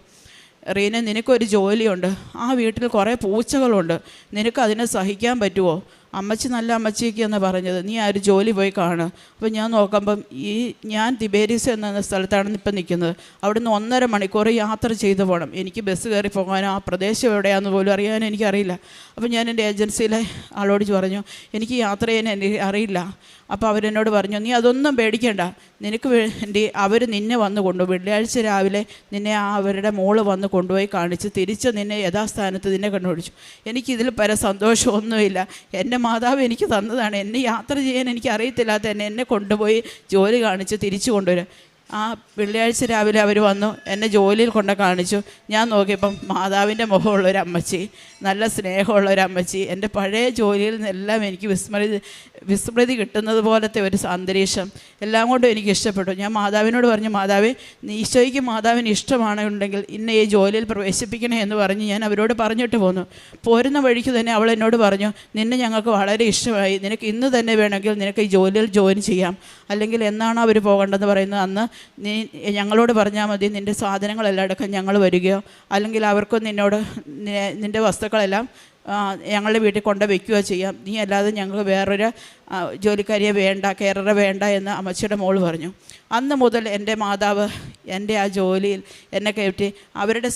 റീന, നിനക്കൊരു ജോലിയുണ്ട്, ആ വീട്ടിൽ കുറേ പൂച്ചകളുണ്ട്, നിനക്ക് അതിനെ സഹിക്കാൻ പറ്റുമോ? അമ്മച്ചി നല്ല അമ്മച്ചിക്ക് എന്ന് പറഞ്ഞത്, നീ ആ ഒരു ജോലി പോയി കാണുക. അപ്പോൾ ഞാൻ നോക്കുമ്പം ഞാൻ തിബേരീസ് എന്ന സ്ഥലത്താണ് ഇപ്പം നിൽക്കുന്നത്. അവിടുന്ന് 1.5 മണിക്കൂർ യാത്ര ചെയ്തു പോകണം. എനിക്ക് ബസ് കയറി പോകാനോ ആ പ്രദേശം എവിടെയാണെന്ന് പോലും അറിയാനോ എനിക്കറിയില്ല. അപ്പോൾ ഞാൻ എൻ്റെ ഏജൻസിയിലെ ആളോട് പറഞ്ഞു, എനിക്ക് യാത്ര ചെയ്യാൻ എനിക്ക് അറിയില്ല. അപ്പോൾ അവരെന്നോട് പറഞ്ഞു, നീ അതൊന്നും പേടിക്കേണ്ട, നിനക്ക് വേണ്ടി അവർ നിന്നെ വന്ന് കൊണ്ടുപോയി, വെള്ളിയാഴ്ച രാവിലെ നിന്നെ അവരുടെ മോള് വന്ന് കൊണ്ടുപോയി കാണിച്ച് തിരിച്ച് നിന്നെ യഥാസ്ഥാനത്ത് നിന്നെ കണ്ടുപിടിച്ചു. എനിക്കിതിൽ സന്തോഷമൊന്നുമില്ല. എൻ്റെ മാതാവ് എനിക്ക് തന്നതാണ്. എന്നെ യാത്ര ചെയ്യാൻ എനിക്ക് അറിയത്തില്ലാത്ത എന്നെ കൊണ്ടുപോയി ജോലി കാണിച്ച് തിരിച്ചു കൊണ്ടുവരും. ആ വെള്ളിയാഴ്ച രാവിലെ അവർ വന്നു, എന്നെ ജോലിയിൽ കൊണ്ട് കാണിച്ചു. ഞാൻ നോക്കിയപ്പം മാതാവിൻ്റെ മുഖമുള്ളൊരമ്മച്ചി, നല്ല സ്നേഹമുള്ളൊരമ്മച്ചി, എൻ്റെ പഴയ ജോലിയിൽ നിന്നെല്ലാം എനിക്ക് വിസ്മൃതി കിട്ടുന്നത് പോലത്തെ ഒരു അന്തരീക്ഷം, എല്ലാം കൊണ്ടും എനിക്ക് ഇഷ്ടപ്പെട്ടു. ഞാൻ മാതാവിനോട് പറഞ്ഞു, മാതാവേ, ഈശോയ്ക്ക് മാതാവിന് ഇഷ്ടമാണെന്നുണ്ടെങ്കിൽ ഇന്ന ഈ ജോലിയിൽ പ്രവേശിപ്പിക്കണേ എന്ന് പറഞ്ഞ് ഞാൻ അവരോട് പറഞ്ഞിട്ട് പോന്നു. പോരുന്ന വഴിക്ക് തന്നെ അവൾ എന്നോട് പറഞ്ഞു, നിന്നെ ഞങ്ങൾക്ക് വളരെ ഇഷ്ടമായി, നിനക്ക് ഇന്ന് തന്നെ വേണമെങ്കിൽ നിനക്ക് ഈ ജോലിയിൽ ജോയിൻ ചെയ്യാം, അല്ലെങ്കിൽ എന്നാണോ അവർ പോകേണ്ടതെന്ന് പറയുന്നത് അന്ന് നീ ഞങ്ങളോട് പറഞ്ഞാൽ മതി, നിൻ്റെ സാധനങ്ങളെല്ലാം എടുക്കാൻ ഞങ്ങൾ വരികയോ അല്ലെങ്കിൽ അവർക്ക് നിൻ്റെ വസ്തുക്കളെല്ലാം ഞങ്ങളുടെ വീട്ടിൽ കൊണ്ട് വയ്ക്കുകയോ ചെയ്യാം, നീ അല്ലാതെ ഞങ്ങൾക്ക് വേറൊരു ജോലിക്കാരിയെ വേണ്ട, കെയററെ വേണ്ട എന്ന് അമ്മച്ചിയുടെ മോൾ പറഞ്ഞു. അന്ന് മുതൽ എൻ്റെ മാതാവ് എൻ്റെ ആ ജോലിയിൽ എന്നെ കയറ്റി അവരുടെ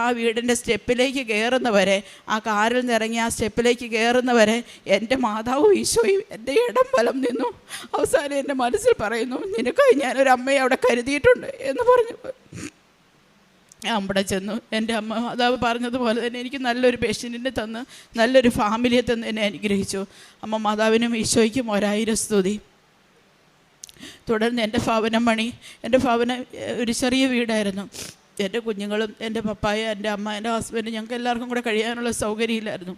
ആ വീടിൻ്റെ സ്റ്റെപ്പിലേക്ക് കയറുന്നവരെ, ആ കാറിൽ നിന്നിറങ്ങി ആ സ്റ്റെപ്പിലേക്ക് കയറുന്നവരെ എൻ്റെ മാതാവും ഈശോയും എൻ്റെ ഇടം വലം നിന്നു. അവസാനം എൻ്റെ മനസ്സിൽ പറയുന്നു, നിനക്കായി ഞാനൊരു അമ്മയെ അവിടെ കരുതിയിട്ടുണ്ട് എന്ന് പറഞ്ഞു. ഞാൻ അവിടെ ചെന്നു. എൻ്റെ അമ്മ മാതാവ് പറഞ്ഞതുപോലെ തന്നെ എനിക്ക് നല്ലൊരു പേഷ്യൻറ്റിനെ തന്ന് നല്ലൊരു ഫാമിലിയെ തന്ന് എന്നെ അനുഗ്രഹിച്ചു. അമ്മ മാതാവിനും ഈശോയ്ക്കും 1000 സ്തുതി. തുടർന്ന് എൻ്റെ ഭവനം ഒരു ചെറിയ വീടായിരുന്നു. എൻ്റെ കുഞ്ഞുങ്ങളും എൻ്റെ പപ്പായ, എൻ്റെ അമ്മ, എൻ്റെ ഹസ്ബൻഡ്, ഞങ്ങൾക്ക് എല്ലാവർക്കും കൂടെ കഴിയാനുള്ള സൗകര്യമില്ലായിരുന്നു.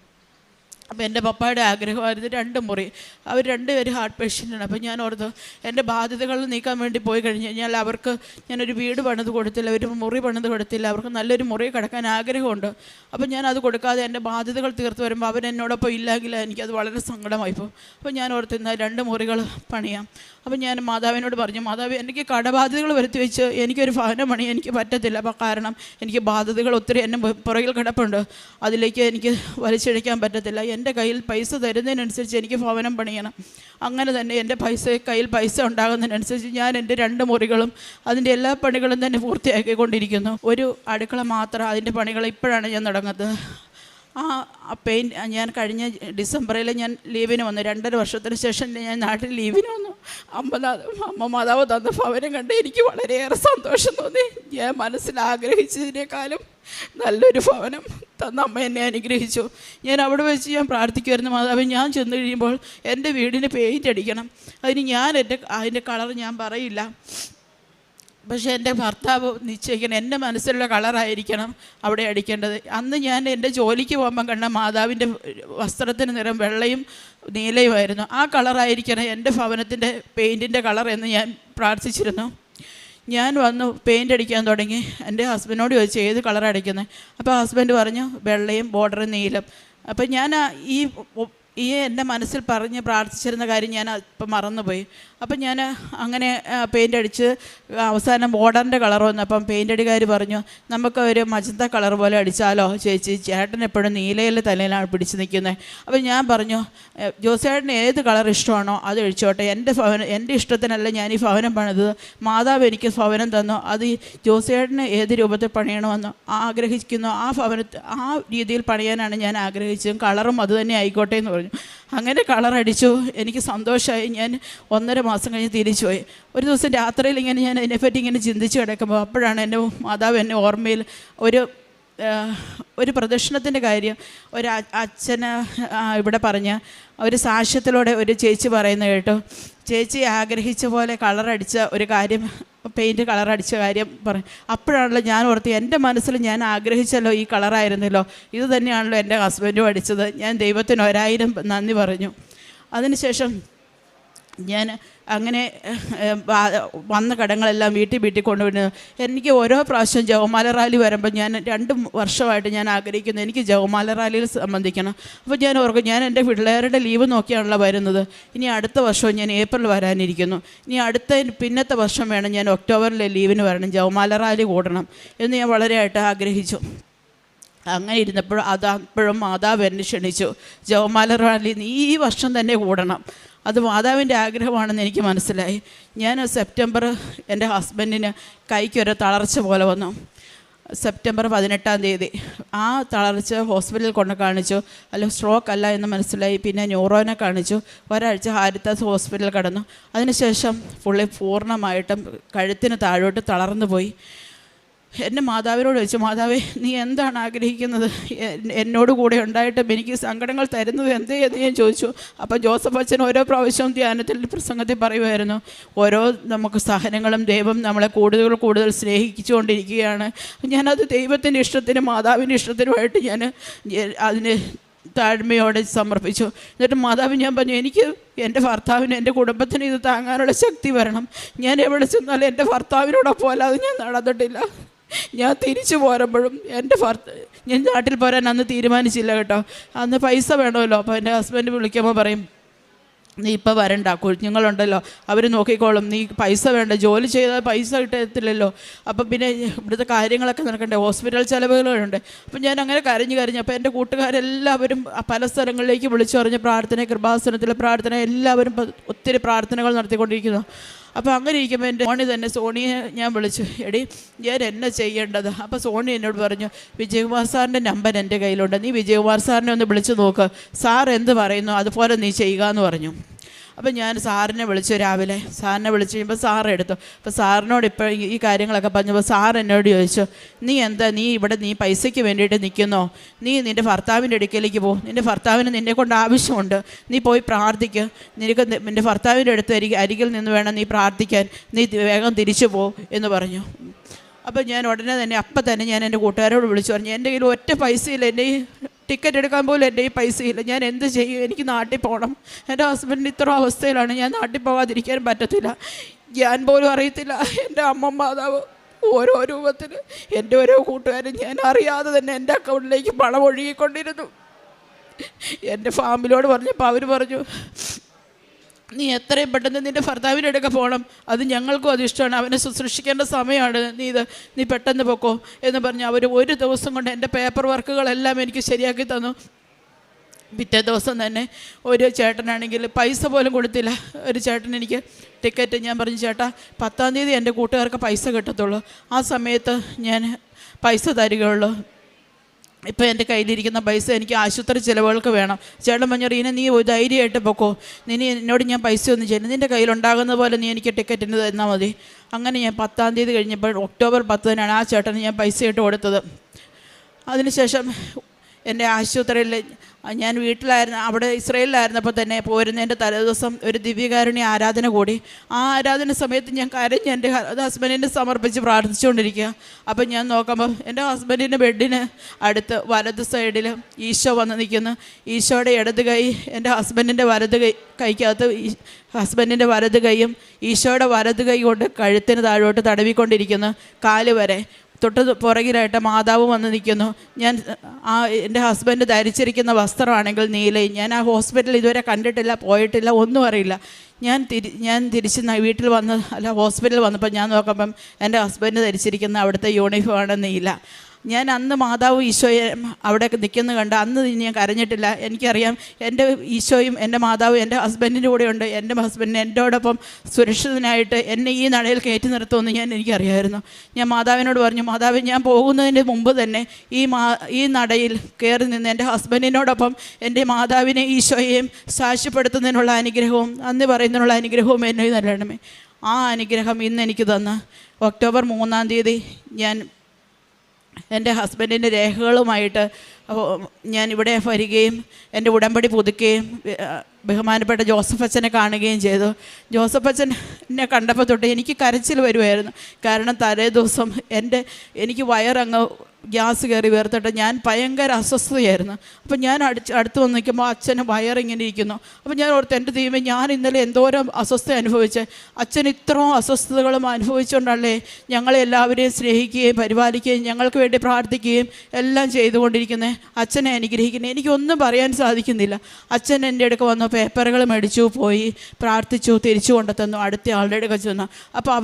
അപ്പോൾ എൻ്റെ പപ്പായുടെ ആഗ്രഹമായിരുന്നു 2 മുറി. അവർ 2 പേര് ഹാർട്ട് പേഷ്യൻ്റാണ്. അപ്പോൾ ഞാൻ ഓർത്തു എൻ്റെ ബാധ്യതകൾ നീക്കാൻ വേണ്ടി പോയി കഴിഞ്ഞ് കഴിഞ്ഞാൽ അവർക്ക് ഞാനൊരു വീട് പണിത് കൊടുത്തില്ല, ഒരു മുറി പണിത് കൊടുത്തില്ല, അവർക്ക് നല്ലൊരു മുറി കിടക്കാൻ ആഗ്രഹമുണ്ട്. അപ്പോൾ ഞാൻ അത് കൊടുക്കാതെ എൻ്റെ ബാധ്യതകൾ തീർത്ത് വരുമ്പോൾ അവരെന്നോടൊപ്പം ഇല്ലെങ്കിൽ എനിക്കത് വളരെ സങ്കടമായിപ്പോൾ. അപ്പോൾ ഞാൻ ഓർത്ത് എന്നാൽ 2 മുറികൾ പണിയാം. അപ്പോൾ ഞാൻ മാതാവിനോട് പറഞ്ഞു, മാതാവ് എനിക്ക് കടബാധ്യതകൾ വരുത്തി വെച്ച് എനിക്കൊരു ഭവനം പണി എനിക്ക് പറ്റത്തില്ല. അപ്പോൾ കാരണം എനിക്ക് ബാധ്യതകൾ ഒത്തിരി എന്നെ പുറകിൽ കിടപ്പുണ്ട്, അതിലേക്ക് എനിക്ക് വലിച്ചിഴയ്ക്കാൻ പറ്റത്തില്ല. എൻ്റെ കയ്യിൽ പൈസ തരുന്നതിനനുസരിച്ച് എനിക്ക് ഭവനം പണിയണം. അങ്ങനെ തന്നെ എൻ്റെ കയ്യിൽ പൈസ ഉണ്ടാകുന്നതിനനുസരിച്ച് ഞാൻ എൻ്റെ 2 മുറികളും അതിൻ്റെ എല്ലാ പണികളും തന്നെ പൂർത്തിയാക്കിക്കൊണ്ടിരിക്കുന്നു. ഒരു അടുക്കള മാത്രം അതിൻ്റെ പണികൾ ഇപ്പോഴാണ് ഞാൻ തുടങ്ങുന്നത്. പെയിൻറ്റ് ഞാൻ കഴിഞ്ഞ ഡിസംബറിൽ ഞാൻ ലീവിന് വന്നു. 2.5 വർഷത്തിന് ശേഷം ഞാൻ നാട്ടിൽ ലീവിന് വന്നു. അമ്മ മാതാവ് തന്ന ഭവനം കണ്ട് എനിക്ക് വളരെയേറെ സന്തോഷം തോന്നി. ഞാൻ മനസ്സിൽ ആഗ്രഹിച്ചതിനേക്കാളും നല്ലൊരു ഭവനം തന്ന അമ്മ എന്നെ അനുഗ്രഹിച്ചു. ഞാൻ അവിടെ വെച്ച് ഞാൻ പ്രാർത്ഥിക്കുമായിരുന്നു, മാതാവ് ഞാൻ ചെന്ന് കഴിയുമ്പോൾ എൻ്റെ വീടിന് പെയിൻറ്റ് അടിക്കണം. അതിന് അതിൻ്റെ കളർ ഞാൻ പറയില്ല, പക്ഷേ എൻ്റെ ഭർത്താവ് നിശ്ചയിക്കണം എൻ്റെ മനസ്സിലുള്ള കളറായിരിക്കണം അവിടെ അടിക്കേണ്ടത്. അന്ന് ഞാൻ എൻ്റെ ജോലിക്ക് പോകുമ്പം കണ്ട മാതാവിൻ്റെ വസ്ത്രത്തിന് നിറം വെള്ളയും നീലയുമായിരുന്നു. ആ കളറായിരിക്കണം എൻ്റെ ഭവനത്തിൻ്റെ പെയിൻറ്റിൻ്റെ കളർ എന്ന് ഞാൻ പ്രാർത്ഥിച്ചിരുന്നു. ഞാൻ വന്ന് പെയിൻ്റ് അടിക്കാൻ തുടങ്ങി. എൻ്റെ ഹസ്ബൻഡിനോട് ചോദിച്ചു ഏത് കളർ അടിക്കുന്നത്. അപ്പോൾ ഹസ്ബൻഡ് പറഞ്ഞു വെള്ളയും ബോർഡറും നീലം. അപ്പം ഞാൻ എൻ്റെ മനസ്സിൽ പറഞ്ഞ് പ്രാർത്ഥിച്ചിരുന്ന കാര്യം ഞാൻ ഇപ്പം മറന്നുപോയി. അപ്പം ഞാൻ അങ്ങനെ പെയിൻ്റ് അടിച്ച് അവസാനം ബോർഡറിൻ്റെ കളർ വന്നപ്പം പെയിൻ്റടിക്കാർ പറഞ്ഞു നമുക്ക് ഒരു മജന്ത കളർ പോലെ അടിച്ചാലോ ചേച്ചി, ചേട്ടൻ എപ്പോഴും നീലയിലെ തലയിലാണ് പിടിച്ച് നിൽക്കുന്നത്. അപ്പം ഞാൻ പറഞ്ഞു ജോസേട്ടന് ഏത് കളർ ഇഷ്ടമാണോ അത് അടിച്ചോട്ടെ, എൻ്റെ ഇഷ്ടത്തിനല്ല ഞാൻ ഈ ഭവനം പണിതത്, മാതാവ് എനിക്ക് ഭവനം തന്നു, അത് ജോസേട്ടന് ഏത് രൂപത്തിൽ പണിയണമെന്ന് ആഗ്രഹിക്കുന്നു ആ രീതിയിൽ പണിയാനാണ് ഞാൻ ആഗ്രഹിച്ചത്, കളറും അത് തന്നെ ആയിക്കോട്ടെ എന്ന് പറഞ്ഞു. അങ്ങനെ കളറടിച്ചു. എനിക്ക് സന്തോഷമായി. ഞാൻ 1.5 മാസം കഴിഞ്ഞ് തിരിച്ചു പോയി. ഒരു ദിവസം രാത്രിയിൽ ഇങ്ങനെ ഞാൻ അതിനെപ്പറ്റി ഇങ്ങനെ ചിന്തിച്ച് കിടക്കുമ്പോൾ അപ്പോഴാണ് എൻ്റെ മാതാവ് എന്നെ ഓർമ്മയിൽ ഒരു പ്രദക്ഷിണത്തിൻ്റെ കാര്യം ഒരു അച്ഛന് ഇവിടെ പറഞ്ഞ ഒരു സാക്ഷ്യത്തിലൂടെ ഒരു ചേച്ചി പറയുന്നത് കേട്ടു. ചേച്ചി ആഗ്രഹിച്ച പോലെ കളറടിച്ച ഒരു കാര്യം, പെയിൻറ്റ് കളറടിച്ച കാര്യം പറയും. അപ്പോഴാണല്ലോ ഞാൻ ഓർത്ത് എൻ്റെ മനസ്സിൽ ഞാൻ ആഗ്രഹിച്ചല്ലോ ഈ കളറായിരുന്നല്ലോ, ഇത് തന്നെയാണല്ലോ എൻ്റെ ഹസ്ബൻഡും അടിച്ചത്. ഞാൻ ദൈവത്തിന് 1000 നന്ദി പറഞ്ഞു. അതിനുശേഷം ഞാൻ അങ്ങനെ വന്ന കടങ്ങളെല്ലാം വീട്ടിൽ കൊണ്ടുവരുന്നു. എനിക്ക് ഓരോ പ്രാവശ്യം ജവമാല റാലി വരുമ്പോൾ ഞാൻ 2 വർഷമായിട്ട് ഞാൻ ആഗ്രഹിക്കുന്നു എനിക്ക് ജവമാല റാലിയിൽ സംബന്ധിക്കണം. അപ്പോൾ ഞാൻ ഓർക്കും ഞാൻ എൻ്റെ പിള്ളേരുടെ ലീവ് നോക്കിയാണല്ലോ വരുന്നത്, ഇനി അടുത്ത വർഷവും ഞാൻ ഏപ്രിൽ വരാനിരിക്കുന്നു, ഇനി പിന്നത്തെ വർഷം വേണം ഞാൻ ഒക്ടോബറിലെ ലീവിന് വരണം, ജവമാല റാലി കൂടണം എന്ന് ഞാൻ വളരെയായിട്ട് ആഗ്രഹിച്ചു. അങ്ങനെ ഇരുന്നപ്പോൾ അപ്പോഴും മാതാവ് എന്നെ ക്ഷണിച്ചു, ജവമാല റാലി നീ ഈ വർഷം തന്നെ കൂടണം. അത് മാതാവിൻ്റെ ആഗ്രഹമാണെന്ന് എനിക്ക് മനസ്സിലായി. ഞാൻ സെപ്റ്റംബർ എൻ്റെ ഹസ്ബൻഡിന് കൈക്കൊരു തളർച്ച പോലെ വന്നു. സെപ്റ്റംബർ 18-ാം തീയതി ആ തളർച്ച ഹോസ്പിറ്റലിൽ കൊണ്ട് കാണിച്ചു. അല്ല സ്ട്രോക്ക് അല്ല എന്ന് മനസ്സിലായി. പിന്നെ ന്യൂറോനെ കാണിച്ചു. ഒരാഴ്ച ഹാരിത്താസ് ഹോസ്പിറ്റലിൽ കിടന്നു. അതിനുശേഷം പൂർണ്ണമായിട്ടും കഴുത്തിന് താഴോട്ട് തളർന്നു പോയി. എൻ്റെ മാതാവിനോട് ചോദിച്ചു, മാതാവേ നീ എന്താണ് ആഗ്രഹിക്കുന്നത്, എന്നോട് കൂടെ ഉണ്ടായിട്ടും എനിക്ക് സങ്കടങ്ങൾ തരുന്നത് എന്തേ എന്ന് ഞാൻ ചോദിച്ചു. അപ്പോൾ ജോസഫ് അച്ഛൻ ഓരോ പ്രാവശ്യവും ധ്യാനത്തിൽ പ്രസംഗത്തിൽ പറയുമായിരുന്നു, ഓരോ നമുക്ക് സഹനങ്ങളും ദൈവം നമ്മളെ കൂടുതൽ സ്നേഹിച്ചുകൊണ്ടിരിക്കുകയാണ്. ഞാനത് ദൈവത്തിൻ്റെ ഇഷ്ടത്തിനും മാതാവിൻ്റെ ഇഷ്ടത്തിനുമായിട്ട് ഞാൻ അതിന് താഴ്മയോടെ സമർപ്പിച്ചു. എന്നിട്ട് മാതാവ് ഞാൻ പറഞ്ഞു എനിക്ക് എൻ്റെ ഭർത്താവിന് എൻ്റെ കുടുംബത്തിന് ഇത് താങ്ങാനുള്ള ശക്തി വരണം. ഞാൻ എവിടെ ചെന്നാലും എൻ്റെ ഭർത്താവിനോടൊപ്പം അല്ലാതെ ഞാൻ നടന്നിട്ടില്ല. ഞാൻ തിരിച്ചു പോരുമ്പോഴും ഞാൻ നാട്ടിൽ പോരാൻ അന്ന് തീരുമാനിച്ചില്ല കേട്ടോ. അന്ന് പൈസ വേണമല്ലോ. അപ്പോൾ എൻ്റെ ഹസ്ബൻഡ് വിളിക്കുമ്പോൾ പറയും നീ ഇപ്പോൾ വരണ്ട, കുഞ്ഞുങ്ങളുണ്ടല്ലോ അവർ നോക്കിക്കോളും, നീ പൈസ വേണ്ട, ജോലി ചെയ്താൽ പൈസ കിട്ടത്തില്ലല്ലോ, അപ്പം പിന്നെ ഇവിടുത്തെ കാര്യങ്ങളൊക്കെ നടക്കണ്ടേ, ഹോസ്പിറ്റൽ ചിലവുകളുണ്ട്. അപ്പം ഞാൻ അങ്ങനെ കരഞ്ഞു. അപ്പോൾ എൻ്റെ കൂട്ടുകാരെല്ലാവരും പല സ്ഥലങ്ങളിലേക്ക് വിളിച്ചു പറഞ്ഞ് പ്രാർത്ഥന, കൃപാസനത്തിലെ പ്രാർത്ഥന, എല്ലാവരും ഒത്തിരി പ്രാർത്ഥനകൾ നടത്തിക്കൊണ്ടിരിക്കുന്നു. അപ്പോൾ അങ്ങനെ ഇരിക്കുമ്പോൾ എൻ്റെ സോണിയെ ഞാൻ വിളിച്ചു, എടി ഞാൻ എന്നാ ചെയ്യേണ്ടത്? അപ്പോൾ സോണി എന്നോട് പറഞ്ഞു, വിജയകുമാർ സാറിൻ്റെ നമ്പർ എൻ്റെ കയ്യിലുണ്ട്, നീ വിജയകുമാർ സാറിനെ ഒന്ന് വിളിച്ചു നോക്ക്, സാർ എന്ത് പറയുന്നു അതുപോലെ നീ ചെയ്യുക എന്ന് പറഞ്ഞു. അപ്പം ഞാൻ സാറിനെ വിളിച്ചു. രാവിലെ സാറിനെ വിളിച്ച് കഴിയുമ്പോൾ സാർ എടുത്തു. അപ്പോൾ സാറിനോട് ഇപ്പോൾ ഈ കാര്യങ്ങളൊക്കെ പറഞ്ഞപ്പോൾ സാർ എന്നോട് ചോദിച്ചു, നീ ഇവിടെ പൈസയ്ക്ക് വേണ്ടിയിട്ട് നിൽക്കുന്നോ? നീ നിൻ്റെ ഭർത്താവിൻ്റെ അടുക്കലേക്ക് പോ, നിൻ്റെ ഭർത്താവിന് നിന്നെ കൊണ്ട് ആവശ്യമുണ്ട്, നീ പോയി പ്രാർത്ഥിക്കുക, നിനക്ക് നിൻ്റെ ഭർത്താവിൻ്റെ അടുത്ത് അരികിൽ നിന്ന് വേണം നീ പ്രാർത്ഥിക്കാൻ, നീ വേഗം തിരിച്ചു പോ എന്ന് പറഞ്ഞു. അപ്പോൾ ഞാൻ ഉടനെ തന്നെ അപ്പം തന്നെ ഞാൻ എൻ്റെ കൂട്ടുകാരോട് വിളിച്ചു പറഞ്ഞു, എൻ്റെ കയ്യിൽ ഒറ്റ പൈസയില്ല, എൻ്റെ ടിക്കറ്റ് എടുക്കാൻ പോലും എൻ്റെ ഈ പൈസയില്ല. ഞാൻ എന്ത് ചെയ്യും? എനിക്ക് നാട്ടിൽ പോകണം. എൻ്റെ ഹസ്ബൻഡിന് ഇത്ര അവസ്ഥയിലാണ്. ഞാൻ നാട്ടിൽ പോകാതിരിക്കാൻ പറ്റത്തില്ല. ഞാൻ പോലും അറിയത്തില്ല. എൻ്റെ അമ്മ മാതാവ് ഓരോ രൂപത്തിൽ എൻ്റെ ഓരോ കൂട്ടുകാരും ഞാൻ അറിയാതെ തന്നെ എൻ്റെ അക്കൗണ്ടിലേക്ക് പണം ഒഴുകിക്കൊണ്ടിരുന്നു. എൻ്റെ ഫാമിലിയോട് പറഞ്ഞപ്പോൾ അവർ പറഞ്ഞു, നീ എത്രയും പെട്ടെന്ന് നിൻ്റെ ഭർത്താവിൻ്റെ അടുക്ക പോകണം, അത് ഞങ്ങൾക്കും അത് ഇഷ്ടമാണ്, അവനെ ശുശ്രൂഷിക്കേണ്ട സമയമാണ്, നീ പെട്ടെന്ന് പൊക്കോ എന്ന് പറഞ്ഞ് അവർ ഒരു ദിവസം കൊണ്ട് എൻ്റെ പേപ്പർ വർക്കുകളെല്ലാം എനിക്ക് ശരിയാക്കി തന്നു. പിറ്റേ ദിവസം തന്നെ ഒരു ചേട്ടനാണെങ്കിൽ പൈസ പോലും കൊടുത്തില്ല. ഒരു ചേട്ടൻ എനിക്ക് ടിക്കറ്റ്, ഞാൻ പറഞ്ഞു, ചേട്ടാ 10-ാം തീയതി എൻ്റെ കൂട്ടുകാർക്ക് പൈസ കിട്ടത്തുള്ളൂ, ആ സമയത്ത് ഞാൻ പൈസ തരികയുള്ളൂ, ഇപ്പോൾ എൻ്റെ കയ്യിലിരിക്കുന്ന പൈസ എനിക്ക് ആശുപത്രി ചിലവുകൾക്ക് വേണം. ചേട്ടൻ പറഞ്ഞു, റീന നീ ധൈര്യമായിട്ട് പൊക്കോ, എന്നോട് ഞാൻ പൈസ ഒന്നും ചെയ്യുന്നു, നിൻ്റെ കയ്യിലുണ്ടാകുന്ന പോലെ നീ എനിക്ക് ടിക്കറ്റിന് തന്നാൽ മതി. അങ്ങനെ ഞാൻ 10-ാം തീയതി കഴിഞ്ഞപ്പോൾ ഒക്ടോബർ 10-നാണ് ആ ചേട്ടന് ഞാൻ പൈസ ഇട്ട് കൊടുത്തത്. അതിനുശേഷം എൻ്റെ ആശുപത്രിയിൽ ഞാൻ വീട്ടിലായിരുന്നു, അവിടെ ഇസ്രയേലിലായിരുന്നപ്പോൾ തന്നെ പോരുന്നതിൻ്റെ തലേദിവസം ഒരു ദിവ്യകാരുണ്യ ആരാധന കൂടി. ആ ആരാധന സമയത്ത് ഞാൻ കരഞ്ഞ് എൻ്റെ ഹസ്ബൻഡിനെ സമർപ്പിച്ച് പ്രാർത്ഥിച്ചുകൊണ്ടിരിക്കുക. അപ്പം ഞാൻ നോക്കുമ്പോൾ എൻ്റെ ഹസ്ബൻഡിൻ്റെ ബെഡിന് അടുത്ത് വലത് സൈഡിൽ ഈശോ വന്ന് നിൽക്കുന്നു. ഈശോയുടെ ഇടത് കൈ എൻ്റെ ഹസ്ബൻഡിൻ്റെ വലത് കൈക്കകത്ത്, ഹസ്ബൻഡിൻ്റെ വലത് കൈയും ഈശോയുടെ വലത് കൈ കൊണ്ട് കഴുത്തിന് താഴോട്ട് തടവിക്കൊണ്ടിരിക്കുന്നു. കാല് വരെ തൊട്ട് പുറകിലായിട്ട് മാതാവ് വന്ന് നിൽക്കുന്നു. ഞാൻ എൻ്റെ ഹസ്ബൻഡ് ധരിച്ചിരിക്കുന്ന വസ്ത്രമാണെങ്കിൽ നീലയും. ഞാൻ ആ ഹോസ്പിറ്റലിൽ ഇതുവരെ കണ്ടിട്ടില്ല, പോയിട്ടില്ല, ഒന്നും അറിയില്ല. ഞാൻ തിരിച്ച് വീട്ടിൽ ഹോസ്പിറ്റലിൽ വന്നപ്പോൾ ഞാൻ നോക്കുമ്പം എൻ്റെ ഹസ്ബൻഡ് ധരിച്ചിരിക്കുന്ന അവിടുത്തെ യൂണിഫോമാണ് നീല. ഞാൻ അന്ന് മാതാവ് ഈശോയെ അവിടെ നിൽക്കുന്നത് കണ്ട് അന്ന് ഞാൻ കരഞ്ഞിട്ടില്ല. എനിക്കറിയാം എൻ്റെ ഈശോയും എൻ്റെ മാതാവും എൻ്റെ ഹസ്ബൻഡിൻ്റെ കൂടെയുണ്ട്. എൻ്റെ ഹസ്ബൻഡിന് എൻ്റെയോടൊപ്പം സുരക്ഷിതനായിട്ട് എന്നെ ഈ നടയിൽ കയറ്റി നിർത്തുമെന്ന് എനിക്ക് അറിയാമായിരുന്നു. ഞാൻ മാതാവിനോട് പറഞ്ഞു, മാതാവ് ഞാൻ പോകുന്നതിന് മുമ്പ് തന്നെ ഈ നടയിൽ കയറി നിന്ന് എൻ്റെ ഹസ്ബൻഡിനോടൊപ്പം എൻ്റെ മാതാവിനെ ഈശോയെയും സാക്ഷ്യപ്പെടുത്തുന്നതിനുള്ള അനുഗ്രഹവും നന്ദി പറയുന്നതിനുള്ള അനുഗ്രഹവും എന്നെ നൽകണമേ. ആ അനുഗ്രഹം ഇന്ന് എനിക്ക് തന്ന് ഒക്ടോബർ 3-ാം തീയതി ഞാൻ എൻ്റെ ഹസ്ബൻഡിൻ്റെ രേഖകളുമായിട്ട് ഞാൻ ഇവിടെ വരികയും എൻ്റെ ഉടമ്പടി പുതുക്കുകയും ബഹുമാനപ്പെട്ട ജോസഫ് അച്ഛനെ കാണുകയും ചെയ്തു. ജോസഫ് അച്ഛൻ എന്നെ കണ്ടപ്പോൾ തൊട്ട് എനിക്ക് കരച്ചിൽ വരുമായിരുന്നു. കാരണം തലേ ദിവസം എനിക്ക് വയറങ്ങ് ഗ്യാസ് കയറി വേർത്തിട്ട് ഞാൻ ഭയങ്കര അസ്വസ്ഥതയായിരുന്നു. അപ്പം ഞാൻ അടുത്ത് വന്ന് നിൽക്കുമ്പോൾ അച്ഛന് വയറിങ്ങനെ ഇരിക്കുന്നു. അപ്പം ഞാൻ ഓർത്ത്, എൻ്റെ ദൈവമേ, ഞാൻ ഇന്നലെ എന്തോരം അസ്വസ്ഥത അനുഭവിച്ച് അച്ഛൻ ഇത്രയും അസ്വസ്ഥതകളും അനുഭവിച്ചുകൊണ്ടല്ലേ ഞങ്ങളെല്ലാവരെയും സ്നേഹിക്കുകയും പരിപാലിക്കുകയും ഞങ്ങൾക്ക് വേണ്ടി പ്രാർത്ഥിക്കുകയും എല്ലാം ചെയ്തുകൊണ്ടിരിക്കുന്നത്. അച്ഛനെ അനുഗ്രഹിക്കുന്നത് എനിക്കൊന്നും പറയാൻ സാധിക്കുന്നില്ല. അച്ഛൻ എൻ്റെ അടുക്ക് വന്നു, പേപ്പറുകൾ മേടിച്ചു, പോയി പ്രാർത്ഥിച്ചു, തിരിച്ചു കൊണ്ടുതന്നു, അടുത്ത ആളുടെ അടുക്ക ചെന്നു. അപ്പോൾ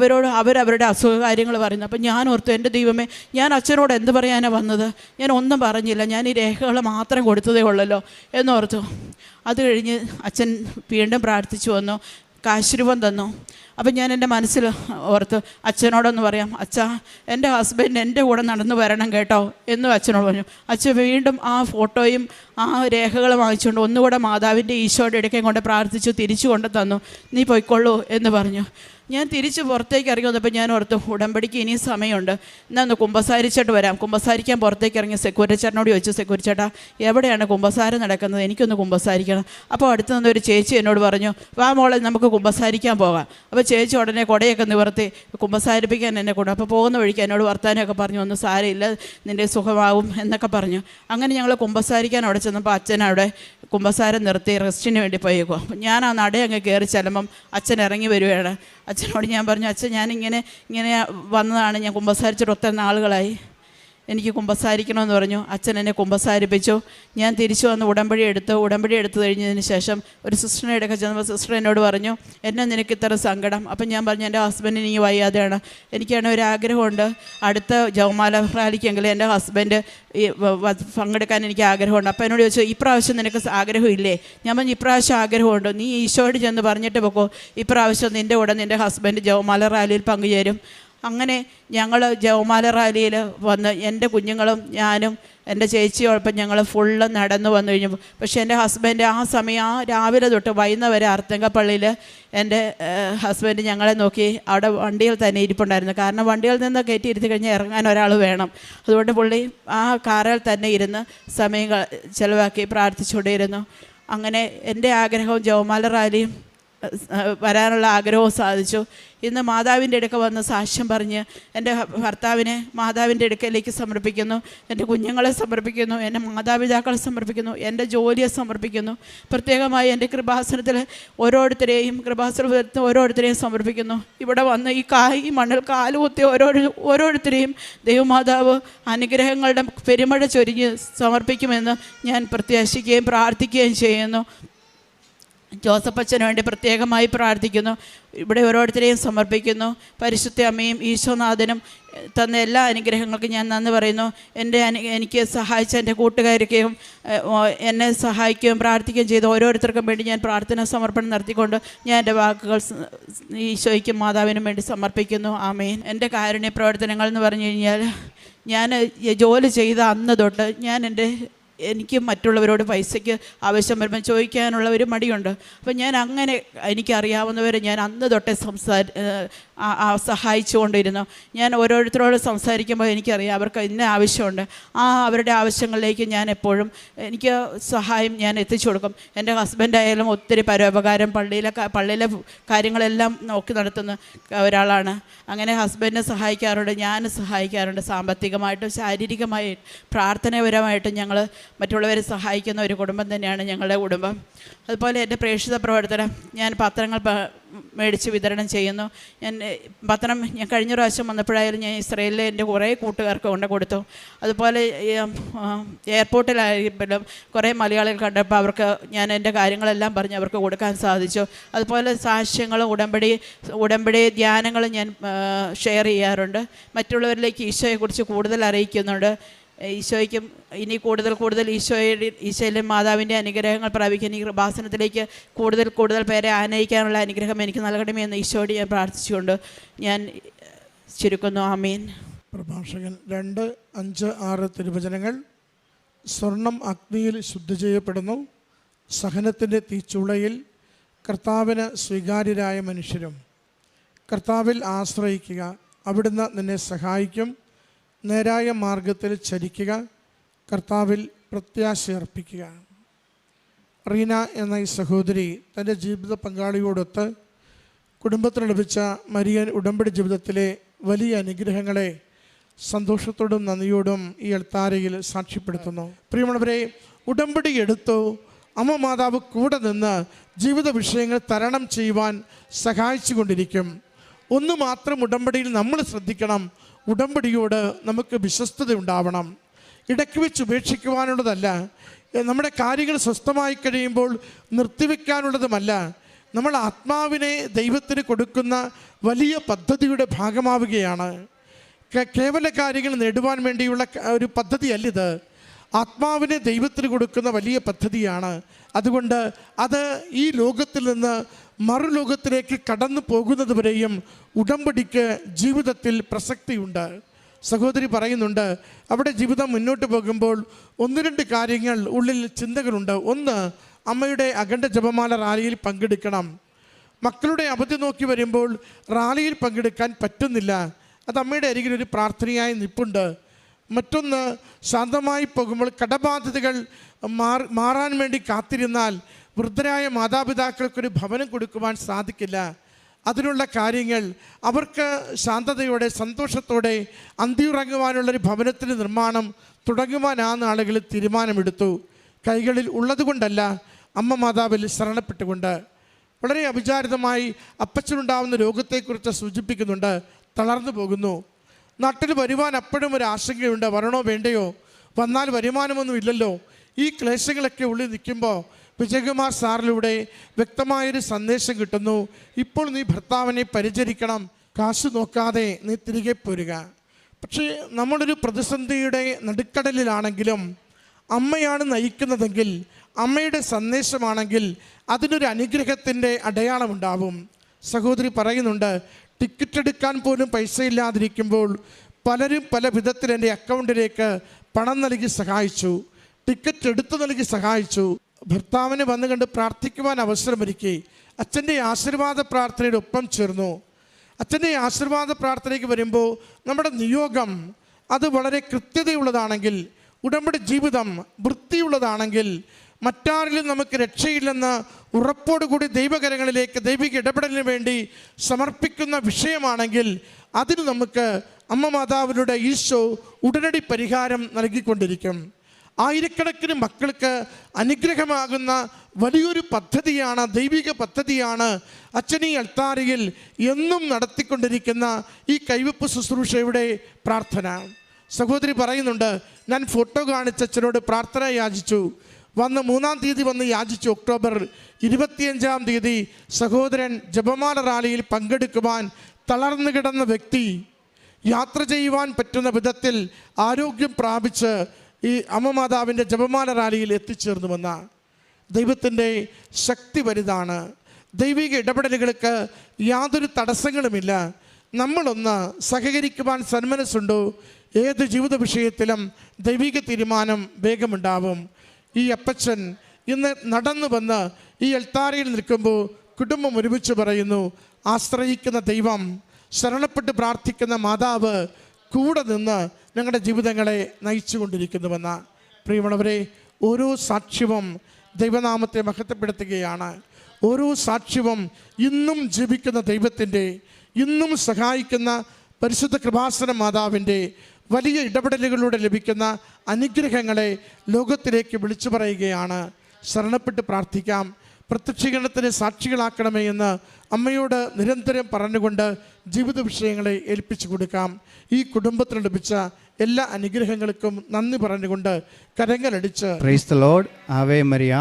അവരവരുടെ അസുഖകാര്യങ്ങൾ പറയുന്നു. അപ്പം ഞാൻ ഓർത്തു, എൻ്റെ ദൈവമേ, ഞാൻ അച്ഛനോട് എന്ത് പറയാനാണ് വന്നത്? ഞാൻ ഒന്നും പറഞ്ഞില്ല, ഞാൻ ഈ രേഖകൾ മാത്രം കൊടുത്തതേ ഉള്ളല്ലോ എന്നോർത്തു. അത് കഴിഞ്ഞ് അച്ഛൻ വീണ്ടും പ്രാർത്ഥിച്ചു വന്നു, കാശുരൂപം തന്നു. അപ്പം ഞാൻ എൻ്റെ മനസ്സിൽ ഓർത്ത് അച്ഛനോടൊന്ന് പറയാം, അച്ഛാ എൻ്റെ ഹസ്ബൻഡ് എൻ്റെ കൂടെ നടന്നു വരണം കേട്ടോ എന്നും അച്ഛനോട് പറഞ്ഞു. അച്ഛൻ വീണ്ടും ആ ഫോട്ടോയും ആ രേഖകളും വാങ്ങിച്ചുകൊണ്ട് ഒന്നുകൂടെ മാതാവിൻ്റെ ഈശോയുടെ ഇടയ്ക്കും കൊണ്ട് പ്രാർത്ഥിച്ചു, തിരിച്ചു കൊണ്ട് തന്നു. നീ പോയിക്കൊള്ളൂ എന്ന് പറഞ്ഞു. ഞാൻ തിരിച്ച് പുറത്തേക്ക് ഇറങ്ങി വന്നപ്പോൾ ഞാൻ ഓർത്തു, ഉടമ്പടിക്ക് ഇനിയും സമയമുണ്ട്, എന്നാൽ ഒന്ന് കുമ്പസാരിച്ചിട്ട് വരാം. കുമ്പസാരിക്കാൻ പുറത്തേക്ക് ഇറങ്ങി സെക്യൂരിറ്റി ചേട്ടനോട് ചോദിച്ചു, സെക്യൂരിറ്റി ചേട്ടാ എവിടെയാണ് കുമ്പസാരം നടക്കുന്നത്? എനിക്കൊന്ന് കുമ്പസാരിക്കണം. അപ്പോൾ അടുത്ത് നിന്നൊരു ചേച്ചി എന്നോട് പറഞ്ഞു, വാ മോളെ നമുക്ക് കുമ്പസാരിക്കാൻ പോകാം. അപ്പോൾ ചേച്ചി ഉടനെ കുടയൊക്കെ നിവർത്തി കുമ്പസാരിപ്പിക്കാൻ എന്നെ കൊണ്ടു. അപ്പോൾ പോകുന്ന വഴിക്ക് എന്നോട് വർത്താനമൊക്കെ പറഞ്ഞു, ഒന്നും സാരമില്ല, നിൻ്റെ സുഖമാവും എന്നൊക്കെ പറഞ്ഞു. അങ്ങനെ ഞങ്ങൾ കുമ്പസാരിക്കാൻ അവിടെ ചെന്നപ്പോൾ അച്ഛൻ അവിടെ കുമ്പസാരം നിർത്തി റെസ്റ്റിന് വേണ്ടി പോയേക്കോ. ഞാൻ ആ നട അങ്ങ് കയറി ചെല്ലുമ്പം അച്ഛൻ ഇറങ്ങി വരികയാണ്. അച്ഛനോട് ഞാൻ പറഞ്ഞു, അച്ഛൻ ഞാനിങ്ങനെ വന്നതാണ്, ഞാൻ കുമ്പസാരിച്ചിട്ട് ഒത്തിരി നാളുകളായി, എനിക്ക് കുമ്പസാരിക്കണമെന്ന് പറഞ്ഞു. അച്ഛൻ എന്നെ കുമ്പസാരിപ്പിച്ചു. ഞാൻ തിരിച്ചു വന്ന് ഉടമ്പടി എടുത്തു കഴിഞ്ഞതിന് ശേഷം ഒരു സിസ്റ്ററിനെ എടുക്കാൻ ചെന്നപ്പോൾ സിസ്റ്റർ എന്നോട് പറഞ്ഞു, എന്നെ നിനക്ക് ഇത്ര സങ്കടം? അപ്പം ഞാൻ പറഞ്ഞു, എൻ്റെ ഹസ്ബൻഡിന് ഈ വയ്യാതെയാണ്, എനിക്കാണ് ഒരു ആഗ്രഹമുണ്ട്, അടുത്ത ജവമാല റാലിക്കെങ്കിലും എൻ്റെ ഹസ്ബൻഡ് പങ്കെടുക്കാൻ എനിക്ക് ആഗ്രഹമുണ്ട്. അപ്പോൾ എന്നോട് ചോദിച്ചു, ഇപ്രാവശ്യം നിനക്ക് ആഗ്രഹമില്ലേ? ഞാൻ പറഞ്ഞു, ഇപ്രാവശ്യം ആഗ്രഹമുണ്ട്, നീ ഈശോയോട് ചെന്ന് പറഞ്ഞിട്ട് പോക്കോ, ഇപ്രാവശ്യം നിൻ്റെ കൂടെ നിൻ്റെ ഹസ്ബൻഡ് ജവമാല റാലിയിൽ പങ്കുചേരും. അങ്ങനെ ഞങ്ങൾ ജവമാല റാലിയിൽ വന്ന് എൻ്റെ കുഞ്ഞുങ്ങളും ഞാനും എൻ്റെ ചേച്ചിയോടൊപ്പം ഞങ്ങൾ ഫുള്ള് നടന്നു വന്നു കഴിഞ്ഞു. പക്ഷേ എൻ്റെ ഹസ്ബൻഡ് ആ സമയം രാവിലെ തൊട്ട് വൈകുന്നേരം വരെ അർത്തങ്കപ്പള്ളിയിൽ എൻ്റെ ഹസ്ബൻഡ് ഞങ്ങളെ നോക്കി അവിടെ വണ്ടിയിൽ തന്നെ ഇരിപ്പുണ്ടായിരുന്നു. കാരണം വണ്ടിയിൽ നിന്ന് കയറ്റിയിരുത്തി കഴിഞ്ഞാൽ ഇറങ്ങാൻ ഒരാൾ വേണം. അതുകൊണ്ട് പുള്ളി ആ കാറിൽ തന്നെ ഇരുന്ന് സമയം ചിലവാക്കി പ്രാർത്ഥിച്ചുകൊണ്ടിരുന്നു. അങ്ങനെ എൻ്റെ ആഗ്രഹവും ജവമാല റാലിയും വരാനുള്ള ആഗ്രഹവും സാധിച്ചു. ഇന്ന് മാതാവിൻ്റെ അടുക്ക വന്ന് സാക്ഷ്യം പറഞ്ഞ് എൻ്റെ ഭർത്താവിനെ മാതാവിൻ്റെ അടുക്കലേക്ക് സമർപ്പിക്കുന്നു, എൻ്റെ കുഞ്ഞുങ്ങളെ സമർപ്പിക്കുന്നു, എൻ്റെ മാതാപിതാക്കളെ സമർപ്പിക്കുന്നു, എൻ്റെ ജോലിയെ സമർപ്പിക്കുന്നു. പ്രത്യേകമായി എൻ്റെ കൃപാസനത്തിൽ ഓരോരുത്തരെയും സമർപ്പിക്കുന്നു. ഇവിടെ വന്ന് ഈ മണ്ണിൽ കാലുകുത്തി ഓരോരുത്തരെയും ദൈവമാതാവ് അനുഗ്രഹങ്ങളുടെ പെരുമഴ ചൊരിഞ്ഞ് സമർപ്പിക്കുമെന്ന് ഞാൻ പ്രത്യാശിക്കുകയും പ്രാർത്ഥിക്കുകയും ചെയ്യുന്നു. ജോസഫ് അച്ഛന് വേണ്ടി പ്രത്യേകമായി പ്രാർത്ഥിക്കുന്നു. ഇവിടെ ഓരോരുത്തരെയും സമർപ്പിക്കുന്നു. പരിശുദ്ധ അമ്മയും ഈശോനാഥനും തന്ന എല്ലാ അനുഗ്രഹങ്ങൾക്കും ഞാൻ നന്ദി പറയുന്നു. എനിക്ക് സഹായിച്ച എൻ്റെ കൂട്ടുകാർക്കും എന്നെ സഹായിക്കുകയും പ്രാർത്ഥിക്കുകയും ചെയ്ത ഓരോരുത്തർക്കും വേണ്ടി ഞാൻ പ്രാർത്ഥന സമർപ്പണം നടത്തിക്കൊണ്ട് ഞാൻ എൻ്റെ വാക്കുകൾ ഈശോയ്ക്കും മാതാവിനും വേണ്ടി സമർപ്പിക്കുന്നു. ആമേൻ. എൻ്റെ കാരുണ്യ പ്രവർത്തനങ്ങൾ എന്ന് പറഞ്ഞു കഴിഞ്ഞാൽ, ഞാൻ ജോലി ചെയ്ത അന്ന് തൊട്ട് എനിക്ക് മറ്റുള്ളവരോട് പൈസയ്ക്ക് ആവശ്യം വരുമ്പോൾ ചോദിക്കാനുള്ള ഒരു മടിയുണ്ട്. അപ്പം ഞാൻ അങ്ങനെ എനിക്കറിയാവുന്നവരെ ഞാൻ അന്ന് തൊട്ടേ സഹായിച്ചുകൊണ്ടിരുന്നു. ഞാൻ ഓരോരുത്തരോട് സംസാരിക്കുമ്പോൾ എനിക്കറിയാം അവർക്ക് ഇന്ന ആവശ്യമുണ്ട്. അവരുടെ ആവശ്യങ്ങളിലേക്ക് ഞാൻ എപ്പോഴും എനിക്ക് സഹായം ഞാൻ എത്തിച്ചു കൊടുക്കും. എൻ്റെ ഹസ്ബൻഡായാലും ഒത്തിരി പരോപകാരം പള്ളിയിലെ കാര്യങ്ങളെല്ലാം നോക്കി നടത്തുന്ന ഒരാളാണ്. അങ്ങനെ ഹസ്ബൻഡിനെ സഹായിക്കാറുണ്ട്, ഞാൻ സഹായിക്കാറുണ്ട്. സാമ്പത്തികമായിട്ടും ശാരീരികമായിട്ടും പ്രാർത്ഥനാപരമായിട്ടും ഞങ്ങൾ മറ്റുള്ളവരെ സഹായിക്കുന്ന ഒരു കുടുംബം തന്നെയാണ് ഞങ്ങളുടെ കുടുംബം. അതുപോലെ എൻ്റെ പ്രേക്ഷിത പ്രവർത്തനം, ഞാൻ പത്രങ്ങൾ മേടിച്ച് വിതരണം ചെയ്യുന്നു. ഞാൻ കഴിഞ്ഞ പ്രാവശ്യം വന്നപ്പോഴായാലും ഞാൻ ഇസ്രയേലിലെ എൻ്റെ കുറേ കൂട്ടുകാർക്ക് കൊണ്ട് കൊടുത്തു. അതുപോലെ എയർപോർട്ടിലായാലും കുറേ മലയാളികൾ കണ്ടപ്പോൾ അവർക്ക് ഞാൻ എൻ്റെ കാര്യങ്ങളെല്ലാം പറഞ്ഞ് അവർക്ക് കൊടുക്കാൻ സാധിച്ചു. അതുപോലെ സാക്ഷ്യങ്ങളും ഉടമ്പടി ധ്യാനങ്ങളും ഞാൻ ഷെയർ ചെയ്യാറുണ്ട്. മറ്റുള്ളവരിലേക്ക് ഈശോയെക്കുറിച്ച് കൂടുതൽ അറിയിക്കുന്നുണ്ട്. ഈശോയ്ക്കും ഇനി കൂടുതൽ ഈശോയിലെ മാതാവിൻ്റെ അനുഗ്രഹങ്ങൾ പ്രാപിക്കാൻ ഈ കൃപാസനത്തിലേക്ക് കൂടുതൽ പേരെ ആനയിക്കാനുള്ള അനുഗ്രഹം എനിക്ക് നൽകണമേ എന്ന് ഈശോയോട് ഞാൻ പ്രാർത്ഥിച്ചുകൊണ്ട് ഞാൻ ചുരുക്കുന്നു. ആമീൻ. പ്രഭാഷകൻ 2, 5, 6 തിരുവചനങ്ങൾ. സ്വർണം അഗ്നിയിൽ ശുദ്ധി ചെയ്യപ്പെടുന്നു, സഹനത്തിൻ്റെ തീച്ചൂളയിൽ കർത്താവിന് സ്വീകാര്യരായ മനുഷ്യരും. കർത്താവിൽ ആശ്രയിക്കുക, അവിടുന്ന് നിന്നെ സഹായിക്കും. നേരായ മാർഗത്തിൽ ചരിക്കുക, കർത്താവിൽ പ്രത്യാശയർപ്പിക്കുക. റീന എന്ന ഈ സഹോദരി തൻ്റെ ജീവിത പങ്കാളിയോടൊത്ത് കുടുംബത്തിന് ലഭിച്ച മരിയൻ ഉടമ്പടി ജീവിതത്തിലെ വലിയ അനുഗ്രഹങ്ങളെ സന്തോഷത്തോടും നന്ദിയോടും ഈ അൾത്താരയിൽ സാക്ഷ്യപ്പെടുത്തുന്നു. പ്രിയമുള്ളവരെ, ഉടമ്പടി എടുത്തു അമ്മ മാതാവ് കൂടെ നിന്ന് ജീവിത വിഷയങ്ങൾ തരണം ചെയ്യുവാൻ സഹായിച്ചു കൊണ്ടിരിക്കും. ഒന്ന് മാത്രം ഉടമ്പടിയിൽ നമ്മൾ ശ്രദ്ധിക്കണം, ഉടമ്പടിയോട് നമുക്ക് വിശ്വസ്തത ഉണ്ടാവണം. ഇടയ്ക്ക് വെച്ച് ഉപേക്ഷിക്കുവാനുള്ളതല്ല, നമ്മുടെ കാര്യങ്ങൾ സ്വസ്ഥമായി കഴിയുമ്പോൾ നിർത്തിവെക്കാനുള്ളതുമല്ല. നമ്മൾ ആത്മാവിനെ ദൈവത്തിന് കൊടുക്കുന്ന വലിയ പദ്ധതിയുടെ ഭാഗമാവുകയാണ്. കേവല കാര്യങ്ങൾ നേടുവാൻ വേണ്ടിയുള്ള ഒരു പദ്ധതിയല്ലിത്. ആത്മാവിനെ ദൈവത്തിന് കൊടുക്കുന്ന വലിയ പദ്ധതിയാണ്. അതുകൊണ്ട് അത് ഈ ലോകത്തിൽ നിന്ന് മറുലോകത്തിലേക്ക് കടന്നു പോകുന്നത് വരെയും ഉടമ്പടിക്ക് ജീവിതത്തിൽ പ്രസക്തിയുണ്ട്. സഹോദരി പറയുന്നുണ്ട്, അവിടെ ജീവിതം മുന്നോട്ട് പോകുമ്പോൾ 1-2 കാര്യങ്ങൾ ഉള്ളിൽ ചിന്തകളുണ്ട്. ഒന്ന്, അമ്മയുടെ അഖണ്ഡ ജപമാല റാലിയിൽ പങ്കെടുക്കണം. മക്കളുടെ അവധി നോക്കി വരുമ്പോൾ റാലിയിൽ പങ്കെടുക്കാൻ പറ്റുന്നില്ല. അത് അമ്മയുടെ അരികിൽ ഒരു പ്രാർത്ഥനയായി നിൽപ്പുണ്ട്. മറ്റൊന്ന്, ശാന്തമായി പോകുമ്പോൾ കടബാധ്യതകൾ മാറാൻ വേണ്ടി കാത്തിരുന്നാൽ വൃദ്ധരായ മാതാപിതാക്കൾക്കൊരു ഭവനം കൊടുക്കുവാൻ സാധിക്കില്ല. അതിനുള്ള കാര്യങ്ങൾ അവർക്ക് ശാന്തതയോടെ സന്തോഷത്തോടെ അന്തിയുറങ്ങുവാനുള്ളൊരു ഭവനത്തിൻ്റെ നിർമ്മാണം തുടങ്ങുവാൻ ആ നാളുകളിൽ തീരുമാനമെടുത്തു. കൈകളിൽ ഉള്ളതുകൊണ്ടല്ല, അമ്മ മാതാവിൽ ശരണപ്പെട്ടുകൊണ്ട്. വളരെ അവിചാരിതമായി അപ്പച്ചനുണ്ടാവുന്ന രോഗത്തെക്കുറിച്ച് സൂചിപ്പിക്കുന്നുണ്ട്. തളർന്നു പോകുന്നു. നാട്ടിൽ വരുവാൻ അപ്പോഴും ഒരു ആശങ്കയുണ്ട്, വരണോ വേണ്ടയോ, വന്നാൽ വരുമാനമൊന്നും ഇല്ലല്ലോ. ഈ ക്ലേശങ്ങളൊക്കെ ഉള്ളിൽ നിൽക്കുമ്പോൾ വിജയകുമാർ സാറിലൂടെ വ്യക്തമായൊരു സന്ദേശം കിട്ടുന്നു. ഇപ്പോൾ നീ ഭർത്താവിനെ പരിചരിക്കണം, കാശ് നോക്കാതെ നീ തിരികെ പോരുക. പക്ഷേ നമ്മളൊരു പ്രതിസന്ധിയുടെ നടുക്കടലിലാണെങ്കിലും അമ്മയാണ് നയിക്കുന്നതെങ്കിൽ, അമ്മയുടെ സന്ദേശമാണെങ്കിൽ അതിനൊരു അനുഗ്രഹത്തിൻ്റെ അടയാളമുണ്ടാവും. സഹോദരി പറയുന്നുണ്ട്, ടിക്കറ്റ് എടുക്കാൻ പോലും പൈസയില്ലാതിരിക്കുമ്പോൾ പലരും പല വിധത്തിൽ എൻ്റെ അക്കൗണ്ടിലേക്ക് പണം നൽകി സഹായിച്ചു, ടിക്കറ്റ് എടുത്തു നൽകി സഹായിച്ചു. ഭർത്താവിനെ വന്നു കണ്ട് പ്രാർത്ഥിക്കുവാൻ അവസരമൊരുക്കി അച്ഛൻ്റെ ആശീർവാദ പ്രാർത്ഥനയുടെ ഒപ്പം ചേർന്നു. അച്ഛൻ്റെ ആശീർവാദ പ്രാർത്ഥനയ്ക്ക് വരുമ്പോൾ നമ്മുടെ നിയോഗം അത് വളരെ കൃത്യതയുള്ളതാണെങ്കിൽ, ഉടമ്പടി ജീവിതം വൃത്തിയുള്ളതാണെങ്കിൽ, മറ്റാരിലും നമുക്ക് രക്ഷയില്ലെന്ന് ഉറപ്പോടുകൂടി ദൈവകരങ്ങളിലേക്ക് ദൈവിക ഇടപെടലിന് വേണ്ടി സമർപ്പിക്കുന്ന വിഷയമാണെങ്കിൽ അതിന് നമുക്ക് അമ്മ മാതാവിലൂടെ ഈശോ ഉടനടി പരിഹാരം നൽകിക്കൊണ്ടിരിക്കും. ആയിരക്കണക്കിന് മക്കൾക്ക് അനുഗ്രഹമാകുന്ന വലിയൊരു പദ്ധതിയാണ്, ദൈവിക പദ്ധതിയാണ് അച്ഛനീ അൾത്താരയിൽ എന്നും നടത്തിക്കൊണ്ടിരിക്കുന്ന ഈ കൈവെപ്പ് ശുശ്രൂഷയുടെ പ്രാർത്ഥന. സഹോദരി പറയുന്നുണ്ട്, ഞാൻ ഫോട്ടോ കാണിച്ച് അച്ഛനോട് പ്രാർത്ഥന യാചിച്ചു, വന്ന് 3-ാം തീയതി വന്ന് യാചിച്ചു. ഒക്ടോബർ 25-ാം തീയതി സഹോദരൻ ജപമാല റാലിയിൽ പങ്കെടുക്കുവാൻ തളർന്നു കിടന്ന വ്യക്തി യാത്ര ചെയ്യുവാൻ പറ്റുന്ന വിധത്തിൽ ആരോഗ്യം പ്രാപിച്ച് ഈ അമ്മ മാതാവിൻ്റെ ജപമാല റാലിയിൽ എത്തിച്ചേർന്നുവെന്ന ദൈവത്തിൻ്റെ ശക്തി വലുതാണ്. ദൈവിക ഇടപെടലുകൾക്ക് യാതൊരു തടസ്സങ്ങളുമില്ല. നമ്മളൊന്ന് സഹകരിക്കുവാൻ സന്മനസ്സുണ്ടോ, ഏത് ജീവിത വിഷയത്തിലും ദൈവിക തീരുമാനം വേഗമുണ്ടാവും. ഈ അപ്പച്ചൻ ഇന്ന് നടന്നു വന്ന് ഈ അൾത്താരയിൽ നിൽക്കുമ്പോൾ കുടുംബം ഒരുമിച്ച് പറയുന്നു, ആശ്രയിക്കുന്ന ദൈവം, ശരണപ്പെട്ട് പ്രാർത്ഥിക്കുന്ന മാതാവ് കൂടെ നിന്ന് ഞങ്ങളുടെ ജീവിതങ്ങളെ നയിച്ചു കൊണ്ടിരിക്കുന്നുവെന്ന. പ്രിയമുള്ളവരെ, ഓരോ സാക്ഷ്യവും ദൈവനാമത്തെ മഹത്വപ്പെടുത്തുകയാണ്. ഓരോ സാക്ഷ്യവും ഇന്നും ജീവിക്കുന്ന ദൈവത്തിൻ്റെ, ഇന്നും സഹായിക്കുന്ന പരിശുദ്ധ കൃപാസന മാതാവിൻ്റെ വലിയ ഇടപെടലുകളിലൂടെ ലഭിക്കുന്ന അനുഗ്രഹങ്ങളെ ലോകത്തിലേക്ക് വിളിച്ചു പറയുകയാണ്. ശരണപ്പെട്ട് പ്രാർത്ഥിക്കാം, പ്രത്യക്ഷീകരണത്തിന് സാക്ഷികളാക്കണമേ എന്ന് അമ്മയോട് നിരന്തരം പറഞ്ഞുകൊണ്ട് ജീവിത വിഷയങ്ങളെ ഏൽപ്പിച്ചു കൊടുക്കാം. ഈ കുടുംബത്തിന് ലഭിച്ച എല്ലാ അനുഗ്രഹങ്ങൾക്കും നന്ദി പറഞ്ഞുകൊണ്ട് കരങ്ങളടിച്ച് praise the Lord. Ave Maria.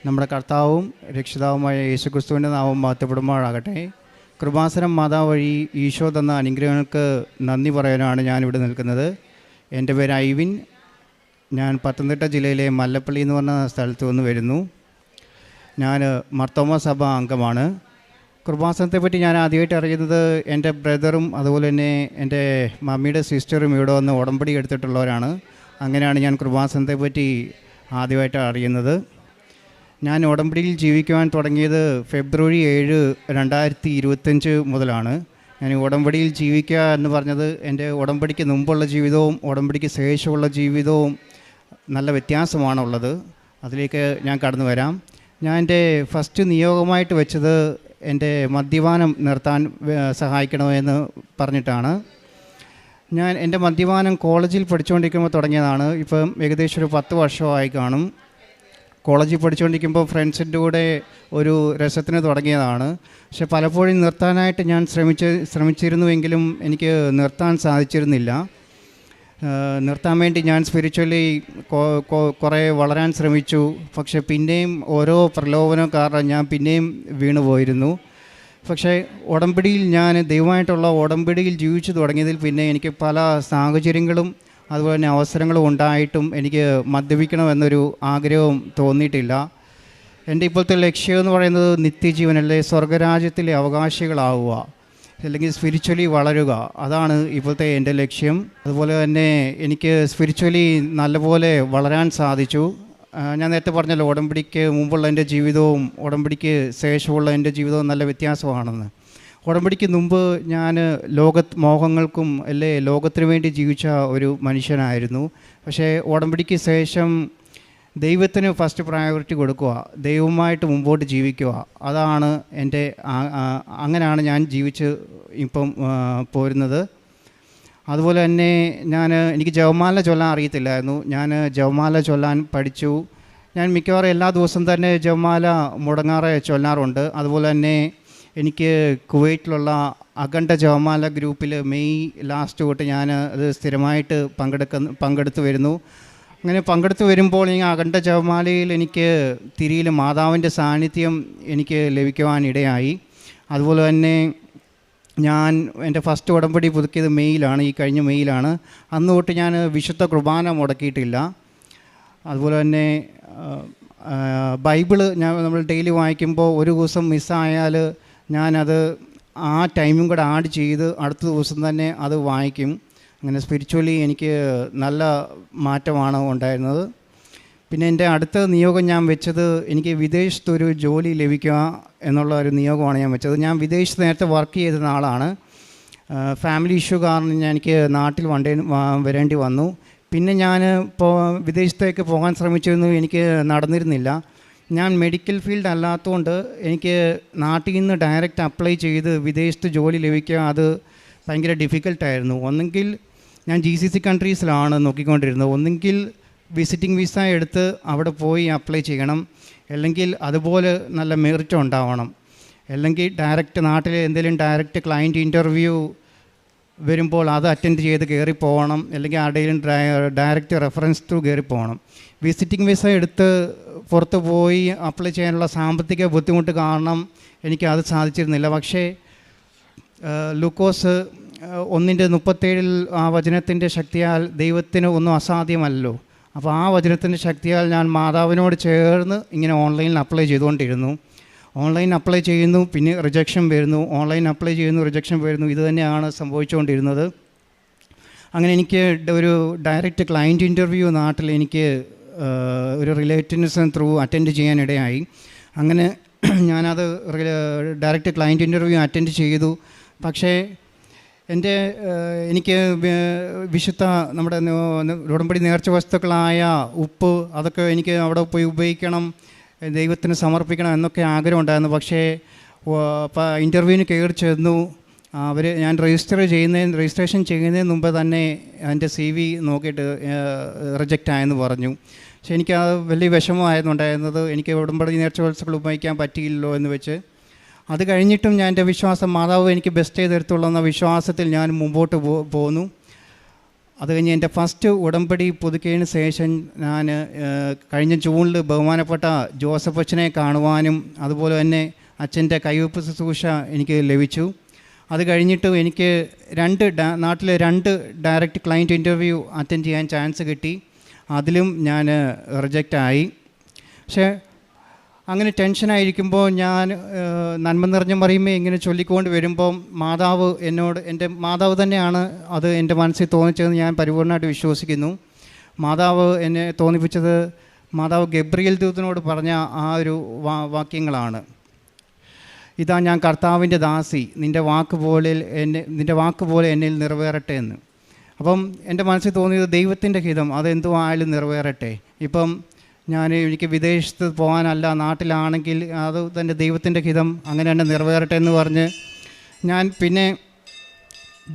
നമ്മുടെ കർത്താവും രക്ഷിതാവുമായ യേശുക്രിസ്തുവിൻ്റെ നാമം മഹത്വപ്പെടുമാറാകട്ടെ. കൃപാസനം മാതാവ് വഴി ഈശോ തന്ന അനുഗ്രഹങ്ങൾക്ക് നന്ദി പറയാനാണ് ഞാനിവിടെ നിൽക്കുന്നത്. എൻ്റെ പേര് ഐവിൻ. ഞാൻ പത്തനംതിട്ട ജില്ലയിലെ മല്ലപ്പള്ളി എന്ന് പറഞ്ഞ സ്ഥലത്ത് നിന്ന് വരുന്നു. ഞാൻ മർത്തോമ സഭ അംഗമാണ്. കൃപാസനത്തെപ്പറ്റി ഞാൻ ആദ്യമായിട്ട് അറിയുന്നത് എൻ്റെ ബ്രദറും അതുപോലെ തന്നെ എൻ്റെ മമ്മിയുടെ സിസ്റ്ററും ഇവിടെ വന്ന് ഉടമ്പടി എടുത്തിട്ടുള്ളവരാണ്. അങ്ങനെയാണ് ഞാൻ കൃപാസനത്തെപ്പറ്റി ആദ്യമായിട്ട് അറിയുന്നത്. ഞാൻ ഉടമ്പടിയിൽ ജീവിക്കുവാൻ തുടങ്ങിയത് ഫെബ്രുവരി 7, 2025 മുതലാണ്. ഞാൻ ഉടമ്പടിയിൽ ജീവിക്കുക എന്ന് പറഞ്ഞത് എൻ്റെ ഉടമ്പടിക്ക് മുമ്പുള്ള ജീവിതവും ഉടമ്പടിക്ക് ശേഷമുള്ള ജീവിതവും നല്ല വ്യത്യാസമാണുള്ളത്. അതിലേക്ക് ഞാൻ കടന്നു വരാം. ഞാൻ എൻ്റെ ഫസ്റ്റ് നിയോഗമായിട്ട് വെച്ചത് എൻ്റെ മദ്യപാനം നിർത്താൻ സഹായിക്കണമെന്ന് പറഞ്ഞിട്ടാണ്. ഞാൻ എൻ്റെ മദ്യപാനം കോളേജിൽ പഠിച്ചുകൊണ്ടിരിക്കുമ്പോൾ തുടങ്ങിയതാണ്. ഇപ്പം ഏകദേശം ഒരു 10 വർഷമായി കാണും. കോളേജിൽ പഠിച്ചുകൊണ്ടിരിക്കുമ്പോൾ ഫ്രണ്ട്സിൻ്റെ കൂടെ ഒരു രസത്തിന് തുടങ്ങിയതാണ്. പക്ഷെ പലപ്പോഴും നിർത്താനായിട്ട് ഞാൻ ശ്രമിച്ചിരുന്നുവെങ്കിലും എനിക്ക് നിർത്താൻ സാധിച്ചിരുന്നില്ല. നിർത്താൻ വേണ്ടി ഞാൻ സ്പിരിച്വലി കുറേ വളരാൻ ശ്രമിച്ചു. പക്ഷെ പിന്നെയും ഓരോ പ്രലോഭനം കാരണം ഞാൻ പിന്നെയും വീണുപോയിരുന്നു. പക്ഷേ ഉടമ്പടിയിൽ ഞാൻ ദൈവമായിട്ടുള്ള ഉടമ്പടിയിൽ ജീവിച്ചു തുടങ്ങിയതിൽ പിന്നെ എനിക്ക് പല സാഹചര്യങ്ങളും അതുപോലെ തന്നെ അവസരങ്ങളും ഉണ്ടായിട്ടും എനിക്ക് മദ്യപിക്കണമെന്നൊരു ആഗ്രഹവും തോന്നിയിട്ടില്ല. എൻ്റെ ഇപ്പോഴത്തെ ലക്ഷ്യം എന്ന് പറയുന്നത് നിത്യജീവൻ, അല്ലെങ്കിൽ സ്വർഗരാജ്യത്തിലെ അവകാശികളാവുക, അല്ലെങ്കിൽ സ്പിരിച്വലി വളരുക. അതാണ് ഇപ്പോഴത്തെ എൻ്റെ ലക്ഷ്യം. അതുപോലെ തന്നെ എനിക്ക് സ്പിരിച്വലി നല്ലപോലെ വളരാൻ സാധിച്ചു. ഞാൻ നേരത്തെ പറഞ്ഞല്ലോ, ഉടമ്പടിക്ക് മുമ്പുള്ള എൻ്റെ ജീവിതവും ഉടമ്പടിക്ക് ശേഷമുള്ള എൻ്റെ ജീവിതവും നല്ല വ്യത്യാസമാണെന്ന്. ഉടമ്പടിക്ക് മുമ്പ് ഞാൻ മോഹങ്ങൾക്കും അല്ലേ ലോകത്തിന് വേണ്ടി ജീവിച്ച ഒരു മനുഷ്യനായിരുന്നു. പക്ഷേ ഉടമ്പടിക്ക് ശേഷം ദൈവത്തിന് ഫസ്റ്റ് പ്രയോറിറ്റി കൊടുക്കുക, ദൈവമായിട്ട് മുമ്പോട്ട് ജീവിക്കുക. അതാണ് എൻ്റെ അങ്ങനെയാണ് ഞാൻ ജീവിച്ച് ഇപ്പം പോരുന്നത്. അതുപോലെ തന്നെ എനിക്ക് ജപമാല ചൊല്ലാൻ അറിയത്തില്ലായിരുന്നു. ഞാൻ ജപമാല ചൊല്ലാൻ പഠിച്ചു. ഞാൻ മിക്കവാറും എല്ലാ ദിവസവും തന്നെ ജപമാല മുടങ്ങാറെ ചൊല്ലാറുണ്ട്. അതുപോലെ തന്നെ എനിക്ക് കുവൈറ്റിലുള്ള അഖണ്ഡ ജപമാല ഗ്രൂപ്പിൽ മെയ് ലാസ്റ്റ് തൊട്ട് ഞാൻ അത് സ്ഥിരമായിട്ട് പങ്കെടുത്ത് വരുന്നു. അങ്ങനെ പങ്കെടുത്ത് വരുമ്പോൾ ഈ അഖണ്ഡ ജപമാലയിൽ എനിക്ക് തിരിയിൽ മാതാവിൻ്റെ സാന്നിധ്യം എനിക്ക് ലഭിക്കുവാനിടയായി. അതുപോലെ തന്നെ ഞാൻ എൻ്റെ ഫസ്റ്റ് ഉടമ്പടി പുതുക്കിയത് മെയ്യിലാണ്, ഈ കഴിഞ്ഞ മെയ്യിലാണ്. അന്ന് തൊട്ട് ഞാൻ വിശുദ്ധ കുർബാന മുടക്കിയിട്ടില്ല. അതുപോലെ തന്നെ ബൈബിള് നമ്മൾ ഡെയിലി വായിക്കുമ്പോൾ ഒരു ദിവസം മിസ്സായാൽ ഞാനത് ആ ടൈമും കൂടെ ആഡ് ചെയ്ത് അടുത്ത ദിവസം തന്നെ അത് വായിക്കും. അങ്ങനെ സ്പിരിച്വലി എനിക്ക് നല്ല മാറ്റമാണ് ഉണ്ടായിരുന്നത്. പിന്നെ എൻ്റെ അടുത്ത നിയോഗം ഞാൻ വെച്ചത് എനിക്ക് വിദേശത്തൊരു ജോലി ലഭിക്കുക എന്നുള്ള ഒരു നിയോഗമാണ് ഞാൻ വെച്ചത്. ഞാൻ വിദേശത്ത് നേരത്തെ വർക്ക് ചെയ്തിരുന്ന ആളാണ്. ഫാമിലി ഇഷ്യൂ കാരണം എനിക്ക് നാട്ടിൽ വരേണ്ടി വന്നു. പിന്നെ ഞാൻ വിദേശത്തേക്ക് പോകാൻ ശ്രമിച്ചിരുന്നു, എനിക്ക് നടന്നിരുന്നില്ല. ഞാൻ മെഡിക്കൽ ഫീൽഡ് അല്ലാത്തതുകൊണ്ട് എനിക്ക് നാട്ടിൽ നിന്ന് ഡയറക്റ്റ് അപ്ലൈ ചെയ്ത് വിദേശത്ത് ജോലി ലഭിക്കുക അത് ഭയങ്കര ഡിഫിക്കൽട്ടായിരുന്നു. ഒന്നെങ്കിൽ ഞാൻ GCC കൺട്രീസിലാണ് നോക്കിക്കൊണ്ടിരുന്നത്, ഒന്നെങ്കിൽ വിസിറ്റിംഗ് വിസ എടുത്ത് അവിടെ പോയി അപ്ലൈ ചെയ്യണം, അല്ലെങ്കിൽ അതുപോലെ നല്ല മെറിറ്റ് ഉണ്ടാവണം, അല്ലെങ്കിൽ ഡയറക്റ്റ് നാട്ടിൽ എന്തെങ്കിലും ഡയറക്റ്റ് ക്ലയൻറ്റ് ഇൻ്റർവ്യൂ വരുമ്പോൾ അത് അറ്റൻഡ് ചെയ്ത് കയറി പോകണം, അല്ലെങ്കിൽ ആരുടെയും ഡയറക്റ്റ് റെഫറൻസ് ത്രൂ കയറി പോകണം. വിസിറ്റിംഗ് വിസ എടുത്ത് പുറത്ത് പോയി അപ്ലൈ ചെയ്യാനുള്ള സാമ്പത്തിക ബുദ്ധിമുട്ട് കാരണം എനിക്ക് അത് സാധിച്ചിരുന്നില്ല. പക്ഷേ ലൂക്കോസ് 1:37 ആ വചനത്തിൻ്റെ ശക്തിയാൽ ദൈവത്തിന് ഒന്നും അസാധ്യമല്ലോ. അപ്പോൾ ആ വചനത്തിൻ്റെ ശക്തിയാൽ ഞാൻ മാതാവിനോട് ചേർന്ന് ഇങ്ങനെ ഓൺലൈനിൽ അപ്ലൈ ചെയ്തുകൊണ്ടിരുന്നു. ഓൺലൈൻ അപ്ലൈ ചെയ്യുന്നു, പിന്നെ റിജക്ഷൻ വരുന്നു, ഓൺലൈൻ അപ്ലൈ ചെയ്യുന്നു, റിജക്ഷൻ വരുന്നു. ഇത് തന്നെയാണ് സംഭവിച്ചുകൊണ്ടിരുന്നത്. അങ്ങനെ എനിക്ക് ഒരു ഡയറക്റ്റ് ക്ലയൻറ്റ് ഇൻ്റർവ്യൂ നാട്ടിൽ എനിക്ക് ഒരു റിലേറ്റീവ്സ് ത്രൂ അറ്റൻഡ് ചെയ്യാനിടയായി. അങ്ങനെ ഞാനത് ഡയറക്റ്റ് ക്ലയൻറ്റ് ഇൻ്റർവ്യൂ അറ്റൻഡ് ചെയ്തു. പക്ഷേ എനിക്ക് വിശുദ്ധ നമ്മുടെ ഉടമ്പടി നേർച്ച വസ്തുക്കളായ ഉപ്പ് അതൊക്കെ എനിക്ക് അവിടെ പോയി ഉപയോഗിക്കണം, ദൈവത്തിന് സമർപ്പിക്കണം എന്നൊക്കെ ആഗ്രഹം ഉണ്ടായിരുന്നു. പക്ഷേ ഇൻ്റർവ്യൂവിന് കയറി ചെന്നു. ഞാൻ രജിസ്ട്രേഷൻ ചെയ്യുന്നതിന് മുമ്പ് തന്നെ എൻ്റെ CV നോക്കിയിട്ട് റിജക്റ്റ് ആയെന്ന് പറഞ്ഞു. പക്ഷേ എനിക്ക് അത് വലിയ വിഷമമായിരുന്നുണ്ടായിരുന്നത്. എനിക്ക് ഉടമ്പടി നേർച്ച വസ്തുക്കൾ ഉപയോഗിക്കാൻ പറ്റിയില്ലല്ലോ എന്ന് വെച്ച്. അത് കഴിഞ്ഞിട്ടും ഞാൻ എൻ്റെ വിശ്വാസം മാതാവ് എനിക്ക് ബെസ്റ്റ് ചെയ്തെടുത്തുള്ളൂ എന്ന വിശ്വാസത്തിൽ ഞാൻ മുമ്പോട്ട് പോന്നു. അത് കഴിഞ്ഞ് എൻ്റെ ഫസ്റ്റ് ഉടമ്പടി പുതുക്കിയതിന് ശേഷം ഞാൻ കഴിഞ്ഞ ജൂണിൽ ബഹുമാനപ്പെട്ട ജോസഫ് അച്ഛനെ കാണുവാനും അതുപോലെ തന്നെ അച്ഛൻ്റെ കൈവപ്പ് ശുശ്രൂഷ എനിക്ക് ലഭിച്ചു. അത് കഴിഞ്ഞിട്ട് എനിക്ക് നാട്ടിലെ 2 ഡയറക്റ്റ് ക്ലയൻറ്റ് ഇൻ്റർവ്യൂ അറ്റൻഡ് ചെയ്യാൻ ചാൻസ് കിട്ടി. അതിലും ഞാൻ റിജക്റ്റായി. പക്ഷേ അങ്ങനെ ടെൻഷനായിരിക്കുമ്പോൾ ഞാൻ നന്മ നിറഞ്ഞ മറിയുമേ ഇങ്ങനെ ചൊല്ലിക്കൊണ്ട് വരുമ്പോൾ മാതാവ് എൻ്റെ മാതാവ് തന്നെയാണ് അത് എൻ്റെ മനസ്സിൽ തോന്നിച്ചതെന്ന് ഞാൻ പരിപൂർണമായിട്ട് വിശ്വസിക്കുന്നു. മാതാവ് എന്നെ തോന്നിപ്പിച്ചത് മാതാവ് ഗബ്രിയേൽ ദൂതനോട് പറഞ്ഞ ആ ഒരു വാക്യങ്ങളാണ്. ഇതാ ഞാൻ കർത്താവിൻ്റെ ദാസി, നിൻ്റെ വാക്ക് പോലെ എന്നിൽ നിറവേറട്ടെ എന്ന്. അപ്പം എൻ്റെ മനസ്സിൽ തോന്നിയത് ദൈവത്തിൻ്റെ ഹിതം അതെന്തോ ആയാലും നിറവേറട്ടെ. ഇപ്പം എനിക്ക് വിദേശത്ത് പോകാനല്ല, നാട്ടിലാണെങ്കിൽ അത് തന്നെ ദൈവത്തിൻ്റെ ഹിതം അങ്ങനെ തന്നെ നിറവേറട്ടെ എന്ന് പറഞ്ഞ് ഞാൻ പിന്നെ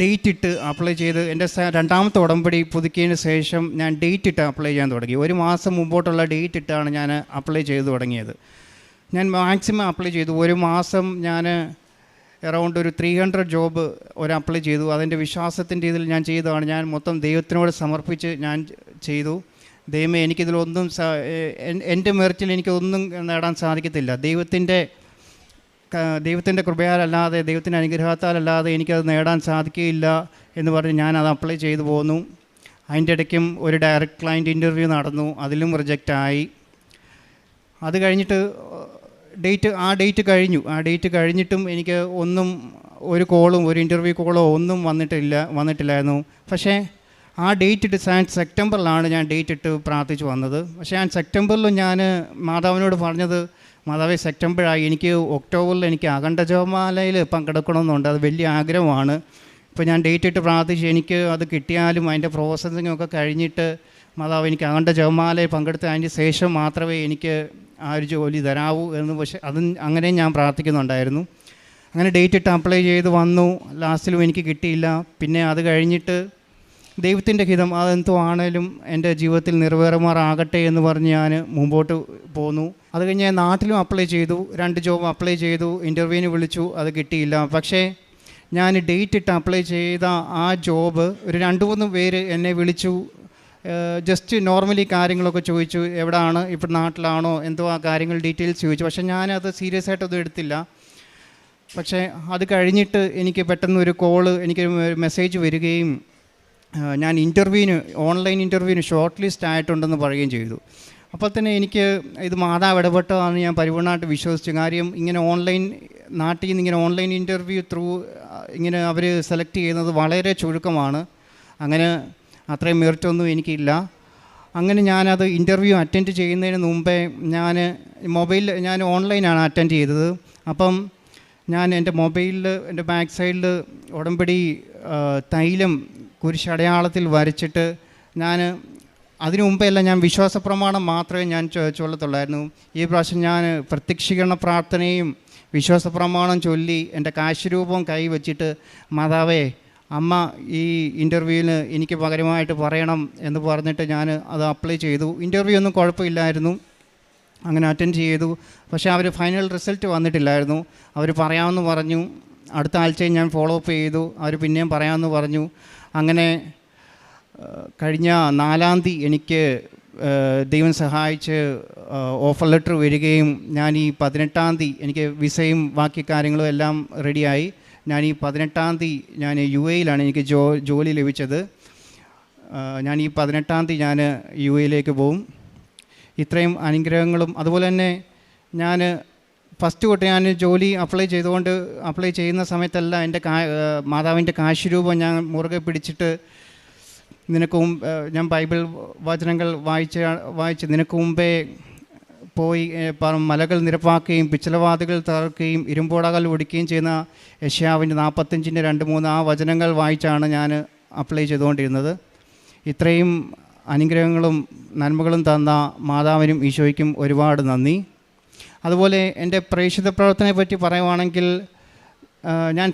ഡേറ്റ് ഇട്ട് അപ്ലൈ ചെയ്ത് എൻ്റെ രണ്ടാമത്തെ ഉടമ്പടി പുതുക്കിയതിന് ശേഷം ഞാൻ ഡേറ്റ് ഇട്ട് അപ്ലൈ ചെയ്യാൻ തുടങ്ങി. 1 മാസം മുമ്പോട്ടുള്ള ഡേറ്റ് ഇട്ടാണ് ഞാൻ അപ്ലൈ ചെയ്ത് തുടങ്ങിയത്. ഞാൻ മാക്സിമം അപ്ലൈ ചെയ്തു. 1 മാസം ഞാൻ അറൗണ്ട് ഒരു 300 ജോബ് അപ്ലൈ ചെയ്തു. അതിൻ്റെ വിശ്വാസത്തിൻ്റെ ഇതിൽ ഞാൻ ചെയ്തതാണ്. ഞാൻ മൊത്തം ദൈവത്തിനോട് സമർപ്പിച്ച് ഞാൻ ചെയ്തു. ദൈവമേ, എനിക്കിതിലൊന്നും എൻ്റെ മെറിറ്റിൽ എനിക്കൊന്നും നേടാൻ സാധിക്കത്തില്ല. ദൈവത്തിൻ്റെ കൃപയാലല്ലാതെ ദൈവത്തിൻ്റെ അനുഗ്രഹത്താലല്ലാതെ എനിക്കത് നേടാൻ സാധിക്കുകയില്ല എന്ന് പറഞ്ഞ് ഞാനത് അപ്ലൈ ചെയ്തു പോന്നു. അതിൻ്റെ ഇടയ്ക്കും ഒരു ഡയറക്റ്റ് ക്ലയൻറ്റ് ഇൻ്റർവ്യൂ നടന്നു, അതിലും റിജക്റ്റായി. അത് കഴിഞ്ഞിട്ട് ഡേറ്റ് കഴിഞ്ഞു. ആ ഡേറ്റ് കഴിഞ്ഞിട്ടും എനിക്ക് ഒരു കോളും ഒരു ഇൻ്റർവ്യൂ കോളോ ഒന്നും വന്നിട്ടില്ലായിരുന്നു. പക്ഷേ ആ ഡേറ്റ് ഇട്ട് സെപ്റ്റംബറിലാണ് ഞാൻ ഡേറ്റ് ഇട്ട് പ്രാർത്ഥിച്ച് വന്നത്. പക്ഷേ ഞാൻ സെപ്റ്റംബറിലും ഞാൻ മാതാവിനോട് പറഞ്ഞത്, മാതാവേ സെപ്റ്റംബറായി, എനിക്ക് ഒക്ടോബറിൽ എനിക്ക് അഖണ്ഡ ജപമാലയിൽ പങ്കെടുക്കണമെന്നുണ്ട്, അത് വലിയ ആഗ്രഹമാണ്. ഇപ്പോൾ ഞാൻ ഡേറ്റ് ഇട്ട് പ്രാർത്ഥിച്ച് എനിക്ക് അത് കിട്ടിയാലും അതിൻ്റെ പ്രോസസ്സിങ്ങൊക്കെ കഴിഞ്ഞിട്ട് മാതാവ് എനിക്ക് അഖണ്ഡ ജപമാലയിൽ പങ്കെടുത്ത് അതിന് ശേഷം മാത്രമേ എനിക്ക് ആ ഒരു ജോലി തരാവൂ എന്ന്. പക്ഷേ അങ്ങനെ ഞാൻ പ്രാർത്ഥിക്കുന്നുണ്ടായിരുന്നു. അങ്ങനെ ഡേറ്റ് ഇട്ട് അപ്ലൈ ചെയ്ത് വന്നു. ലാസ്റ്റിലും എനിക്ക് കിട്ടിയില്ല. പിന്നെ അത് കഴിഞ്ഞിട്ട് ദൈവത്തിൻ്റെ ഹിതം അതെന്തോ ആണേലും എൻ്റെ ജീവിതത്തിൽ നിറവേറുമാറാകട്ടെ എന്ന് പറഞ്ഞ് ഞാൻ മുമ്പോട്ട് പോന്നു. അത് കഴിഞ്ഞ് ഞാൻ നാട്ടിലും അപ്ലൈ ചെയ്തു. 2 ജോബ് അപ്ലൈ ചെയ്തു, ഇൻ്റർവ്യൂവിന് വിളിച്ചു, അത് കിട്ടിയില്ല. പക്ഷേ ഞാൻ ഡേറ്റ് ഇട്ട് അപ്ലൈ ചെയ്ത ആ ജോബ് ഒരു 2-3 പേര് എന്നെ വിളിച്ചു. ജസ്റ്റ് നോർമലി കാര്യങ്ങളൊക്കെ ചോദിച്ചു, എവിടെയാണ്, ഇപ്പോൾ നാട്ടിലാണോ, എന്തോ ആ കാര്യങ്ങൾ ഡീറ്റെയിൽസ് ചോദിച്ചു. പക്ഷേ ഞാനത് സീരിയസ് ആയിട്ടൊന്നും എടുത്തില്ല. പക്ഷേ അത് കഴിഞ്ഞിട്ട് എനിക്ക് പെട്ടെന്ന് ഒരു കോള്, എനിക്കൊരു മെസ്സേജ് വരികയും ഞാൻ ഓൺലൈൻ ഇൻ്റർവ്യൂവിന് ഷോർട്ട് ലിസ്റ്റ് ആയിട്ടുണ്ടെന്ന് പറയുകയും ചെയ്തു. അപ്പോൾ തന്നെ എനിക്ക് ഇത് മാതാവ് ഇടപെട്ടതാണെന്ന് ഞാൻ പരിപൂർണ്ണമായിട്ട് വിശ്വസിച്ചു. കാര്യം ഇങ്ങനെ നാട്ടിൽ നിന്ന് ഇങ്ങനെ ഓൺലൈൻ ഇൻ്റർവ്യൂ ത്രൂ ഇങ്ങനെ അവർ സെലക്ട് ചെയ്യുന്നത് വളരെ ചുരുക്കമാണ്. അങ്ങനെ അത്രയും മെറിറ്റൊന്നും എനിക്കില്ല. അങ്ങനെ ഞാനത് ഇൻ്റർവ്യൂ അറ്റൻഡ് ചെയ്യുന്നതിന് മുമ്പേ ഞാൻ ഓൺലൈനാണ് അറ്റൻഡ് ചെയ്തത്. അപ്പം ഞാൻ എൻ്റെ മൊബൈലിൽ എൻ്റെ ബാക്ക് സൈഡിൽ ഉടമ്പടി തൈലം കുരിശടയാളത്തിൽ വരച്ചിട്ട് ഞാൻ അതിനു മുമ്പെല്ലാം ഞാൻ വിശ്വാസ പ്രമാണം മാത്രമേ ഞാൻ ചൊല്ലത്തുള്ളായിരുന്നു. ഈ പ്രാവശ്യം ഞാൻ പ്രത്യക്ഷീകരണ പ്രാർത്ഥനയും വിശ്വാസ പ്രമാണം ചൊല്ലി എൻ്റെ കാശുരൂപം കൈ വച്ചിട്ട്, മാതാവേ അമ്മ ഈ ഇൻ്റർവ്യൂവിന് എനിക്ക് പകരമായിട്ട് പറയണം എന്ന് പറഞ്ഞിട്ട് ഞാൻ അത് അപ്ലൈ ചെയ്തു. ഇൻ്റർവ്യൂ ഒന്നും കുഴപ്പമില്ലായിരുന്നു, അങ്ങനെ അറ്റൻഡ് ചെയ്തു. പക്ഷേ അവർ ഫൈനൽ റിസൾട്ട് വന്നിട്ടില്ലായിരുന്നു. അവർ പറയാമെന്ന് പറഞ്ഞു. അടുത്ത ആഴ്ചയും ഞാൻ ഫോളോ അപ്പ് ചെയ്തു. അവർ പിന്നെയും പറയാമെന്ന് പറഞ്ഞു. അങ്ങനെ കഴിഞ്ഞ 4-ാം തീയതി എനിക്ക് ദൈവം സഹായിച്ച് ഓഫർ ലെറ്റർ വരികയും ഞാൻ ഈ 18-ാം തീയതി എനിക്ക് വിസയും ബാക്കി കാര്യങ്ങളും എല്ലാം റെഡിയായി. ഞാൻ ഈ 18-ാം തീയതി ഞാൻ UAE-യിലാണ് എനിക്ക് ജോലി ലഭിച്ചത്. ഞാൻ ഈ 18-ാം തീയതി ഞാൻ UAE-യിലേക്ക് പോകും. ഇത്രയും അനുഗ്രഹങ്ങളും അതുപോലെ തന്നെ ഞാൻ ഫസ്റ്റ് തൊട്ട് ഞാൻ ജോലി അപ്ലൈ ചെയ്യുന്ന സമയത്തെല്ലാം എൻ്റെ മാതാവിൻ്റെ കാശുരൂപം ഞാൻ മുറുകെ പിടിച്ചിട്ട്, ഞാൻ ബൈബിൾ വചനങ്ങൾ വായിച്ച് നിനക്ക് മുമ്പേ പോയി മലകൾ നിരപ്പാക്കുകയും പിച്ചളവാതികൾ തകർക്കുകയും ഇരുമ്പോടകൾ ഒടിക്കുകയും ചെയ്യുന്ന യെശയ്യാവിൻ്റെ 45:2-3 ആ വചനങ്ങൾ വായിച്ചാണ് ഞാൻ അപ്ലൈ ചെയ്തുകൊണ്ടിരുന്നത്. ഇത്രയും അനുഗ്രഹങ്ങളും നന്മകളും തന്ന മാതാവിനും ഈശോയ്ക്കും ഒരുപാട് നന്ദി. അതുപോലെ എൻ്റെ പ്രേക്ഷിത പ്രവർത്തനയെ പറ്റി പറയുവാണെങ്കിൽ, ഞാൻ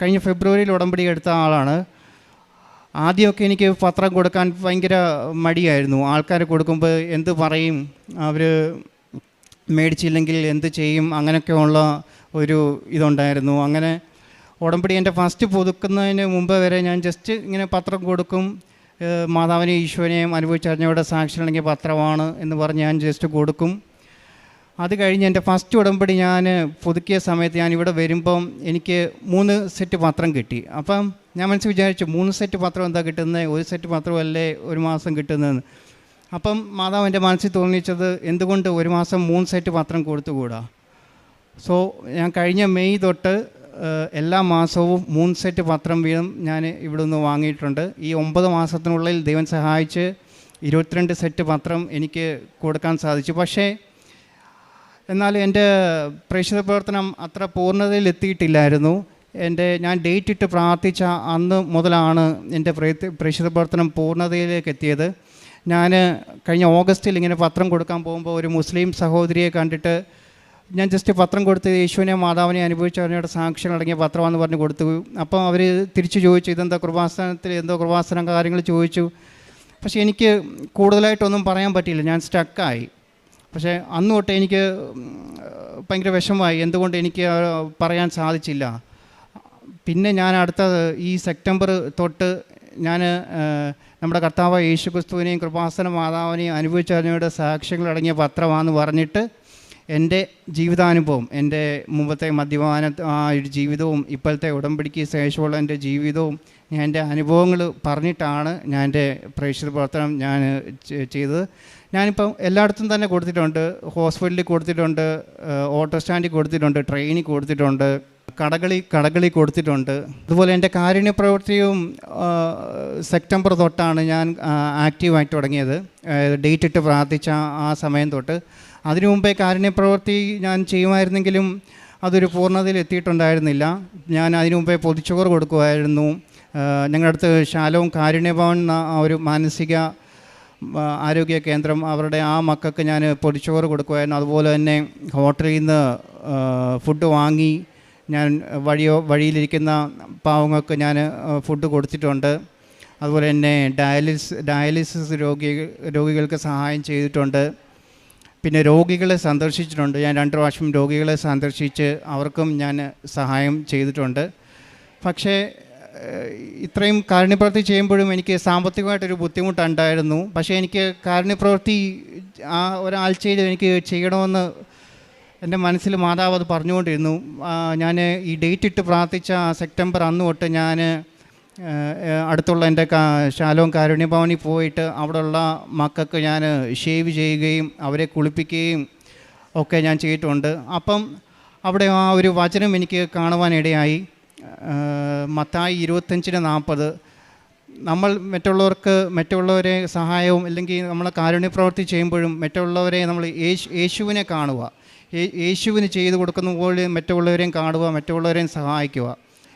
കഴിഞ്ഞ ഫെബ്രുവരിയിൽ ഉടമ്പടി എടുത്ത ആളാണ്. ആദ്യമൊക്കെ എനിക്ക് പത്രം കൊടുക്കാൻ ഭയങ്കര മടിയായിരുന്നു. ആൾക്കാർ കൊടുക്കുമ്പോൾ എന്ത് പറയും, അവർ മേടിച്ചില്ലെങ്കിൽ എന്ത് ചെയ്യും, അങ്ങനെയൊക്കെയുള്ള ഒരു ഇതുണ്ടായിരുന്നു. അങ്ങനെ ഉടമ്പടി എൻ്റെ ഫസ്റ്റ് പുതുക്കുന്നതിന് മുമ്പ് വരെ ഞാൻ ജസ്റ്റ് ഇങ്ങനെ പത്രം കൊടുക്കും. മാതാവിനെയും ഈശോനെയും അനുഭവിച്ചറിഞ്ഞവരുടെ സാക്ഷികളെങ്കിൽ പത്രമാണ് എന്ന് പറഞ്ഞ് ഞാൻ ജസ്റ്റ് കൊടുക്കും. അത് കഴിഞ്ഞ് എൻ്റെ ഫസ്റ്റ് ഉടമ്പടി ഞാൻ പുതുക്കിയ സമയത്ത് ഞാൻ ഇവിടെ വരുമ്പം എനിക്ക് 3 സെറ്റ് പത്രം കിട്ടി. അപ്പം ഞാൻ മനസ്സിൽ വിചാരിച്ചു, 3 സെറ്റ് പത്രം എന്താ കിട്ടുന്നത്, 1 സെറ്റ് പത്രമല്ലേ ഒരു മാസം കിട്ടുന്നതെന്ന്. അപ്പം മാതാവ് എൻ്റെ മനസ്സിൽ തോന്നിച്ചത്, എന്തുകൊണ്ട് ഒരു മാസം 3 സെറ്റ് പത്രം കൊടുത്തുകൂടാ. സോ ഞാൻ കഴിഞ്ഞ മെയ് തൊട്ട് എല്ലാ മാസവും 3 സെറ്റ് പത്രം വീതം ഞാൻ ഇവിടെ നിന്ന് വാങ്ങിയിട്ടുണ്ട്. ഈ 9 മാസത്തിനുള്ളിൽ ദൈവം സഹായിച്ച് 22 സെറ്റ് പത്രം എനിക്ക് കൊടുക്കാൻ സാധിച്ചു. പക്ഷേ എന്നാൽ എൻ്റെ പ്രേക്ഷിത പ്രവർത്തനം അത്ര പൂർണ്ണതയിൽ എത്തിയിട്ടില്ലായിരുന്നു. ഞാൻ ഡേറ്റ് ഇട്ട് പ്രാർത്ഥിച്ച അന്ന് മുതലാണ് എൻ്റെ പ്രേക്ഷിത പ്രവർത്തനം പൂർണ്ണതയിലേക്ക് എത്തിയത്. ഞാൻ കഴിഞ്ഞ ഓഗസ്റ്റിൽ ഇങ്ങനെ പത്രം കൊടുക്കാൻ പോകുമ്പോൾ ഒരു മുസ്ലിം സഹോദരിയെ കണ്ടിട്ട് ഞാൻ ജസ്റ്റ് പത്രം കൊടുത്ത് യേശുവിനെ മാതാവിനെ അനുഭവിച്ചറിഞ്ഞവരുടെ സാക്ഷികൾ അടങ്ങിയ പത്രമാണെന്ന് പറഞ്ഞ് കൊടുത്തു. അപ്പം അവർ തിരിച്ചു ചോദിച്ചു, ഇതെന്താ കൃപാസനത്തിൽ എന്തോ കൃപാസനം കാര്യങ്ങൾ ചോദിച്ചു. പക്ഷേ എനിക്ക് കൂടുതലായിട്ടൊന്നും പറയാൻ പറ്റിയില്ല, ഞാൻ സ്റ്റക്കായി. പക്ഷേ അന്ന് തൊട്ട് എനിക്ക് ഭയങ്കര വിഷമമായി, എന്തുകൊണ്ട് എനിക്ക് പറയാൻ സാധിച്ചില്ല. പിന്നെ ഞാൻ അടുത്ത ഈ സെപ്റ്റംബർ തൊട്ട് ഞാൻ നമ്മുടെ കർത്താവായ യേശു ക്രിസ്തുവിനെയും കൃപാസന മാതാവിനെയും അനുഭവിച്ചറിഞ്ഞവരുടെ സാക്ഷ്യങ്ങളടങ്ങിയ പത്രമാണെന്ന് പറഞ്ഞിട്ട് എൻ്റെ ജീവിതാനുഭവം, എൻ്റെ മുമ്പത്തെ മദ്യപാന ആ ഒരു ജീവിതവും ഇപ്പോഴത്തെ ഉടമ്പടിക്ക് ശേഷമുള്ള എൻ്റെ ജീവിതവും എൻ്റെ അനുഭവങ്ങൾ പറഞ്ഞിട്ടാണ് ഞാൻ എൻ്റെ പ്രേക്ഷിത പ്രവർത്തനം ഞാൻ ചെയ്തത്. ഞാനിപ്പം എല്ലായിടത്തും തന്നെ കൊടുത്തിട്ടുണ്ട്. ഹോസ്പിറ്റലിൽ കൊടുത്തിട്ടുണ്ട്, ഓട്ടോ സ്റ്റാൻഡിൽ കൊടുത്തിട്ടുണ്ട്, ട്രെയിനിൽ കൊടുത്തിട്ടുണ്ട്, കടകളിൽ കൊടുത്തിട്ടുണ്ട്. അതുപോലെ എൻ്റെ കാരുണ്യ പ്രവൃത്തിയും സെപ്റ്റംബർ തൊട്ടാണ് ഞാൻ ആക്റ്റീവായിട്ട് തുടങ്ങിയത്, ഡേറ്റ് ഇട്ട് പ്രാർത്ഥിച്ച ആ സമയം തൊട്ട്. അതിനു മുമ്പേ കാരുണ്യ പ്രവൃത്തി ഞാൻ ചെയ്യുമായിരുന്നെങ്കിലും അതൊരു പൂർണ്ണതയിൽ എത്തിയിട്ടുണ്ടായിരുന്നില്ല. ഞാൻ അതിനു മുമ്പേ പൊതിച്ചോറ് കൊടുക്കുമായിരുന്നു. ഞങ്ങളുടെ അടുത്ത് ശാലോം കാരുണ്യഭവൻ എന്ന ഒരു മാനസിക ആരോഗ്യ കേന്ദ്രം, അവരുടെ ആ മക്കൾക്ക് ഞാൻ പൊതിച്ചോറ് കൊടുക്കുമായിരുന്നു. അതുപോലെ തന്നെ ഹോട്ടലിൽ നിന്ന് ഫുഡ് വാങ്ങി ഞാൻ വഴിയിലിരിക്കുന്ന പാവങ്ങൾക്ക് ഞാൻ ഫുഡ് കൊടുത്തിട്ടുണ്ട്. അതുപോലെ തന്നെ ഡയാലിസിസ് രോഗികൾക്ക് സഹായം ചെയ്തിട്ടുണ്ട്. പിന്നെ രോഗികളെ സന്ദർശിച്ചിട്ടുണ്ട്. ഞാൻ 2 പ്രാവശ്യം രോഗികളെ സന്ദർശിച്ച് അവർക്കും ഞാൻ സഹായം ചെയ്തിട്ടുണ്ട്. പക്ഷേ ഇത്രയും കാരുണ്യപ്രവൃത്തി ചെയ്യുമ്പോഴും എനിക്ക് സാമ്പത്തികമായിട്ടൊരു ബുദ്ധിമുട്ടുണ്ടായിരുന്നു. പക്ഷേ എനിക്ക് കാരുണ്യപ്രവൃത്തി ആ ഒരാഴ്ചയിൽ എനിക്ക് ചെയ്യണമെന്ന് എൻ്റെ മനസ്സിൽ മാതാവ് അത് പറഞ്ഞുകൊണ്ടിരുന്നു. ഞാൻ ഈ ഡേറ്റ് ഇട്ട് പ്രാർത്ഥിച്ച സെപ്റ്റംബർ അന്ന് തൊട്ട് ഞാൻ അടുത്തുള്ള എൻ്റെ ശാലോം കാരുണ്യഭവനിൽ പോയിട്ട് അവിടെയുള്ള മക്കൾക്ക് ഞാൻ ഷേവ് ചെയ്യുകയും അവരെ കുളിപ്പിക്കുകയും ഒക്കെ ഞാൻ ചെയ്തിട്ടുണ്ട്. അപ്പം അവിടെ ആ ഒരു വചനം എനിക്ക് കാണുവാനിടയായി. മത്തായി 25:40. നമ്മൾ മറ്റുള്ളവരെ സഹായവും അല്ലെങ്കിൽ നമ്മൾ കാരുണ്യപ്രവൃത്തി ചെയ്യുമ്പോഴും മറ്റുള്ളവരെ നമ്മൾ യേശുവിനെ കാണുക, യേശുവിന് ചെയ്തു കൊടുക്കുന്ന പോലെ മറ്റുള്ളവരെയും കാണുക, മറ്റുള്ളവരെയും സഹായിക്കുക.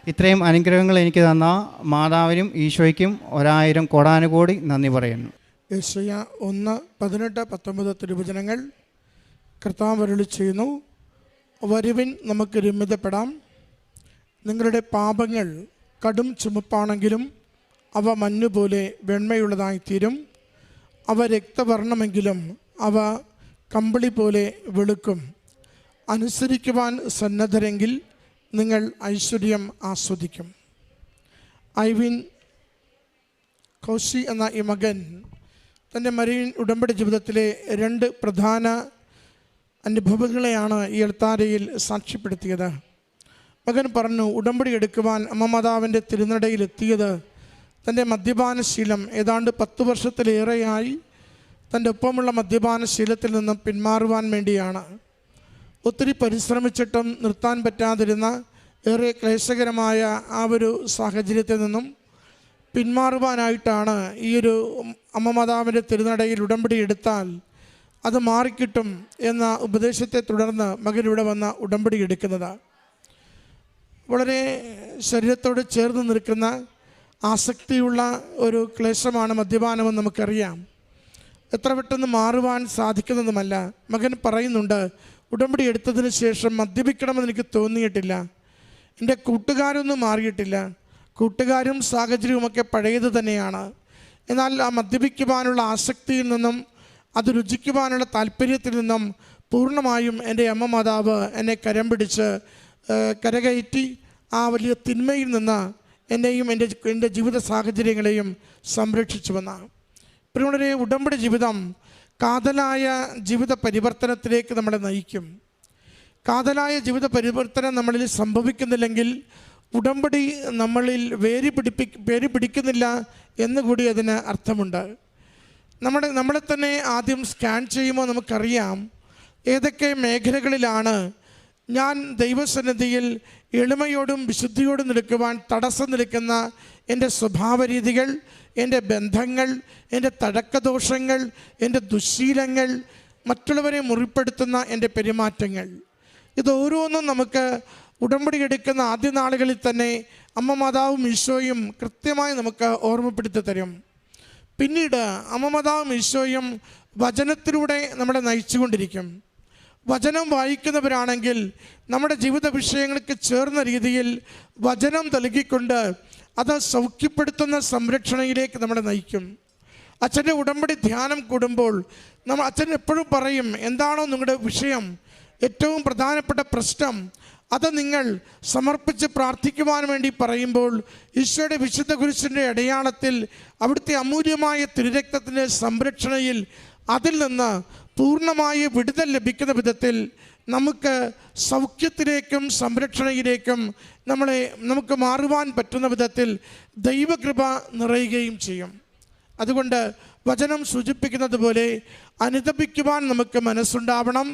ഇത്രയും അനുഗ്രഹങ്ങൾ എനിക്ക് തന്ന മാതാവിനും ഈശോയ്ക്കും 1000 കോടാനുകോടി നന്ദി പറയുന്നു. യെശയ്യാ 1:18-19 തിരുവചനങ്ങൾ കർത്താവ് അരുളി ചെയ്യുന്നു, വരുവിൻ നമുക്ക് രമ്യതപ്പെടാം. നിങ്ങളുടെ പാപങ്ങൾ കടും ചുമപ്പാണെങ്കിലും അവ മഞ്ഞുപോലെ വെണ്മയുള്ളതായിത്തീരും. അവ രക്തവർണ്ണമെങ്കിലും അവ കമ്പിളി പോലെ വെളുക്കും. അനുസരിക്കുവാൻ സന്നദ്ധരെങ്കിൽ നിങ്ങൾ ഐശ്വര്യം ആസ്വദിക്കും. ഐവിൻ കോശി എന്ന ഈ മകൻ തൻ്റെ മരിയൻ ഉടമ്പടി ജീവിതത്തിലെ 2 പ്രധാന അനുഭവങ്ങളെയാണ് ഈ എൽത്താരയിൽ സാക്ഷ്യപ്പെടുത്തിയത്. മകൻ പറഞ്ഞു, ഉടമ്പടി എടുക്കുവാൻ അമ്മ മാതാവിൻ്റെ തിരുനടയിലെത്തിയത് തൻ്റെ മദ്യപാനശീലം ഏതാണ്ട് 10 വർഷത്തിലേറെയായി തൻ്റെ ഒപ്പമുള്ള മദ്യപാനശീലത്തിൽ നിന്നും പിന്മാറുവാൻ വേണ്ടിയാണ്. ഒത്തിരി പരിശ്രമിച്ചിട്ടും നിർത്താൻ പറ്റാതിരുന്ന ഏറെ ക്ലേശകരമായ ആ ഒരു സാഹചര്യത്തിൽ നിന്നും പിന്മാറുവാനായിട്ടാണ് ഈ ഒരു അമ്മ മാതാവിൻ്റെ തിരുനടയിൽ ഉടമ്പടി എടുത്താൽ അത് മാറിക്കിട്ടും എന്ന ഉപദേശത്തെ തുടർന്ന് മകൻ ഇവിടെ വന്ന ഉടമ്പടി എടുക്കുന്നത്. വളരെ ശരീരത്തോട് ചേർന്ന് നിൽക്കുന്ന ആസക്തിയുള്ള ഒരു ക്ലേശമാണ് മദ്യപാനമെന്ന് നമുക്കറിയാം. എത്ര പെട്ടെന്ന് മാറുവാൻ സാധിക്കുന്നതുമല്ല. മകൻ പറയുന്നുണ്ട്, ഉടമ്പടി എടുത്തതിന് ശേഷം മദ്യപിക്കണമെന്ന് എനിക്ക് തോന്നിയിട്ടില്ല. എൻ്റെ കൂട്ടുകാരൊന്നും മാറിയിട്ടില്ല. കൂട്ടുകാരും സാഹചര്യവുമൊക്കെ പഴയത് തന്നെയാണ്. എന്നാൽ ആ മദ്യപിക്കുവാനുള്ള ആസക്തിയിൽ നിന്നും അത് രുചിക്കുവാനുള്ള താല്പര്യത്തിൽ നിന്നും പൂർണ്ണമായും എൻ്റെ അമ്മ മാതാവ് എന്നെ കരം പിടിച്ച് കരകയറ്റി ആ വലിയ തിന്മയിൽ നിന്ന് എന്നെയും എൻ്റെ ജീവിത സാഹചര്യങ്ങളെയും സംരക്ഷിച്ചുവെന്നാണ്. പ്രിയമുള്ളവരെ, ഉടമ്പടി ജീവിതം കാതലായ ജീവിത പരിവർത്തനത്തിലേക്ക് നമ്മളെ നയിക്കും. കാതലായ ജീവിത പരിവർത്തനം നമ്മളിൽ സംഭവിക്കുന്നില്ലെങ്കിൽ ഉടമ്പടി നമ്മളിൽ വേര് പിടിക്കുന്നില്ല എന്നുകൂടി അതിന് അർത്ഥമുണ്ട്. നമ്മളെ തന്നെ ആദ്യം സ്കാൻ ചെയ്യുമ്പോൾ നമുക്കറിയാം ഏതൊക്കെ മേഖലകളിലാണ് ഞാൻ ദൈവസന്നിധിയിൽ എളിമയോടും വിശുദ്ധിയോടും നിൽക്കുവാൻ തടസ്സം നിൽക്കുന്ന എൻ്റെ സ്വഭാവ രീതികൾ, എൻ്റെ ബന്ധങ്ങൾ, എൻ്റെ തഴക്കദോഷങ്ങൾ, എൻ്റെ ദുശ്ശീലങ്ങൾ, മറ്റുള്ളവരെ മുറിപ്പെടുത്തുന്ന എൻ്റെ പെരുമാറ്റങ്ങൾ. ഇതോരോന്നും നമുക്ക് ഉടമ്പടി എടുക്കുന്ന ആദ്യ നാളുകളിൽ തന്നെ അമ്മ മാതാവും ഈശോയും കൃത്യമായി നമുക്ക് ഓർമ്മപ്പെടുത്തി തരും. പിന്നീട് അമ്മ മാതാവും ഈശോയും വചനത്തിലൂടെ നമ്മളെ നയിച്ചുകൊണ്ടിരിക്കും. വചനം വായിക്കുന്നവരാണെങ്കിൽ നമ്മുടെ ജീവിത വിഷയങ്ങൾക്ക് ചേർന്ന രീതിയിൽ വചനം നൽകിക്കൊണ്ട് അത് സൗഖ്യപ്പെടുത്തുന്ന സംരക്ഷണയിലേക്ക് നമ്മളെ നയിക്കും. അച്ഛൻ്റെ ഉടമ്പടി ധ്യാനം കൂടുമ്പോൾ അച്ഛൻ എപ്പോഴും പറയും, എന്താണോ നിങ്ങളുടെ വിഷയം, ഏറ്റവും പ്രധാനപ്പെട്ട പ്രശ്നം, അത് നിങ്ങൾ സമർപ്പിച്ച് പ്രാർത്ഥിക്കുവാൻ വേണ്ടി പറയുമ്പോൾ ഈശോയുടെ വിശുദ്ധ കുരിശിൻ്റെ അടയാളത്തിൽ അവിടുത്തെ അമൂല്യമായ തിരുരക്തത്തിൻ്റെ സംരക്ഷണയിൽ അതിൽ നിന്ന് പൂർണ്ണമായ വിടുതൽ ലഭിക്കുന്ന വിധത്തിൽ നമുക്ക് സൗഖ്യത്തിലേക്കും സംരക്ഷണയിലേക്കും നമുക്ക് മാറുവാൻ പറ്റുന്ന വിധത്തിൽ ദൈവകൃപ നിറയുകയും ചെയ്യും. അതുകൊണ്ട് വചനം സൂചിപ്പിക്കുന്നത് പോലെ അനുതപിക്കുവാൻ നമുക്ക് മനസ്സുണ്ടാവണം.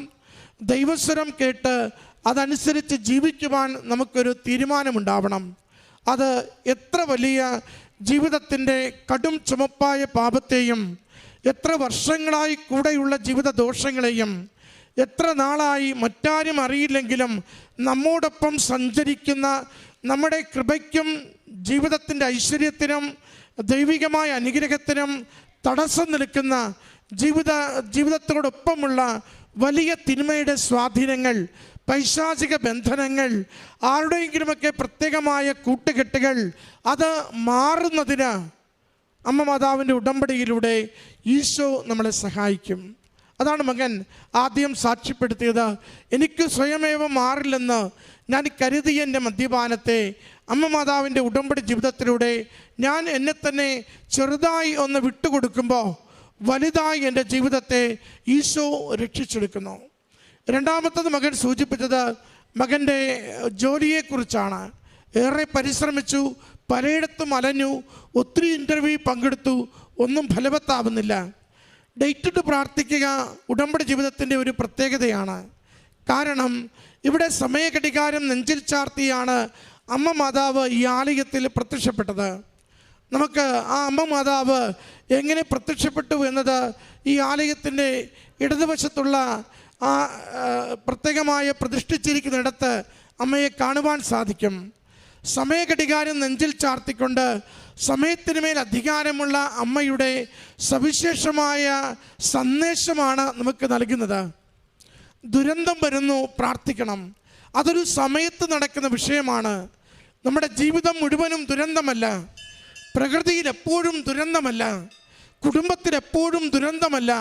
ദൈവസ്വരം കേട്ട് അതനുസരിച്ച് ജീവിക്കുവാൻ നമുക്കൊരു തീരുമാനമുണ്ടാവണം. അത് എത്ര വലിയ ജീവിതത്തിൻ്റെ കടും ചുമപ്പായ പാപത്തെയും, എത്ര വർഷങ്ങളായി കൂടെയുള്ള ജീവിത ദോഷങ്ങളെയും, എത്ര നാളായി മറ്റാരും അറിയില്ലെങ്കിലും നമ്മോടൊപ്പം സഞ്ചരിക്കുന്ന, നമ്മുടെ കൃപയ്ക്കും ജീവിതത്തിൻ്റെ ഐശ്വര്യത്തിനും ദൈവികമായ അനുഗ്രഹത്തിനും തടസ്സം നിൽക്കുന്ന ജീവിതത്തോടൊപ്പമുള്ള വലിയ തിന്മയുടെ സ്വാധീനങ്ങൾ, പൈശാചിക ബന്ധനങ്ങൾ, ആരുടെയെങ്കിലുമൊക്കെ പ്രത്യേകമായ കൂട്ടുകെട്ടുകൾ, അത് മാറുന്നതിന് അമ്മ മാതാവിൻ്റെ ഉടമ്പടിയിലൂടെ ഈശോ നമ്മളെ സഹായിക്കും. അതാണ് മകൻ ആദ്യം സാക്ഷ്യപ്പെടുത്തിയത്. എനിക്ക് സ്വയമേവ മാറില്ലെന്ന് ഞാൻ കരുതിയ എൻ്റെ മദ്യപാനത്തെ അമ്മ മാതാവിൻ്റെ ഉടമ്പടി ജീവിതത്തിലൂടെ ഞാൻ എന്നെ തന്നെ ചെറുതായി ഒന്ന് വിട്ടുകൊടുക്കുമ്പോൾ വലുതായി എൻ്റെ ജീവിതത്തെ ഈശോ രക്ഷിച്ചെടുക്കുന്നു. രണ്ടാമത്തത് മകൻ സൂചിപ്പിച്ചത് മകൻ്റെ ജോലിയെക്കുറിച്ചാണ്. ഏറെ പരിശ്രമിച്ചു, പലയിടത്തും അലഞ്ഞു, ഒത്തിരി ഇൻ്റർവ്യൂ പങ്കെടുത്തു, ഒന്നും ഫലവത്താവുന്നില്ല. ഡേറ്റിട്ട് പ്രാർത്ഥിക്കുക ഉടമ്പടി ജീവിതത്തിൻ്റെ ഒരു പ്രത്യേകതയാണ്. കാരണം ഇവിടെ സമയഘടികാരം നെഞ്ചിൽ ചാർത്തിയാണ് അമ്മ മാതാവ് ഈ ആലയത്തിൽ പ്രത്യക്ഷപ്പെട്ടത്. നമുക്ക് ആ അമ്മ മാതാവ് എങ്ങനെ പ്രത്യക്ഷപ്പെട്ടു എന്നത് ഈ ആലയത്തിൻ്റെ ഇടതുവശത്തുള്ള ആ പ്രത്യേകമായ പ്രതിഷ്ഠിച്ചിരിക്കുന്നിടത്ത് അമ്മയെ കാണുവാൻ സാധിക്കും. സമയഘടികാരം നെഞ്ചിൽ ചാർത്തിക്കൊണ്ട് സമയത്തിന് മേൽ അധികാരമുള്ള അമ്മയുടെ സവിശേഷമായ സന്ദേശമാണ് നമുക്ക് നൽകുന്നത്. ദുരന്തം വരുന്നു, പ്രാർത്ഥിക്കണം. അതൊരു സമയത്ത് നടക്കുന്ന വിഷയമാണ്. നമ്മുടെ ജീവിതം മുഴുവനും ദുരന്തമല്ല, പ്രകൃതിയിൽ എപ്പോഴും ദുരന്തമല്ല, കുടുംബത്തിൽ എപ്പോഴും ദുരന്തമല്ല.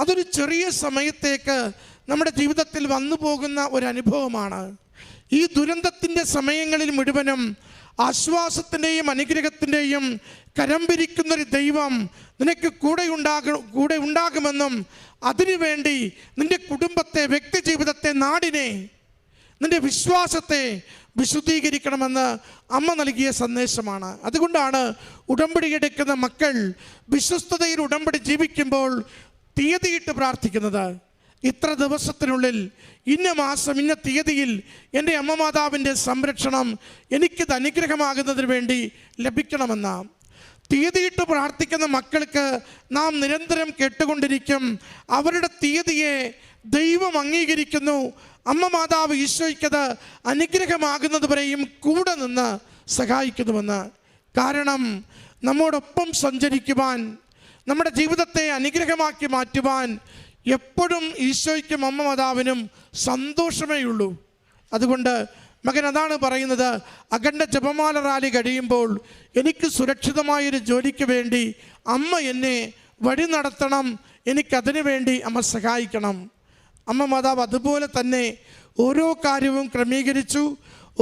അതൊരു ചെറിയ സമയത്തേക്ക് നമ്മുടെ ജീവിതത്തിൽ വന്നു പോകുന്ന ഒരു അനുഭവമാണ്. ഈ ദുരന്തത്തിൻ്റെ സമയങ്ങളിൽ മുഴുവനും ആശ്വാസത്തിൻ്റെയും അനുഗ്രഹത്തിൻ്റെയും കരം പിരിക്കുന്നൊരു ദൈവം നിനക്ക് കൂടെ ഉണ്ടാകുമെന്നും അതിനുവേണ്ടി നിൻ്റെ കുടുംബത്തെ, വ്യക്തി ജീവിതത്തെ, നാടിനെ, നിൻ്റെ വിശ്വാസത്തെ വിശുദ്ധീകരിക്കണമെന്ന് അമ്മ നൽകിയ സന്ദേശമാണ്. അതുകൊണ്ടാണ് ഉടമ്പടി എടുക്കുന്ന മക്കൾ വിശ്വസ്തതയിൽ ഉടമ്പടി ജീവിക്കുമ്പോൾ തീയതിയിട്ട് പ്രാർത്ഥിക്കുന്നത്. ഇത്ര ദിവസത്തിനുള്ളിൽ, ഇന്ന മാസം, ഇന്ന തീയതിയിൽ എൻ്റെ അമ്മ മാതാവിൻ്റെ സംരക്ഷണം എനിക്കിത് അനുഗ്രഹമാകുന്നതിന് വേണ്ടി ലഭിക്കണമെന്ന്. തീയതിയിട്ട് പ്രാർത്ഥിക്കുന്ന മക്കൾക്ക് നാം നിരന്തരം കേട്ടുകൊണ്ടിരിക്കും, അവരുടെ തീയതിയെ ദൈവം അംഗീകരിക്കുന്നു, അമ്മ മാതാവ് ഈശോയ്ക്കത് അനുഗ്രഹമാകുന്നത് വരെയും കൂടെ നിന്ന് സഹായിക്കുന്നുവെന്ന്. കാരണം നമ്മോടൊപ്പം സഞ്ചരിക്കുവാൻ, നമ്മുടെ ജീവിതത്തെ അനുഗ്രഹമാക്കി മാറ്റുവാൻ എപ്പോഴും ഈശോയ്ക്കും അമ്മ മാതാവിനും സന്തോഷമേ ഉള്ളൂ. അതുകൊണ്ട് മകൻ അതാണ് പറയുന്നത്, അഖണ്ഡ ജപമാല റാലി കഴിയുമ്പോൾ എനിക്ക് സുരക്ഷിതമായൊരു ജോലിക്ക് വേണ്ടി അമ്മ എന്നെ വഴി നടത്തണം, എനിക്കതിനു വേണ്ടി അമ്മ സഹായിക്കണം. അമ്മ മാതാവ് അതുപോലെ തന്നെ ഓരോ കാര്യവും ക്രമീകരിച്ചു,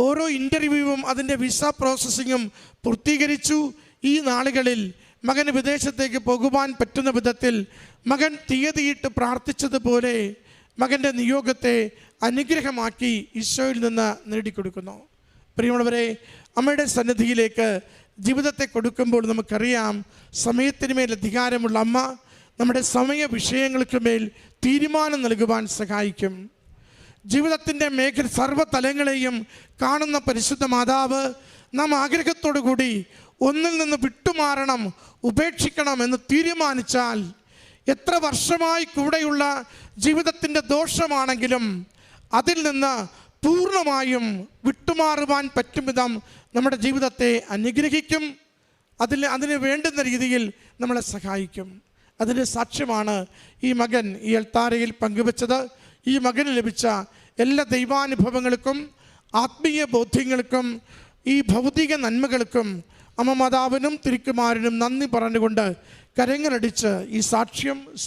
ഓരോ ഇൻ്റർവ്യൂവും അതിൻ്റെ വിസ പ്രോസസ്സിങ്ങും പൂർത്തീകരിച്ചു. ഈ നാളുകളിൽ മകന് വിദേശത്തേക്ക് പോകുവാൻ പറ്റുന്ന വിധത്തിൽ മകൻ തീയതിയിട്ട് പ്രാർത്ഥിച്ചതുപോലെ മകൻ്റെ നിയോഗത്തെ അനുഗ്രഹമാക്കി ഈശോയിൽ നിന്ന് നേടിക്കൊടുക്കുന്നു. പ്രിയമുള്ളവരെ, അമ്മയുടെ സന്നിധിയിലേക്ക് ജീവിതത്തെ കൊടുക്കുമ്പോൾ നമുക്കറിയാം, സമയത്തിന് മേൽ അധികാരമുള്ള അമ്മ നമ്മുടെ സമയ വിഷയങ്ങൾക്ക് മേൽ തീരുമാനം നൽകുവാൻ സഹായിക്കും. ജീവിതത്തിൻ്റെ സർവ്വതലങ്ങളെയും കാണുന്ന പരിശുദ്ധ മാതാവ് നാം ആഗ്രഹത്തോടു കൂടി ഒന്നിൽ നിന്ന് വിട്ടുമാറണം, ഉപേക്ഷിക്കണം എന്ന് തീരുമാനിച്ചാൽ, എത്ര വർഷമായി കൂടെയുള്ള ജീവിതത്തിൻ്റെ ദോഷമാണെങ്കിലും അതിൽ നിന്ന് പൂർണ്ണമായും വിട്ടുമാറുവാൻ പറ്റും വിധം നമ്മുടെ ജീവിതത്തെ അനുഗ്രഹിക്കും. അതിന് വേണ്ടുന്ന രീതിയിൽ നമ്മളെ സഹായിക്കും. അതിൻ്റെ സാക്ഷ്യമാണ് ഈ മകൻ ഈ അൾത്താരയിൽ പങ്കുവച്ചത്. ഈ മകന് ലഭിച്ച എല്ലാ ദൈവാനുഭവങ്ങൾക്കും ആത്മീയ ബോധ്യങ്ങൾക്കും ഈ ഭൗതിക നന്മകൾക്കും അമ്മ മാതാവിനും തിരുക്കുമാരനും നന്ദി പറഞ്ഞുകൊണ്ട് കരങ്ങളടിച്ച് ഈ സാക്ഷ്യം